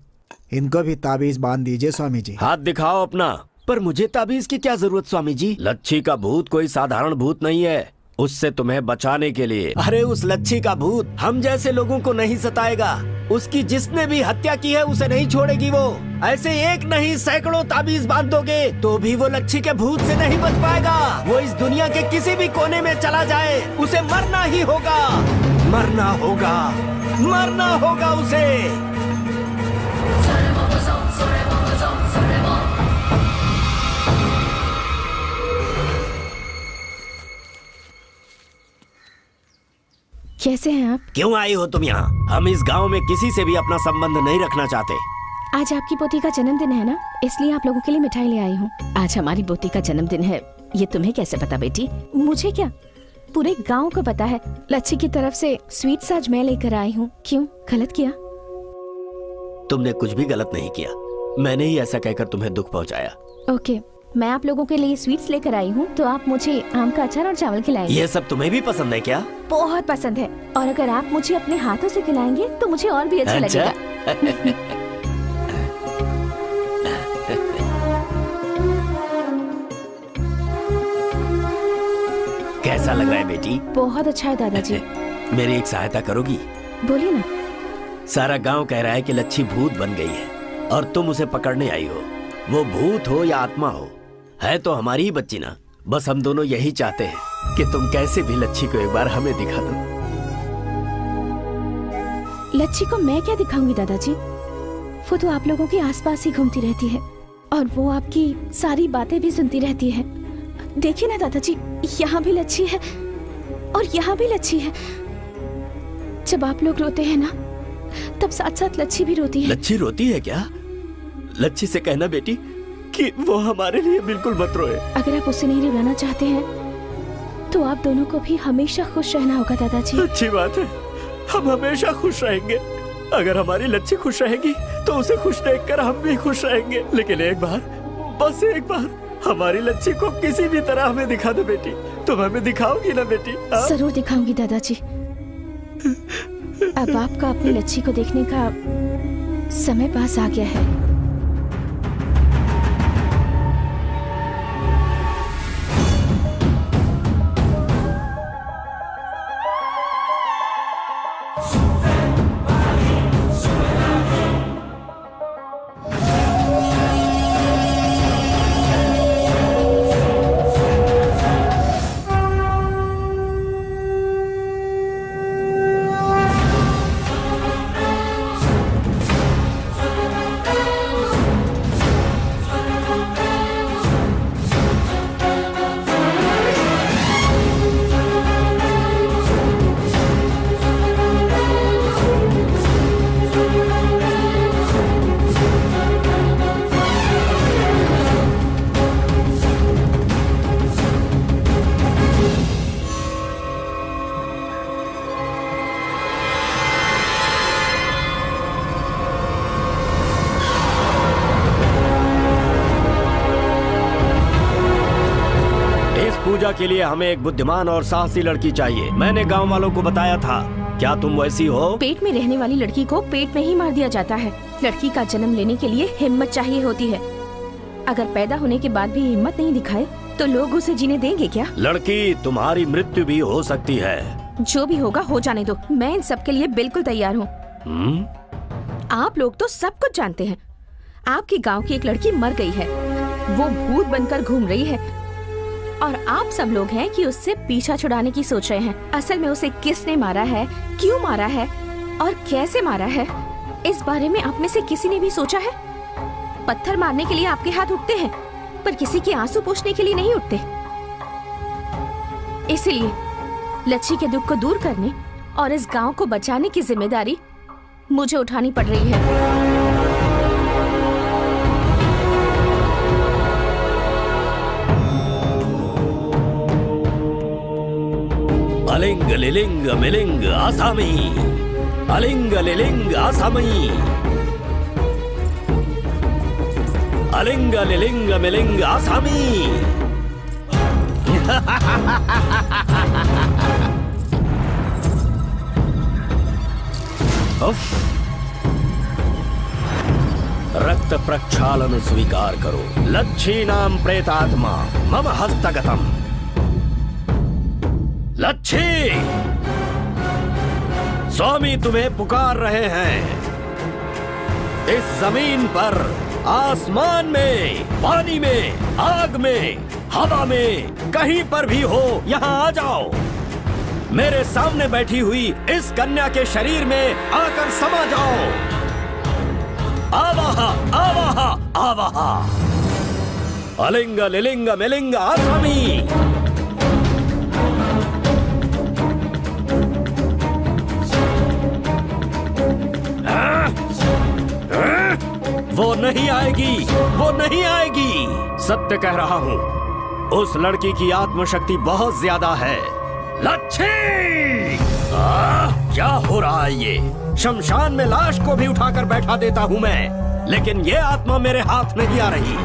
Speaker 4: इनको भी ताबीज बांध दीजिए स्वामी जी।
Speaker 12: हाथ दिखाओ अपना।
Speaker 8: पर मुझे ताबीज की क्या जरूरत स्वामी जी?
Speaker 12: लच्छी का भूत कोई साधारण भूत नहीं है, उससे तुम्हें बचाने के लिए।
Speaker 8: अरे उस लच्छी का भूत हम जैसे लोगों को नहीं सताएगा। उसकी जिसने भी हत्या की है उसे नहीं छोड़ेगी वो। ऐसे एक नहीं सैकड़ों ताबीज बांध दोगे तो भी वो लच्छी के भूत से नहीं बच पाएगा। वो इस दुनिया के किसी भी कोने में चला जाए उसे मरना ही होगा, मरना होगा, मरना होगा उसे।
Speaker 3: कैसे हैं आप?
Speaker 12: क्यों आई हो तुम यहाँ? हम इस गांव में किसी से भी अपना संबंध नहीं रखना चाहते।
Speaker 3: आज आपकी पोती का जन्मदिन है ना, इसलिए आप लोगों के लिए मिठाई ले आई हूँ। आज हमारी पोती का जन्मदिन है, ये तुम्हें कैसे पता बेटी? मुझे क्या, पूरे गांव को पता है। लच्छी की तरफ से स्वीट्स आज मैं लेकर आई हूँ। क्यों, गलत किया?
Speaker 12: तुमने कुछ भी गलत नहीं किया, मैंने ही ऐसा कहकर तुम्हें दुख पहुँचाया।
Speaker 3: ओके, मैं आप लोगों के लिए स्वीट्स लेकर आई हूँ, तो आप मुझे आम का अचार और चावल खिलाएंगे।
Speaker 12: ये सब तुम्हें भी पसंद है क्या?
Speaker 3: बहुत पसंद है, और अगर आप मुझे अपने हाथों से खिलाएंगे तो मुझे और भी अच्छा लगेगा।
Speaker 12: कैसा लग रहा है बेटी?
Speaker 3: बहुत अच्छा है दादाजी।
Speaker 12: मेरी एक सहायता करोगी?
Speaker 3: बोलिए ना।
Speaker 12: सारा गांव कह रहा है कि लच्छी भूत बन गई है और तुम उसे पकड़ने आई हो। वो भूत हो या आत्मा हो, है तो हमारी ही बच्ची ना। बस हम दोनों यही चाहते हैं कि तुम कैसे भी लच्छी को एक बार हमें दिखा दो।
Speaker 3: लच्छी को मैं क्या दिखाऊंगी दादाजी? वो तो आप लोगों के आसपास ही घूमती रहती है और वो आपकी सारी बातें भी सुनती रहती है। देखिए ना दादाजी, यहाँ भी लच्छी है और यहाँ भी लच्छी है। जब आप लोग रोते हैं ना, तब साथ साथ लच्छी भी रोती है।
Speaker 12: लच्छी रोती है क्या? लच्छी से कहना बेटी कि वो हमारे लिए बिल्कुल मत रोए।
Speaker 3: अगर आप उसे नहीं रुलाना चाहते हैं तो आप दोनों को भी हमेशा खुश रहना होगा दादाजी।
Speaker 12: अच्छी बात है, हम हमेशा खुश रहेंगे। अगर हमारी लच्छी खुश रहेगी तो उसे खुश देखकर हम भी खुश रहेंगे। लेकिन एक बार, बस एक बार हमारी लच्छी को किसी भी तरह हमें दिखा दो बेटी। तुम हमें दिखाओगी ना बेटी?
Speaker 3: जरूर दिखाऊंगी दादाजी। अब आपका अपनी लच्छी को देखने का समय पास आ गया है।
Speaker 12: पूजा के लिए हमें एक बुद्धिमान और साहसी लड़की चाहिए। मैंने गांव वालों को बताया था, क्या तुम वैसी हो?
Speaker 3: पेट में रहने वाली लड़की को पेट में ही मार दिया जाता है। लड़की का जन्म लेने के लिए हिम्मत चाहिए होती है। अगर पैदा होने के बाद भी हिम्मत नहीं दिखाए तो लोग उसे जीने देंगे क्या?
Speaker 12: लड़की, तुम्हारी मृत्यु भी हो सकती है।
Speaker 3: जो भी होगा हो जाने दो, मैं इन सब के लिए बिल्कुल तैयार हूँ। आप लोग तो सब कुछ जानते हैं। आपके गांव की एक लड़की मर गई है, वो भूत बनकर घूम रही है और आप सब लोग हैं कि उससे पीछा छुड़ाने की सोच रहे हैं। असल में उसे किसने मारा है, क्यों मारा है और कैसे मारा है, इस बारे में आप में से किसी ने भी सोचा है? पत्थर मारने के लिए आपके हाथ उठते हैं, पर किसी के आंसू पोंछने के लिए नहीं उठते। इसलिए लच्छी के दुख को दूर करने और इस गांव को बचाने की जिम्मेदारी मुझे उठानी पड़ रही है।
Speaker 12: अलिंग लिलिंग मिलिंग आसामी, अलिंग लिलिंग आसामी, अलिंग लिलिंग मिलिंग आसामी। रक्त प्रक्षालन स्वीकार करो। लच्छी नाम प्रेतात्मा मम हस्तगतम। लच्छी, स्वामी तुम्हें पुकार रहे हैं। इस जमीन पर, आसमान में, पानी में, आग में, हवा में, कहीं पर भी हो, यहाँ आ जाओ। मेरे सामने बैठी हुई इस कन्या के शरीर में आकर समा जाओ। आवाहा आवाहा आवाहा, अलिंग लिलिंग मिलिंग आसामी। वो नहीं आएगी, वो नहीं आएगी। सत्य कह रहा हूँ, उस लड़की की आत्मशक्ति बहुत ज्यादा है। लच्छी! क्या हो रहा है ये? शमशान में लाश को भी उठाकर बैठा देता हूँ मैं, लेकिन ये आत्मा मेरे हाथ नहीं आ रही।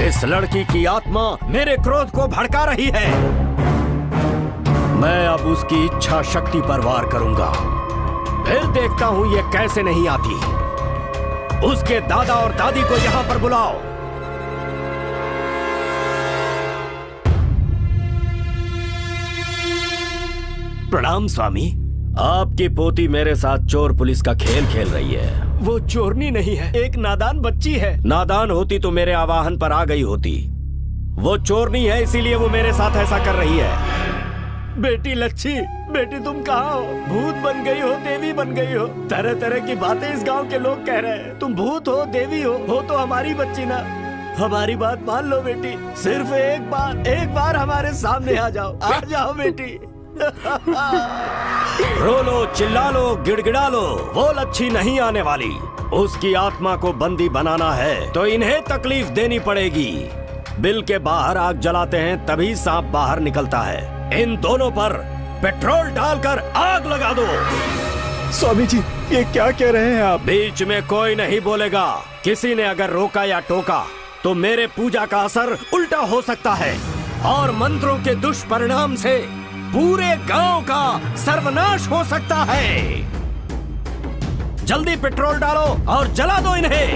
Speaker 12: इस लड़की की आत्मा मेरे क्रोध को भड़का रही है। मैं अब उसकी इच्छा शक्ति पर वार करूंगा, फिर देखता हूँ ये कैसे नहीं आती। उसके दादा और दादी को यहाँ पर बुलाओ। प्रणाम स्वामी। आपकी पोती मेरे साथ चोर पुलिस का खेल खेल रही है।
Speaker 6: वो चोरनी नहीं है, एक नादान बच्ची है।
Speaker 12: नादान होती तो मेरे आवाहन पर आ गई होती। वो चोरनी है, इसीलिए वो मेरे साथ ऐसा कर रही है।
Speaker 6: बेटी लच्छी, बेटी तुम कहाँ हो? भूत बन गई हो, देवी बन गई हो। तरह तरह की बातें इस गांव के लोग कह रहे हैं। तुम भूत हो, देवी हो तो हमारी बच्ची ना। हमारी बात मान लो बेटी, सिर्फ एक बार हमारे सामने आ जाओ बेटी।
Speaker 12: रो लो, चिल्ला लो, गिड़गिड़ा लो, वो लच्छी नहीं आने वाली। उसकी आत्मा को बंदी बनाना है तो इन्हें तकलीफ देनी पड़ेगी। बिल के बाहर आग जलाते हैं तभी सांप बाहर निकलता है। इन दोनों पर पेट्रोल डालकर आग लगा दो।
Speaker 4: स्वामी जी, ये क्या कह रहे हैं आप?
Speaker 12: बीच में कोई नहीं बोलेगा। किसी ने अगर रोका या टोका तो मेरे पूजा का असर उल्टा हो सकता है और मंत्रों के दुष्परिणाम से पूरे गांव का सर्वनाश हो सकता है। जल्दी पेट्रोल डालो और जला दो इन्हें।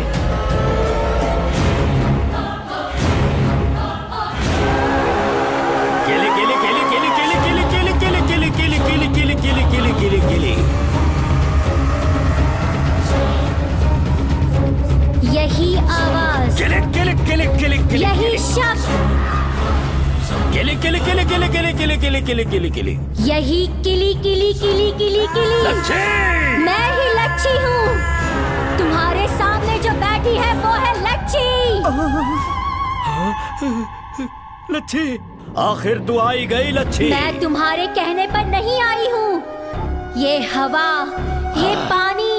Speaker 12: केली केली केली केली केली केली केली केली केली केली केली केली केली केली केली।
Speaker 9: यही आवाज,
Speaker 12: केली केली केली केली केली,
Speaker 9: यही शब्द,
Speaker 12: केली केली केली केली केली केली केली केली केली केली,
Speaker 9: यही किली किली किली किली किली।
Speaker 12: लच्छी!
Speaker 9: मैं ही लच्छी हूँ। तुम्हारे सामने जो बैठी है वो है लच्छी।
Speaker 12: लच्छी, आखिर तू आई गई लच्छी।
Speaker 9: मैं तुम्हारे कहने पर नहीं आई हूँ। ये हवा, ये पानी,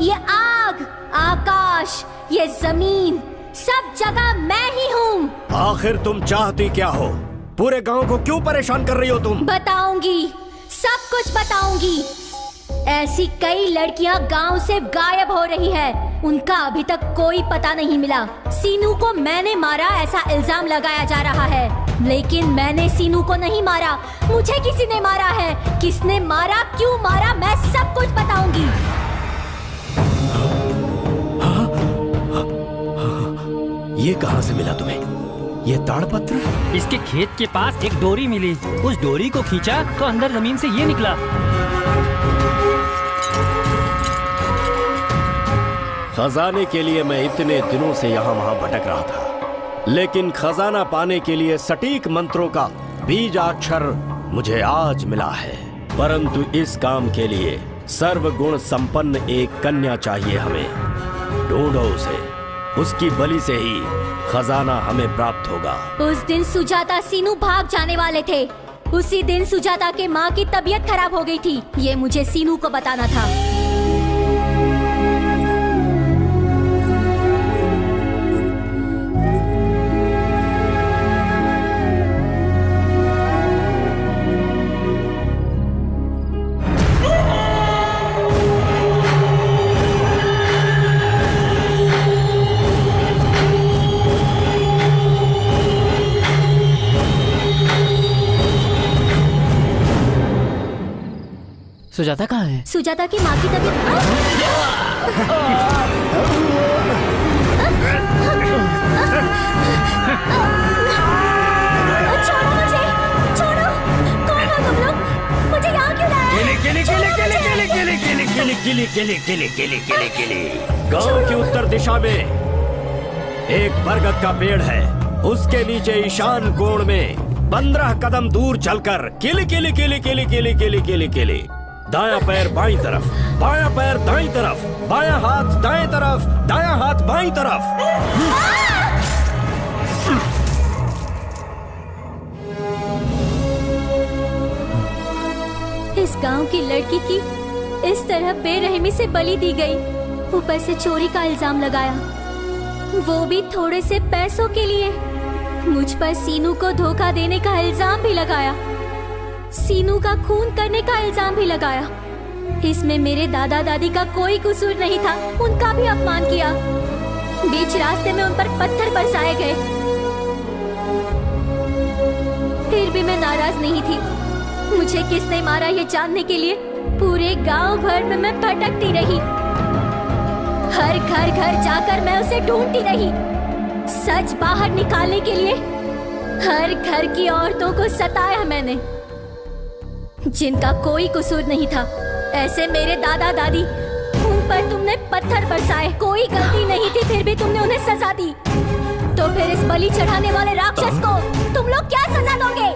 Speaker 9: ये आग, आकाश, ये जमीन, सब जगह मैं ही हूँ।
Speaker 12: आखिर तुम चाहती क्या हो? पूरे गांव को क्यों परेशान कर रही हो तुम?
Speaker 9: बताऊंगी, सब कुछ बताऊंगी। ऐसी कई लड़कियां गांव से गायब हो रही है, उनका अभी तक कोई पता नहीं मिला। सीनू को मैंने मारा ऐसा इल्जाम लगाया जा रहा है।
Speaker 5: लेकिन मैंने सीनू को नहीं मारा, मुझे किसी ने मारा है। किसने मारा, क्यों मारा, मैं सब कुछ बताऊंगी।
Speaker 12: ये कहाँ से मिला तुम्हें? ये ताड़पत्र?
Speaker 7: इसके खेत के पास एक डोरी मिली, उस डोरी को खींचा तो अंदर जमीन से ये निकला।
Speaker 12: खजाने के लिए मैं इतने दिनों से यहाँ वहाँ भटक रहा था, लेकिन खजाना पाने के लिए सटीक मंत्रों का बीजाक्षर मुझे आज मिला है। परंतु इस काम के लिए सर्वगुण संपन्न एक कन्या चाहिए हमें। ढूंढो उसे, उसकी बलि से ही खजाना हमें प्राप्त होगा।
Speaker 5: उस दिन सुजाता सीनू भाग जाने वाले थे। उसी दिन सुजाता के माँ की तबीयत खराब हो गई थी। ये मुझे सीनू को बताना था।
Speaker 1: सुजाता कहाँ है?
Speaker 5: सुजाता की माँ की तबीयत छोड़ो मुझे, छोड़ो। कौन हो तुम लोग? मुझे यहाँ क्यों लाए?
Speaker 12: गांव की उत्तर दिशा में एक बरगद का पेड़ है। उसके नीचे ईशान कोण में 15 कदम दूर चलकर किली किली किली किली किली किली किली किली, दायां पैर बाईं तरफ, बायां पैर दाईं तरफ, बायां हाथ दाएं तरफ, दायां हाथ बाईं तरफ।
Speaker 5: इस गांव की लड़की की इस तरह बेरहमी से बलि दी गई, ऊपर से चोरी का इल्जाम लगाया, वो भी थोड़े से पैसों के लिए। मुझ पर सीनू को धोखा देने का इल्जाम भी लगाया, सीनू का खून करने का इल्जाम भी लगाया। इसमें मेरे दादा दादी का कोई कसूर नहीं था, उनका भी अपमान किया। बीच रास्ते में उन पर पत्थर बरसाए गए। फिर भी मैं नाराज नहीं थी। मुझे किसने मारा ये जानने के लिए पूरे गांव भर में मैं भटकती रही। हर घर घर जाकर मैं उसे ढूंढती रही। सच बाहर निकालने के लिए हर घर की औरतों को सताया मैंने, जिनका कोई कसूर नहीं था। ऐसे मेरे दादा दादी, उन पर तुमने पत्थर बरसाए, कोई गलती नहीं थी, फिर भी तुमने उन्हें सजा दी। तो फिर इस बलि चढ़ाने वाले राक्षस को तुम लोग क्या सजा दोगे?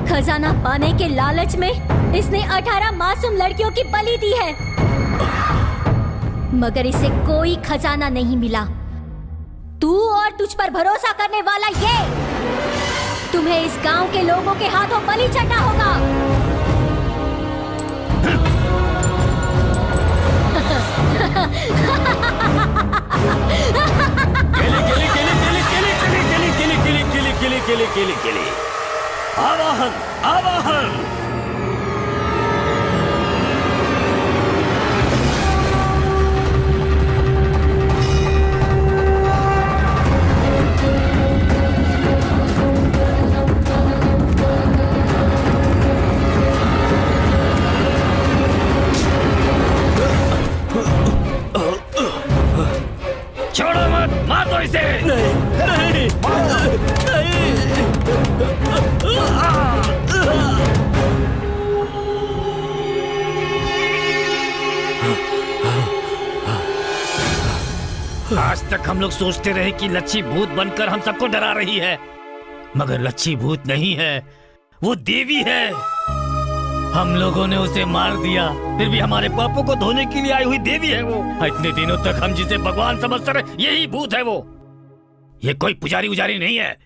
Speaker 5: खजाना पाने के लालच में इसने 18 मासूम लड़कियों की बलि दी है, मगर इसे कोई खजाना नहीं मिला। तू और तुझ पर भरोसा करने वाला ये, तुम्हें इस गांव के लोगों के हाथों बलि चढ़ना होगा।
Speaker 12: आवाहन, आवाहन।
Speaker 7: छोड़ो मत, मार दो इसे।
Speaker 12: नहीं, नहीं,
Speaker 7: आज तक हम लोग सोचते रहे कि लच्छी भूत बनकर हम सबको डरा रही है, मगर लच्छी भूत नहीं है, वो देवी है। हम लोगों ने उसे मार दिया, फिर भी हमारे पापों को धोने के लिए आई हुई देवी है वो। इतने दिनों तक हम जिसे भगवान समझते रहे, यही भूत है वो। ये कोई पुजारी उजारी नहीं है,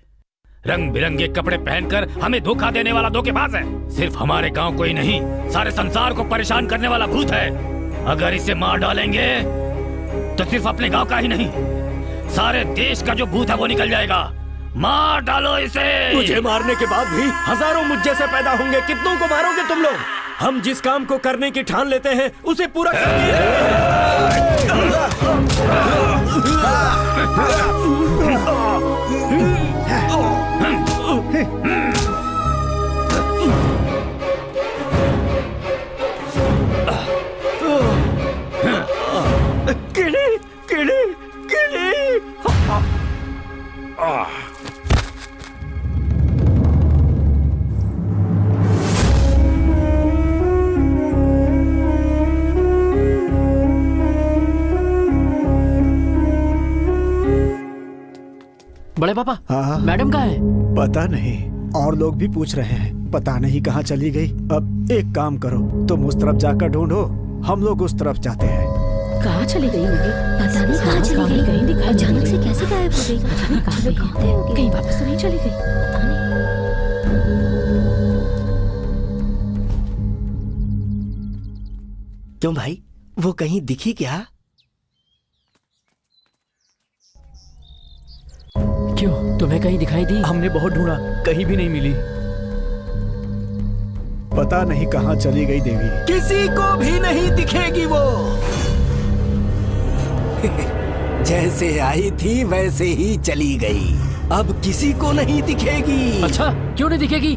Speaker 7: रंग बिरंगे कपड़े पहनकर हमें धोखा देने वाला धोखेबाज है। सिर्फ हमारे गांव को ही नहीं, सारे संसार को परेशान करने वाला भूत है। अगर इसे मार डालेंगे तो सिर्फ अपने गांव का ही नहीं, सारे देश का जो भूत है वो निकल जाएगा। मार डालो इसे।
Speaker 12: मुझे मारने के बाद भी हजारों मुझ जैसे पैदा होंगे, कितनों को मारोगे तुम लोग? हम जिस काम को करने की ठान लेते हैं उसे पूरा करिए।
Speaker 6: किड़ी किड़ी किड़ी।
Speaker 1: बड़े पापा,
Speaker 4: हाँ
Speaker 1: मैडम कहाँ है?
Speaker 4: पता नहीं, और लोग भी पूछ रहे हैं, पता नहीं कहाँ चली गई। अब एक काम करो, तुम उस तरफ जाकर ढूंढो, हम लोग उस तरफ जाते हैं।
Speaker 3: कहाँ चली गई होगी?
Speaker 5: पता नहीं कहाँ चली गई,
Speaker 3: कहीं दिखाई
Speaker 5: अचानक से कैसे गायब हो गई?
Speaker 3: कहाँ होगी? कहीं वापस तो नहीं चली गई?
Speaker 5: पता नहीं।
Speaker 6: क्यों भाई, वो कहीं दिखी क्या?
Speaker 1: क्यों, तुम्हें कहीं दिखाई दी?
Speaker 2: हमने बहुत ढूंढा, कहीं भी नहीं मिली।
Speaker 4: पता नहीं कहाँ चली गई देवी।
Speaker 6: किसी को भी नहीं दिखेगी वो। जैसे आई थी वैसे ही चली गई, अब किसी को नहीं दिखेगी।
Speaker 1: अच्छा, क्यों नहीं दिखेगी?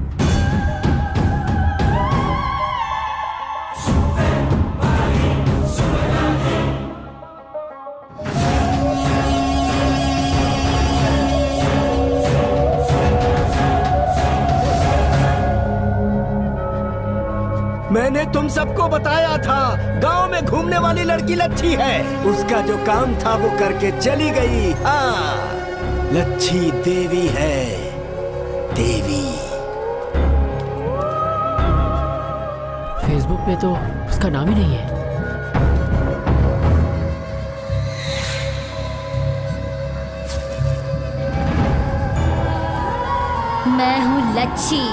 Speaker 6: मैंने तुम सबको बताया था, गांव में घूमने वाली लड़की लच्छी है। उसका जो काम था वो करके चली गई। हाँ, लच्छी देवी है, देवी।
Speaker 1: फेसबुक पे तो उसका नाम ही नहीं है।
Speaker 5: मैं हूँ लच्छी,